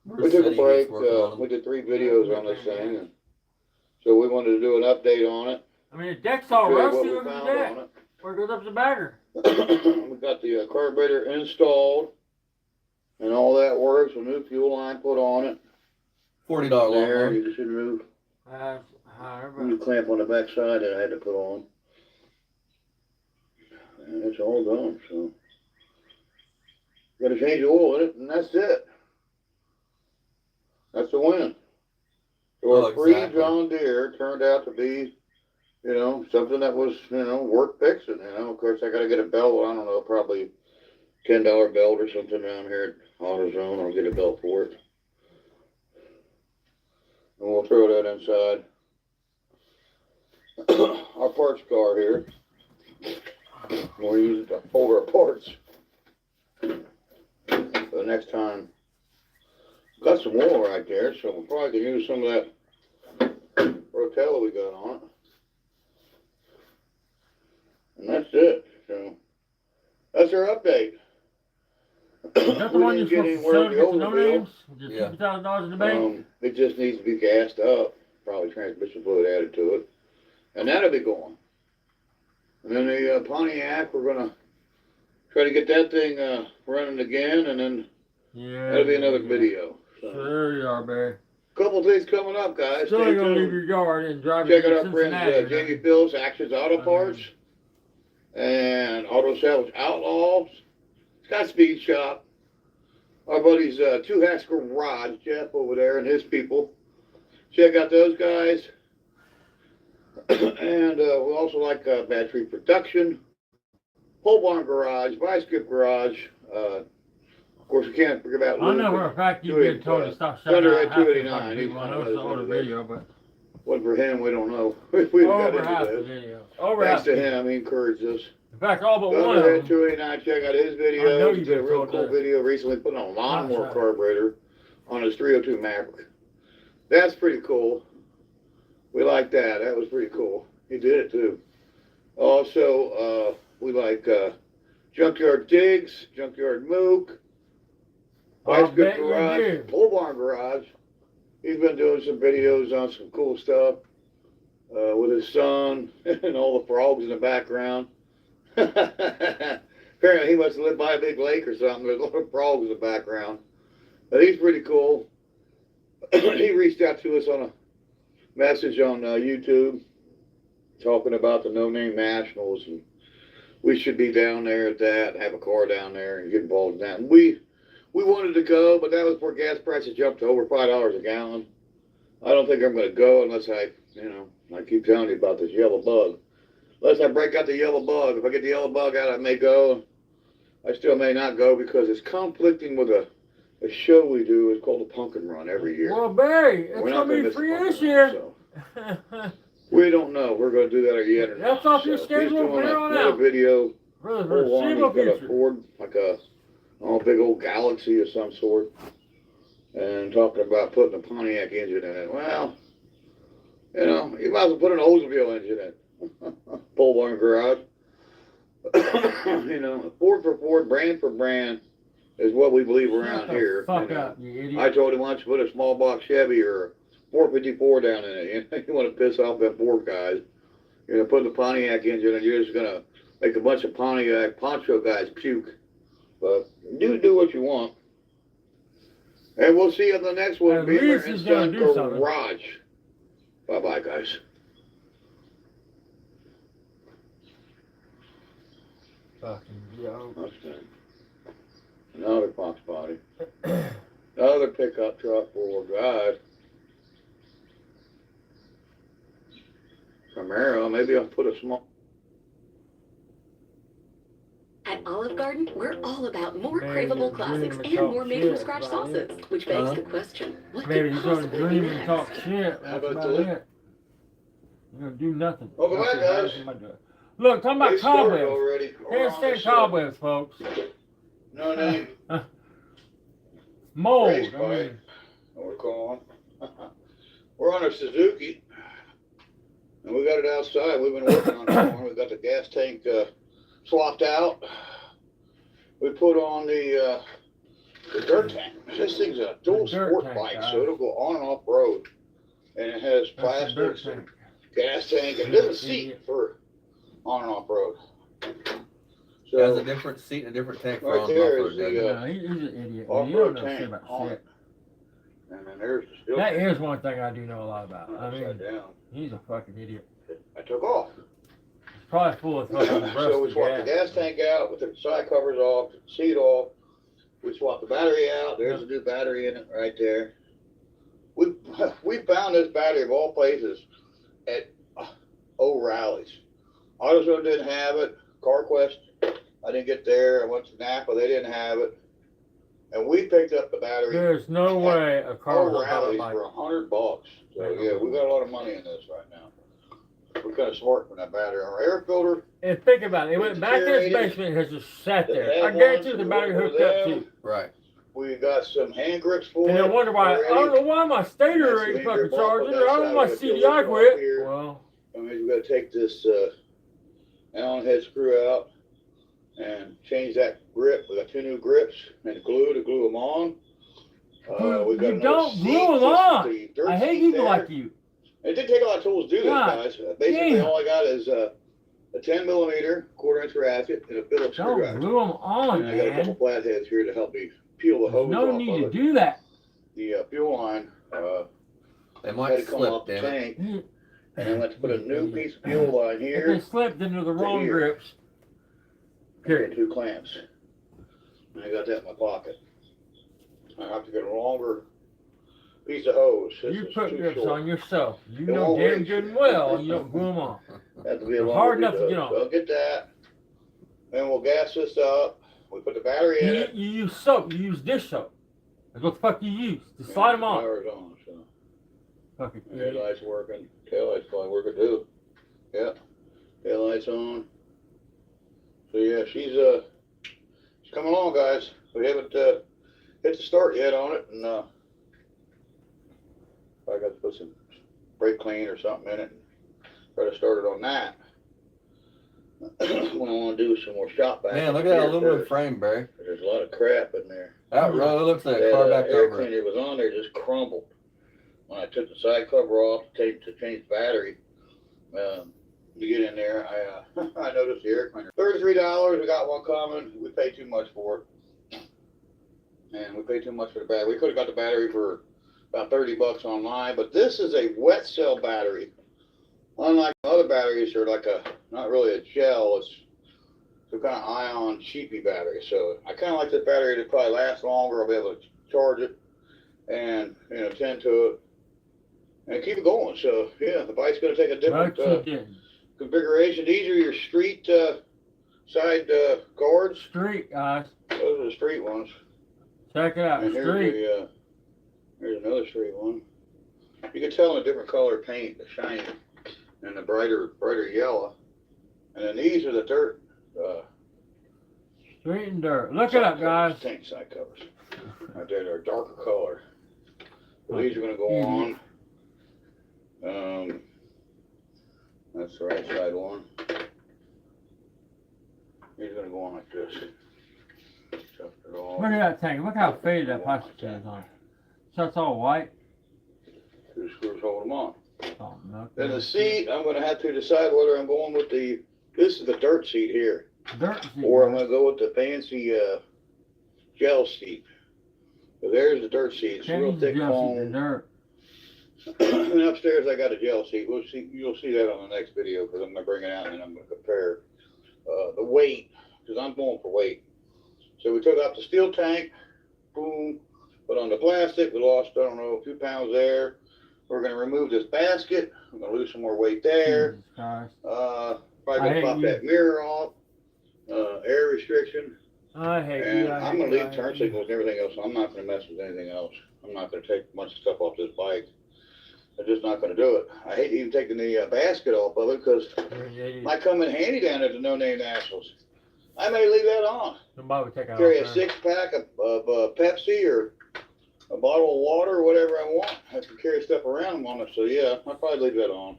Bruce we took said a he was break. working on them. We did 3 videos on this thing. And so we wanted to do an update on it. I mean, the deck's all Show you what rusty. we Look at the found deck. on it. Where it goes up the bagger. We got the carburetor installed and all that works. A new fuel line put on it. $40 There, lawnmower. you can see the new However. new clamp on the back side that I had to put on. And it's all done, so. Got to change the oil in it, and that's it. That's the win. So Oh, our free exactly. John Deere turned out to be, something that was, worth fixing. Of course, I got to get a belt. I don't know, probably $10 belt or something down here at AutoZone. I'll get a belt for it. And we'll throw that inside our parts car here. We'll use it to hold our parts. So the next time, got some oil right there, so we'll probably can use some of that Rotella we got on it. And that's it. So that's our update. Is that the one you're supposed to sell to get the no names? Just Yeah. $50,000 in the bank? It just needs to be gassed up. Probably transmission fluid added to it. And that'll be going. And then the Pontiac, we're going to try to get that thing running again, and then that'll be another video. So. Sure you are, Barry. Couple things coming up, guys. Still Stay ain't gonna leave tuned. your yard and drive Check it out to our friends Cincinnati. Jamie Phil's Actions Auto Parts and Auto Salvage Outlaws. Scott Speed Shop. Our buddies Two Hacks Garage, Jeff over there and his people. Check out those guys. And we also like Battery Production, Pole Barn Garage, Vice Grip Garage. Of course, we can't forget about I know Luke for a and fact you Luke, get told to stop shouting Thunder out at half the 289. fucking He's people. I one know of it's the those older that- video, but Wasn't for him, we don't know. We over got half into the this. video. Over half Thanks to the video. him, he encouraged us. In fact, all but one of Thunder at them. 289, check out his I know videos. He you've did a been real told cool that. video recently, putting on a lawnmower right. carburetor on his 302 Maverick. That's pretty cool. We like that. That was pretty cool. He did it too. Also, we like Junkyard Digs, Junkyard Mook, I'll Vice Grip bet you Garage, do. Pole Barn Garage. He's been doing some videos on some cool stuff with his son and all the frogs in the background. Apparently he must have lived by a big lake or something. There's a lot of frogs in the background. But he's pretty cool. He reached out to us on a message on YouTube talking about the No Name Nationals, and we should be down there at that, have a car down there and get involved in that. And we wanted to go, but that was before gas prices jumped to over $5 a gallon. I don't think I'm going to go unless I keep telling you about this yellow bug. Unless I break out the yellow bug. If I get the yellow bug out, I may go. I still may not go because it's conflicting with a show we do. It's called the Pumpkin Run every year. Well, Barry, it's We're not gonna be miss the free Pumpkin this Run, year. so. We don't know. We're going to do that yet or not. That's off your So schedule he's doing from here on another out. video. For the Full on. He's foreseeable got a future. Ford, like a big old Galaxy of some sort, and talking about putting a Pontiac engine in it. Well, you might as well put an Oldsmobile engine in it. Pole Barn Garage. Ford for Ford, brand for brand is what we believe around Shut the here. fuck up, you idiot. I told him, why don't you put a small box Chevy or a 454 down in it? You want to piss off them Ford guys. You're going to put the Pontiac engine and you're just going to make a bunch of Pontiac poncho guys puke. But do what you want. And we'll see you on the next one. At Beamer least and he's gonna Son do something. Garage. Bye-bye, guys. Fucking yo. Mustang. Another Fox body. Another pickup truck, 4-wheel drive. Camaro, maybe I'll put a small... At Garden, we're all about more Maybe craveable he's classics dreaming and talk more shit made-from-scratch about sauces, it. which begs the question, what Maybe could he's gonna possibly be dream and next? talk shit. How That's about about that? it. You're gonna do nothing. Welcome back, Nothing, guys. nothing about that. Look, talking about They started cobwebs. already. We're Can't on stand this, cobwebs, folks. No name. Mold. Race I bike. mean, We're calling. We're on a Suzuki, and we got it outside. We've been working on it. We've got the gas tank swapped out. We put on the dirt tank. This thing's a dual sport tank, bike, guys. so it'll go on and off road. And it has that's a dirt plastics and tank. gas tank, and there's a seat for on and off road. It has a So different seat and a different tank for right on there and is off the road. No, he's an idiot. Man. You don't off-road know shit tank about on shit. it. And then there's the steel That tank is one thing I do know a lot about. I upside mean, down. he's a fucking idiot. I took off. He's probably full of fucking So we swapped the gas tank out, we took the side covers off, took the seat off. We swapped the battery out. There's a new battery in it right there. We found this battery of all places at O'Reilly's. AutoZone didn't have it. CarQuest, I didn't get there. I went to Napa, they didn't have it. And we picked up the battery. There's no way a car will have a O'Reilly's bike. for $100. So yeah, we got a lot of money in this right now. We're kind of smart from that battery. Our air filter. And think about it. It went back in his basement and has just sat there. I guarantee you the battery hooked up too. Right. We got some hand grips for And it. I wonder why. I don't know why my stator That's ain't the fucking grip off charging. on I that don't know why side. We got the CDI original quit. up here. Well, I mean, we got to take this Allen head screw out and change that grip. We got 2 new grips and glue to glue them on. We got you another don't seat, glue them just on. the dirt I hate seat people there. like you. It didn't take a lot of tools to do this, God guys. Basically, damn. all I got is a 10 millimeter 1/4 inch ratchet and a Phillips Don't screwdriver. glue them on, And I got a couple man. flatheads here to help me peel the There's hose no off need of to it. do that. The fuel line They had might to come slip, off the damn it. tank, and I went to put a new piece of fuel line If they here. slipped into the wrong here. grips. Period. 2 clamps. And I got that in my pocket. I have to get a longer piece of hose. This You is put too grips short. on yourself. You It know won't damn reach. good and well you don't glue them on. Have to be a They're longer hard piece enough to of get hose. on. So I'll get that. Then we'll gas this up. We put the battery in You, it. you use soap. You use dish soap. That's what the fuck you use to slide them on. Power's on, so. Fucking idiot. Headlights working. Taillights probably working too. Yeah. Taillights on. So yeah, she's coming along, guys. We haven't hit the start yet on it, and I got to put some brake clean or something in it and try to start it on that. What I want to do is some more shop vac. Man, look at that aluminum frame, Barry. There's a lot of crap in there. That really looks like a That car back air over it. cleaner was on there just crumbled. When I took the side cover off to change the battery, to get in there, I noticed the air cleaner. $33. We got one coming. We paid too much for it, and we paid too much for the battery. We could have got the battery for about $30 online, but this is a wet cell battery. Unlike other batteries, they're like not really a gel. It's some kind of ion cheapy battery. So I kind of like this battery to probably last longer. I'll be able to charge it and tend to it and keep it going. So yeah, the bike's going to take a different configuration. These are your street side guards. Street, guys. Those are the street ones. Check it out. And Street. Here's another street one. You can tell in a different color paint, the shiny and the brighter yellow. And then these are the dirt. Street and dirt. Look it up, guys. Tank side covers. Right there, they're a darker color. So these are going to go on. That's the right side one. These are going to go on like this. Chuck it off. Look at that tank. Look how faded that plastic is on it. So it's all white. 2 screws hold them on. Oh, no. Then the seat, I'm going to have to decide whether I'm going with this is the dirt seat here, Dirt seat. or I'm going to go with the fancy gel seat. So there's the dirt seat. It's real thick foam. Dirt. And upstairs I got a gel seat. You'll see that on the next video because I'm going to bring it out and then I'm going to compare the weight, because I'm going for weight. So we took out the steel tank, boom, put on the plastic. We lost, I don't know, a few pounds there. We're going to remove this basket. I'm going to lose some more weight there. Probably going to pop that mirror off. Air restriction. I hate And you. I'm gonna leave turn signals and everything else. I'm not gonna mess with anything else. I'm not gonna take much stuff off this bike. I'm just not gonna do it. I hate even taking the basket off of it because it might come in handy down at the no-name nationals. I may leave that on. Somebody would take it Carry a off. 6-pack of Pepsi or a bottle of water or whatever I want. I have to carry stuff around on it. So yeah, I'll probably leave that on.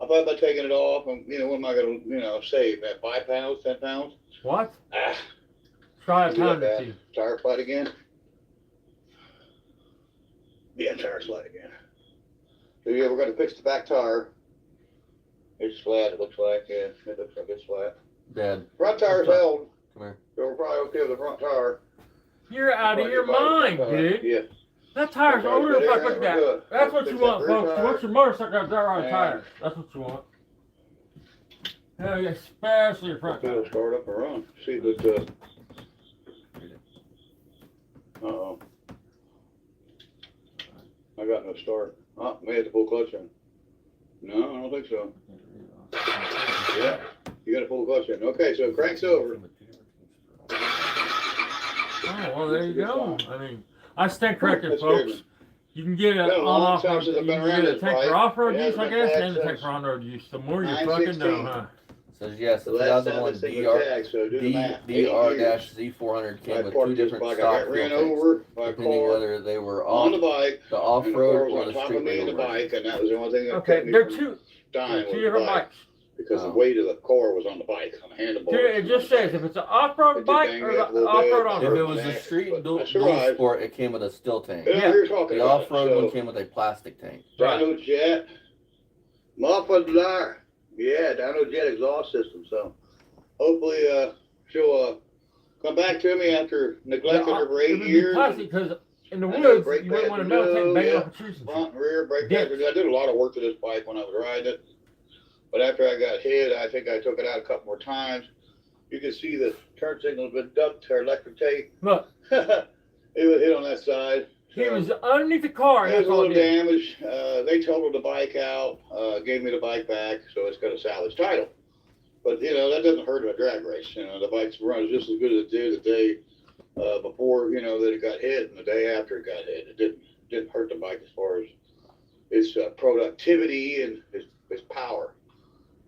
I thought about taking it off and, what am I gonna, save? That 5 pounds, 10 pounds? What? Ah. Try a pound or two. Tire flat again? Yeah, tire flat again. So yeah, we're gonna fix the back tire. It's flat, it looks like. Yeah, it looks like it's flat. Dad, Front tire's held. come here. So we're probably okay with the front tire. You're out of your mind, dude. Yeah. That tire's older than fuck. Look at that. That's what you Fix want, that rear folks. You tire. want your motorcycle to have on a And- tire. That's what you want. Hell yeah, especially your front It'll tire. start up and run. See if it, uh-oh. I got no start. Oh, may have to pull clutch in. No, I don't think so. Yeah, you gotta pull the clutch in. Okay, so it cranks over. Oh, well, there you go. I mean, I stand corrected, That scared folks. me. You can get it Been a on long off time road. since You I've can been around get a this tank bike. for off road It use, I hasn't guess, been and a tank since for on road use. The more you 9/16. fucking know, huh? Says yes, the The last time 2001 this thing was DR, tagged, so do the math. 8 years. DR-Z400 came I with parked two this different bike. I stock got ran fuel tanks, over by a depending car whether they were on the off bike, the and the car off-road was or on the top street of me and the legal version. bike, and that was the only thing that Okay, kept me they're from two dying was the different bike. bikes. Because the Oh. weight of the car was on the bike, on the handlebars. Dude, it just says if it's an off-road It did bike bang or me up a the little off-road bit. on If road. it was a street But dual I survived. sport, it came with a still tank. Yeah, Yeah. we were talking The about off-road it. one So, came with a plastic tank. dyno jet, muffler, yeah, dyno jet exhaust system. So hopefully, she'll come back to me after neglecting her for 8 It would be years. plastic because in the I know, woods brake you wouldn't want to pads know are take low, banging yeah. off a tree and shit. Front and rear brake Dents. pads. I did a lot of work to this bike when I was riding it. But after I got hit, I think I took it out a couple more times. You can see the turn signal's been ducked to electric tape. Look, It was hit on that side. it was underneath the car. It was That's a all little it did. damage. They totaled the bike out, gave me the bike back, so it's got a salvage title. But, that doesn't hurt a drag race. The bike's runs just as good as it did the day before, that it got hit, and the day after it got hit. It didn't hurt the bike as far as its productivity and its power.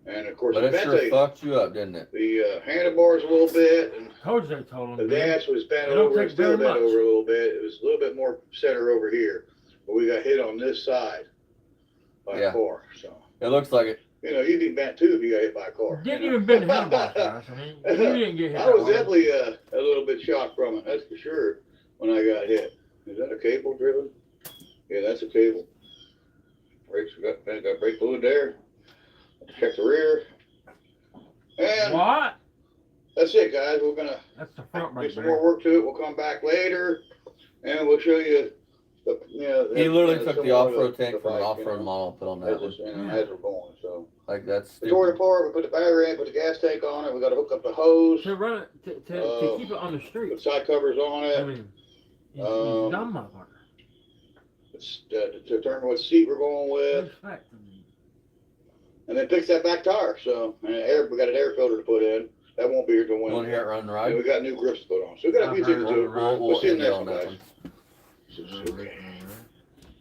And, of course, But it sure fucked you up, didn't it? the handlebars a little bit, and Told you they told him. the dude. dash was bent It don't over, take and still very bent much. over a little bit. It was a little bit more center over here, but we got hit on this side by Yeah. a car. So, It looks like it. you'd be bent too if you got hit by a car. Didn't even bend the handlebars, guys. I mean, you didn't get hit. I that was hard. definitely a little bit shocked from it, that's for sure, when I got hit. Is that a cable driven? Yeah, that's a cable. Brakes, we got brake fluid there. Check the rear. And What? that's it, guys. We're gonna That's the front do right some there. more work to it. We'll come back later, and we'll show you the, He literally took some the more of off-road the tank from an bike, off-road model and put on that as, one. it's, as we're going. So Like, that's we tore it stupid. apart. We put the battery in, put the gas tank on it. We got to hook up the hose, To run it, to keep it on the street. put side covers on I it. mean, you Um, dumb motherfucker. To determine what seat we're going with, Respect. I mean, and then fix that back tire. So and we got an air filter to put in. That won't be here till You want to hear Wednesday. it run and And ride? we got new grips to put on. So we got a few things to do. We'll see you end it next on one, that guys. one. Okay.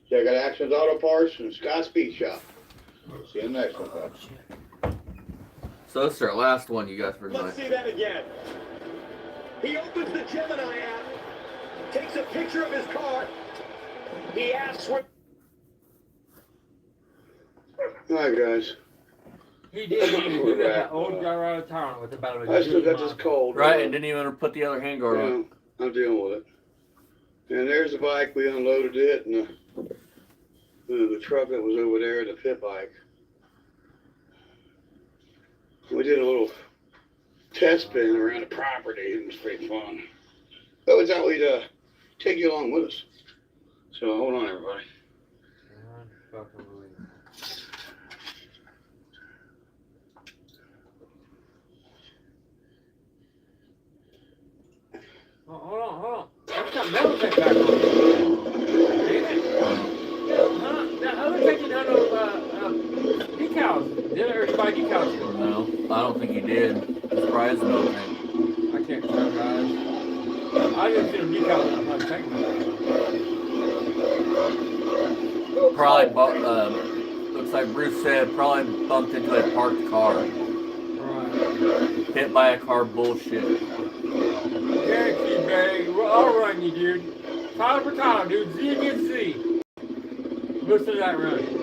Yeah, I got Actions Auto Parts and Scott Speed Shop. See you in the next one, guys. So this is our last one, you guys, for Let's tonight. see that again. He opens the Gemini app, takes a picture of his car. He asks what. All right, guys. he did. He We're did back. that old guy around town with about a I still got this cold. Right, and didn't even put the other handguard on. Yeah, I'm dealing with it. And there's the bike. We unloaded it, and the truck that was over there, the pit bike. We did a little test spin around the property. It was pretty fun. But we thought we'd take you along with us. So hold on, everybody. Oh, hold on. That's got metal tape back on. Ain't it? Huh? That other tape didn't have no decals. Did everybody decals? No, I don't think he did. It's probably his metal tank. I can't tell, guys. I didn't see him decal on my tank. Probably, looks like Bruce said, probably bumped into a parked car. Right. Hit by a car, bullshit. Guarantee, Barry. We're all running you, dude. Time for time, dude. Z against Z. Listen to that run.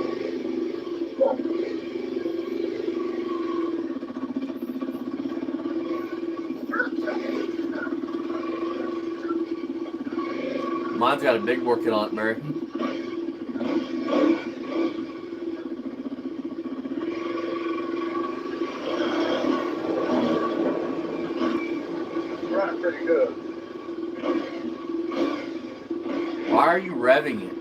Mine's got a big working on it, Mary. Running pretty good. Why are you revving it?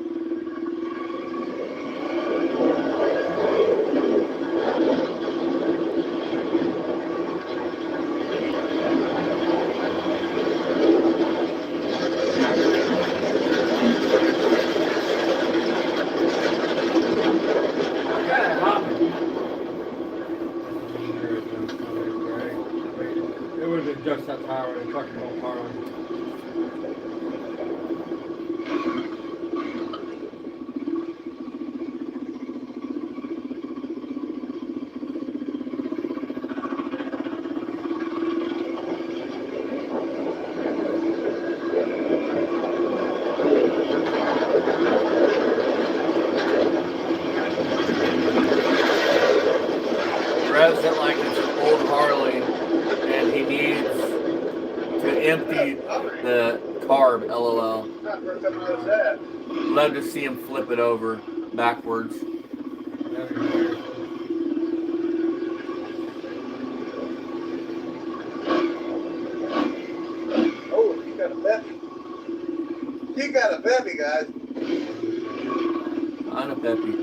It would have been just that tire and fucking whole car on. Revs it like it's an old Harley, and he needs to empty the carb, LOL. Not first time I noticed that. Love to see him flip it over backwards. Oh, he got a peppy. He got a peppy, guys. I'm a peppy.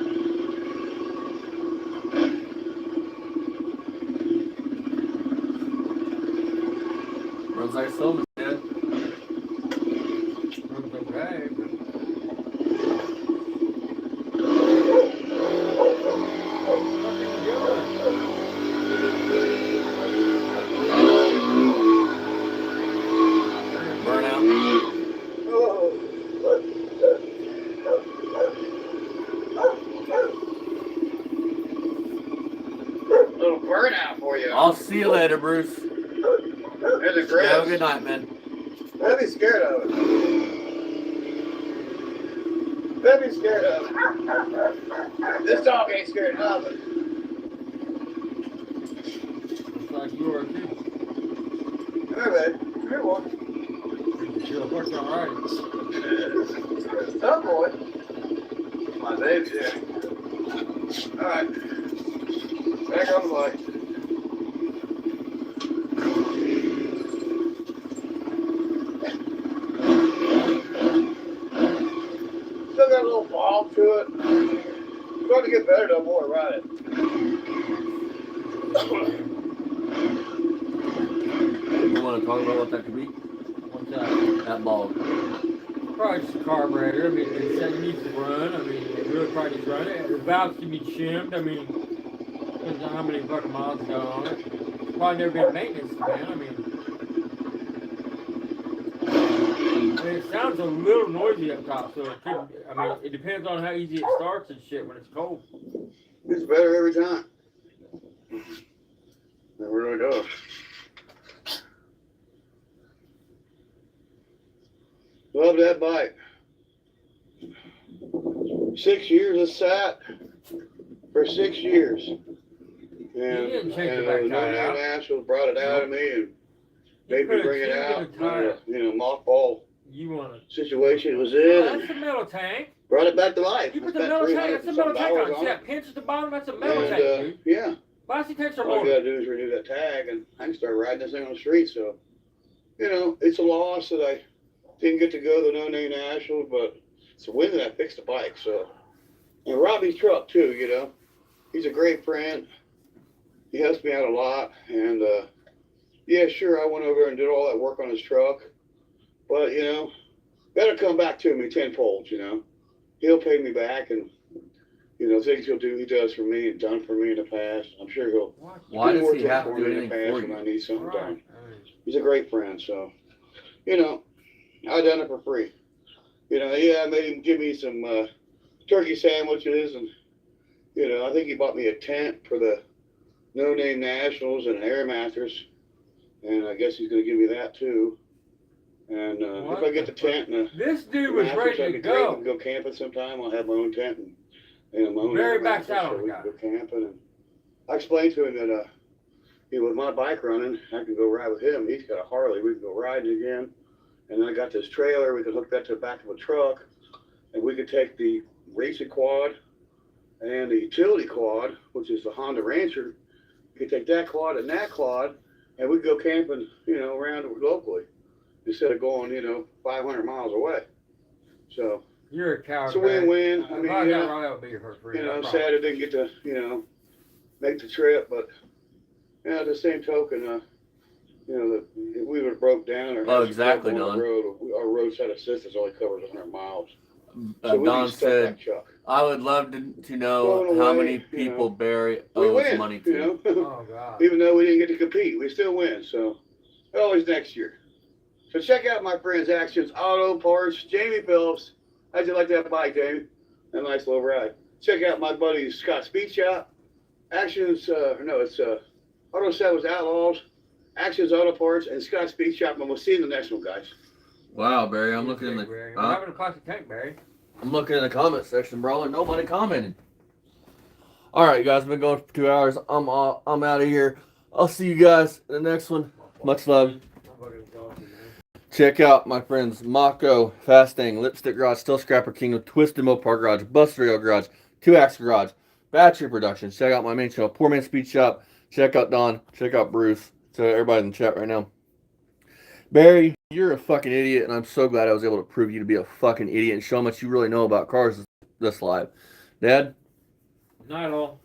Runs like so dead. Runs okay, but... Burnout. Little burnout for you. I'll see you later, Bruce. There's a Chris. Have a good night, man. I'd be scared of it. I'd be scared of it. This dog ain't scared of nothing. Looks like you are too. Come here, baby. Come here, boy. You're fucking alright. Up, boy. My baby's here. Alright. Back on the bike. Still got a little bob to it. It's going to get better the more I ride it. You want to talk about what that could be? What's that? That ball. Probably just a carburetor. I mean, it needs to run. I mean, it really probably needs to run it. The valves can be shimmed. I mean, depends on how many fucking miles go on it. Probably never been maintenance, man. I mean, it sounds a little noisy up top, so it could. I mean, it depends on how easy it starts and shit when it's cold. It's better every time. It really does. Love that bike. 6 years it sat for 6 years. And didn't change the back the tire out. National brought it out of me and made me put a bring it tube in out. the tire. Mothball You want to? situation it was in. That's And the metal tank. brought it back to life. You put I the spent metal tank. That's the metal tank $300 on. See that pinch at the bottom? That's a metal And, tank, dude. yeah. Plastic tanks are All I loaded. gotta do is renew that tag and I can start riding this thing on the street. So, it's a loss that I didn't get to go to the No Name National, but it's a win that I fixed the bike. So, and Robbie's truck too, he's a great friend. He helps me out a lot. And, yeah, sure, I went over there and did all that work on his truck. But, that'll come back to me tenfold, He'll pay me back and, things he does for me and done for me in the past. I'm sure he'll Why do does he have to more do in the anything past for when you? I need something Right. done. He's a great friend, so, I done it for free. You know, I made him give me some turkey sandwiches, and I think he bought me a tent for the No Name Nationals and an air mattress, and I guess he's going to give me that too. And if I get the tent and this dude the was mattress, ready I'd to be great. We go. can go camping sometime. I'll have my own tent and my own Barry air backs mattress, out so on we the can guy. go camping. And I explained to him that with my bike running, I can go ride with him. He's got a Harley. We can go riding again. And then I got this trailer. We can hook that to the back of a truck, and we could take the racing quad and the utility quad, which is the Honda Rancher. We could take that quad and that quad, and we could go camping, around locally instead of going, 500 miles away. So You're a coward. it's a win-win. I If mean, I got wrong, that would be for free. sad I didn't get to, make the trip, but at the same token, that if we would have broke down or had exactly, on the Don. road, our roadside assistance only covers 100 miles. So we Don need stuff said, like Chuck. I would love to know Going how away, many people Barry We owes win, money to. Oh, God. Even though we didn't get to compete, we still win. So always next year. So check out my friends Actions Auto Parts, Jamie Phillips. How'd you like that bike, Jamie? A nice little ride. Check out my buddy Scott Speed Shop. Actions, it's Auto Sales Outlaws, Actions Auto Parts, and Scott Speed Shop. And we'll see you in the next one, guys. Wow, Barry, I'm looking in the Barry. What happened to classic tank, Barry? I'm looking in the comment section, brawler. Nobody commented. All right, guys, been going for 2 hours. I'm out of here. I'll see you guys in the next one. Much love. Check out my friends Mako, Fastang, Lipstick Garage, Still Scrapper King, Twisted Mopar Garage, Bust Radio Garage, 2-Axle Garage, Battery Productions. Check out my main channel, Poor Man Speed Shop. Check out Don. Check out Bruce. So everybody in the chat right now. Barry, you're a fucking idiot, and I'm so glad I was able to prove you to be a fucking idiot and show how much you really know about cars this live. Dad? Not at all.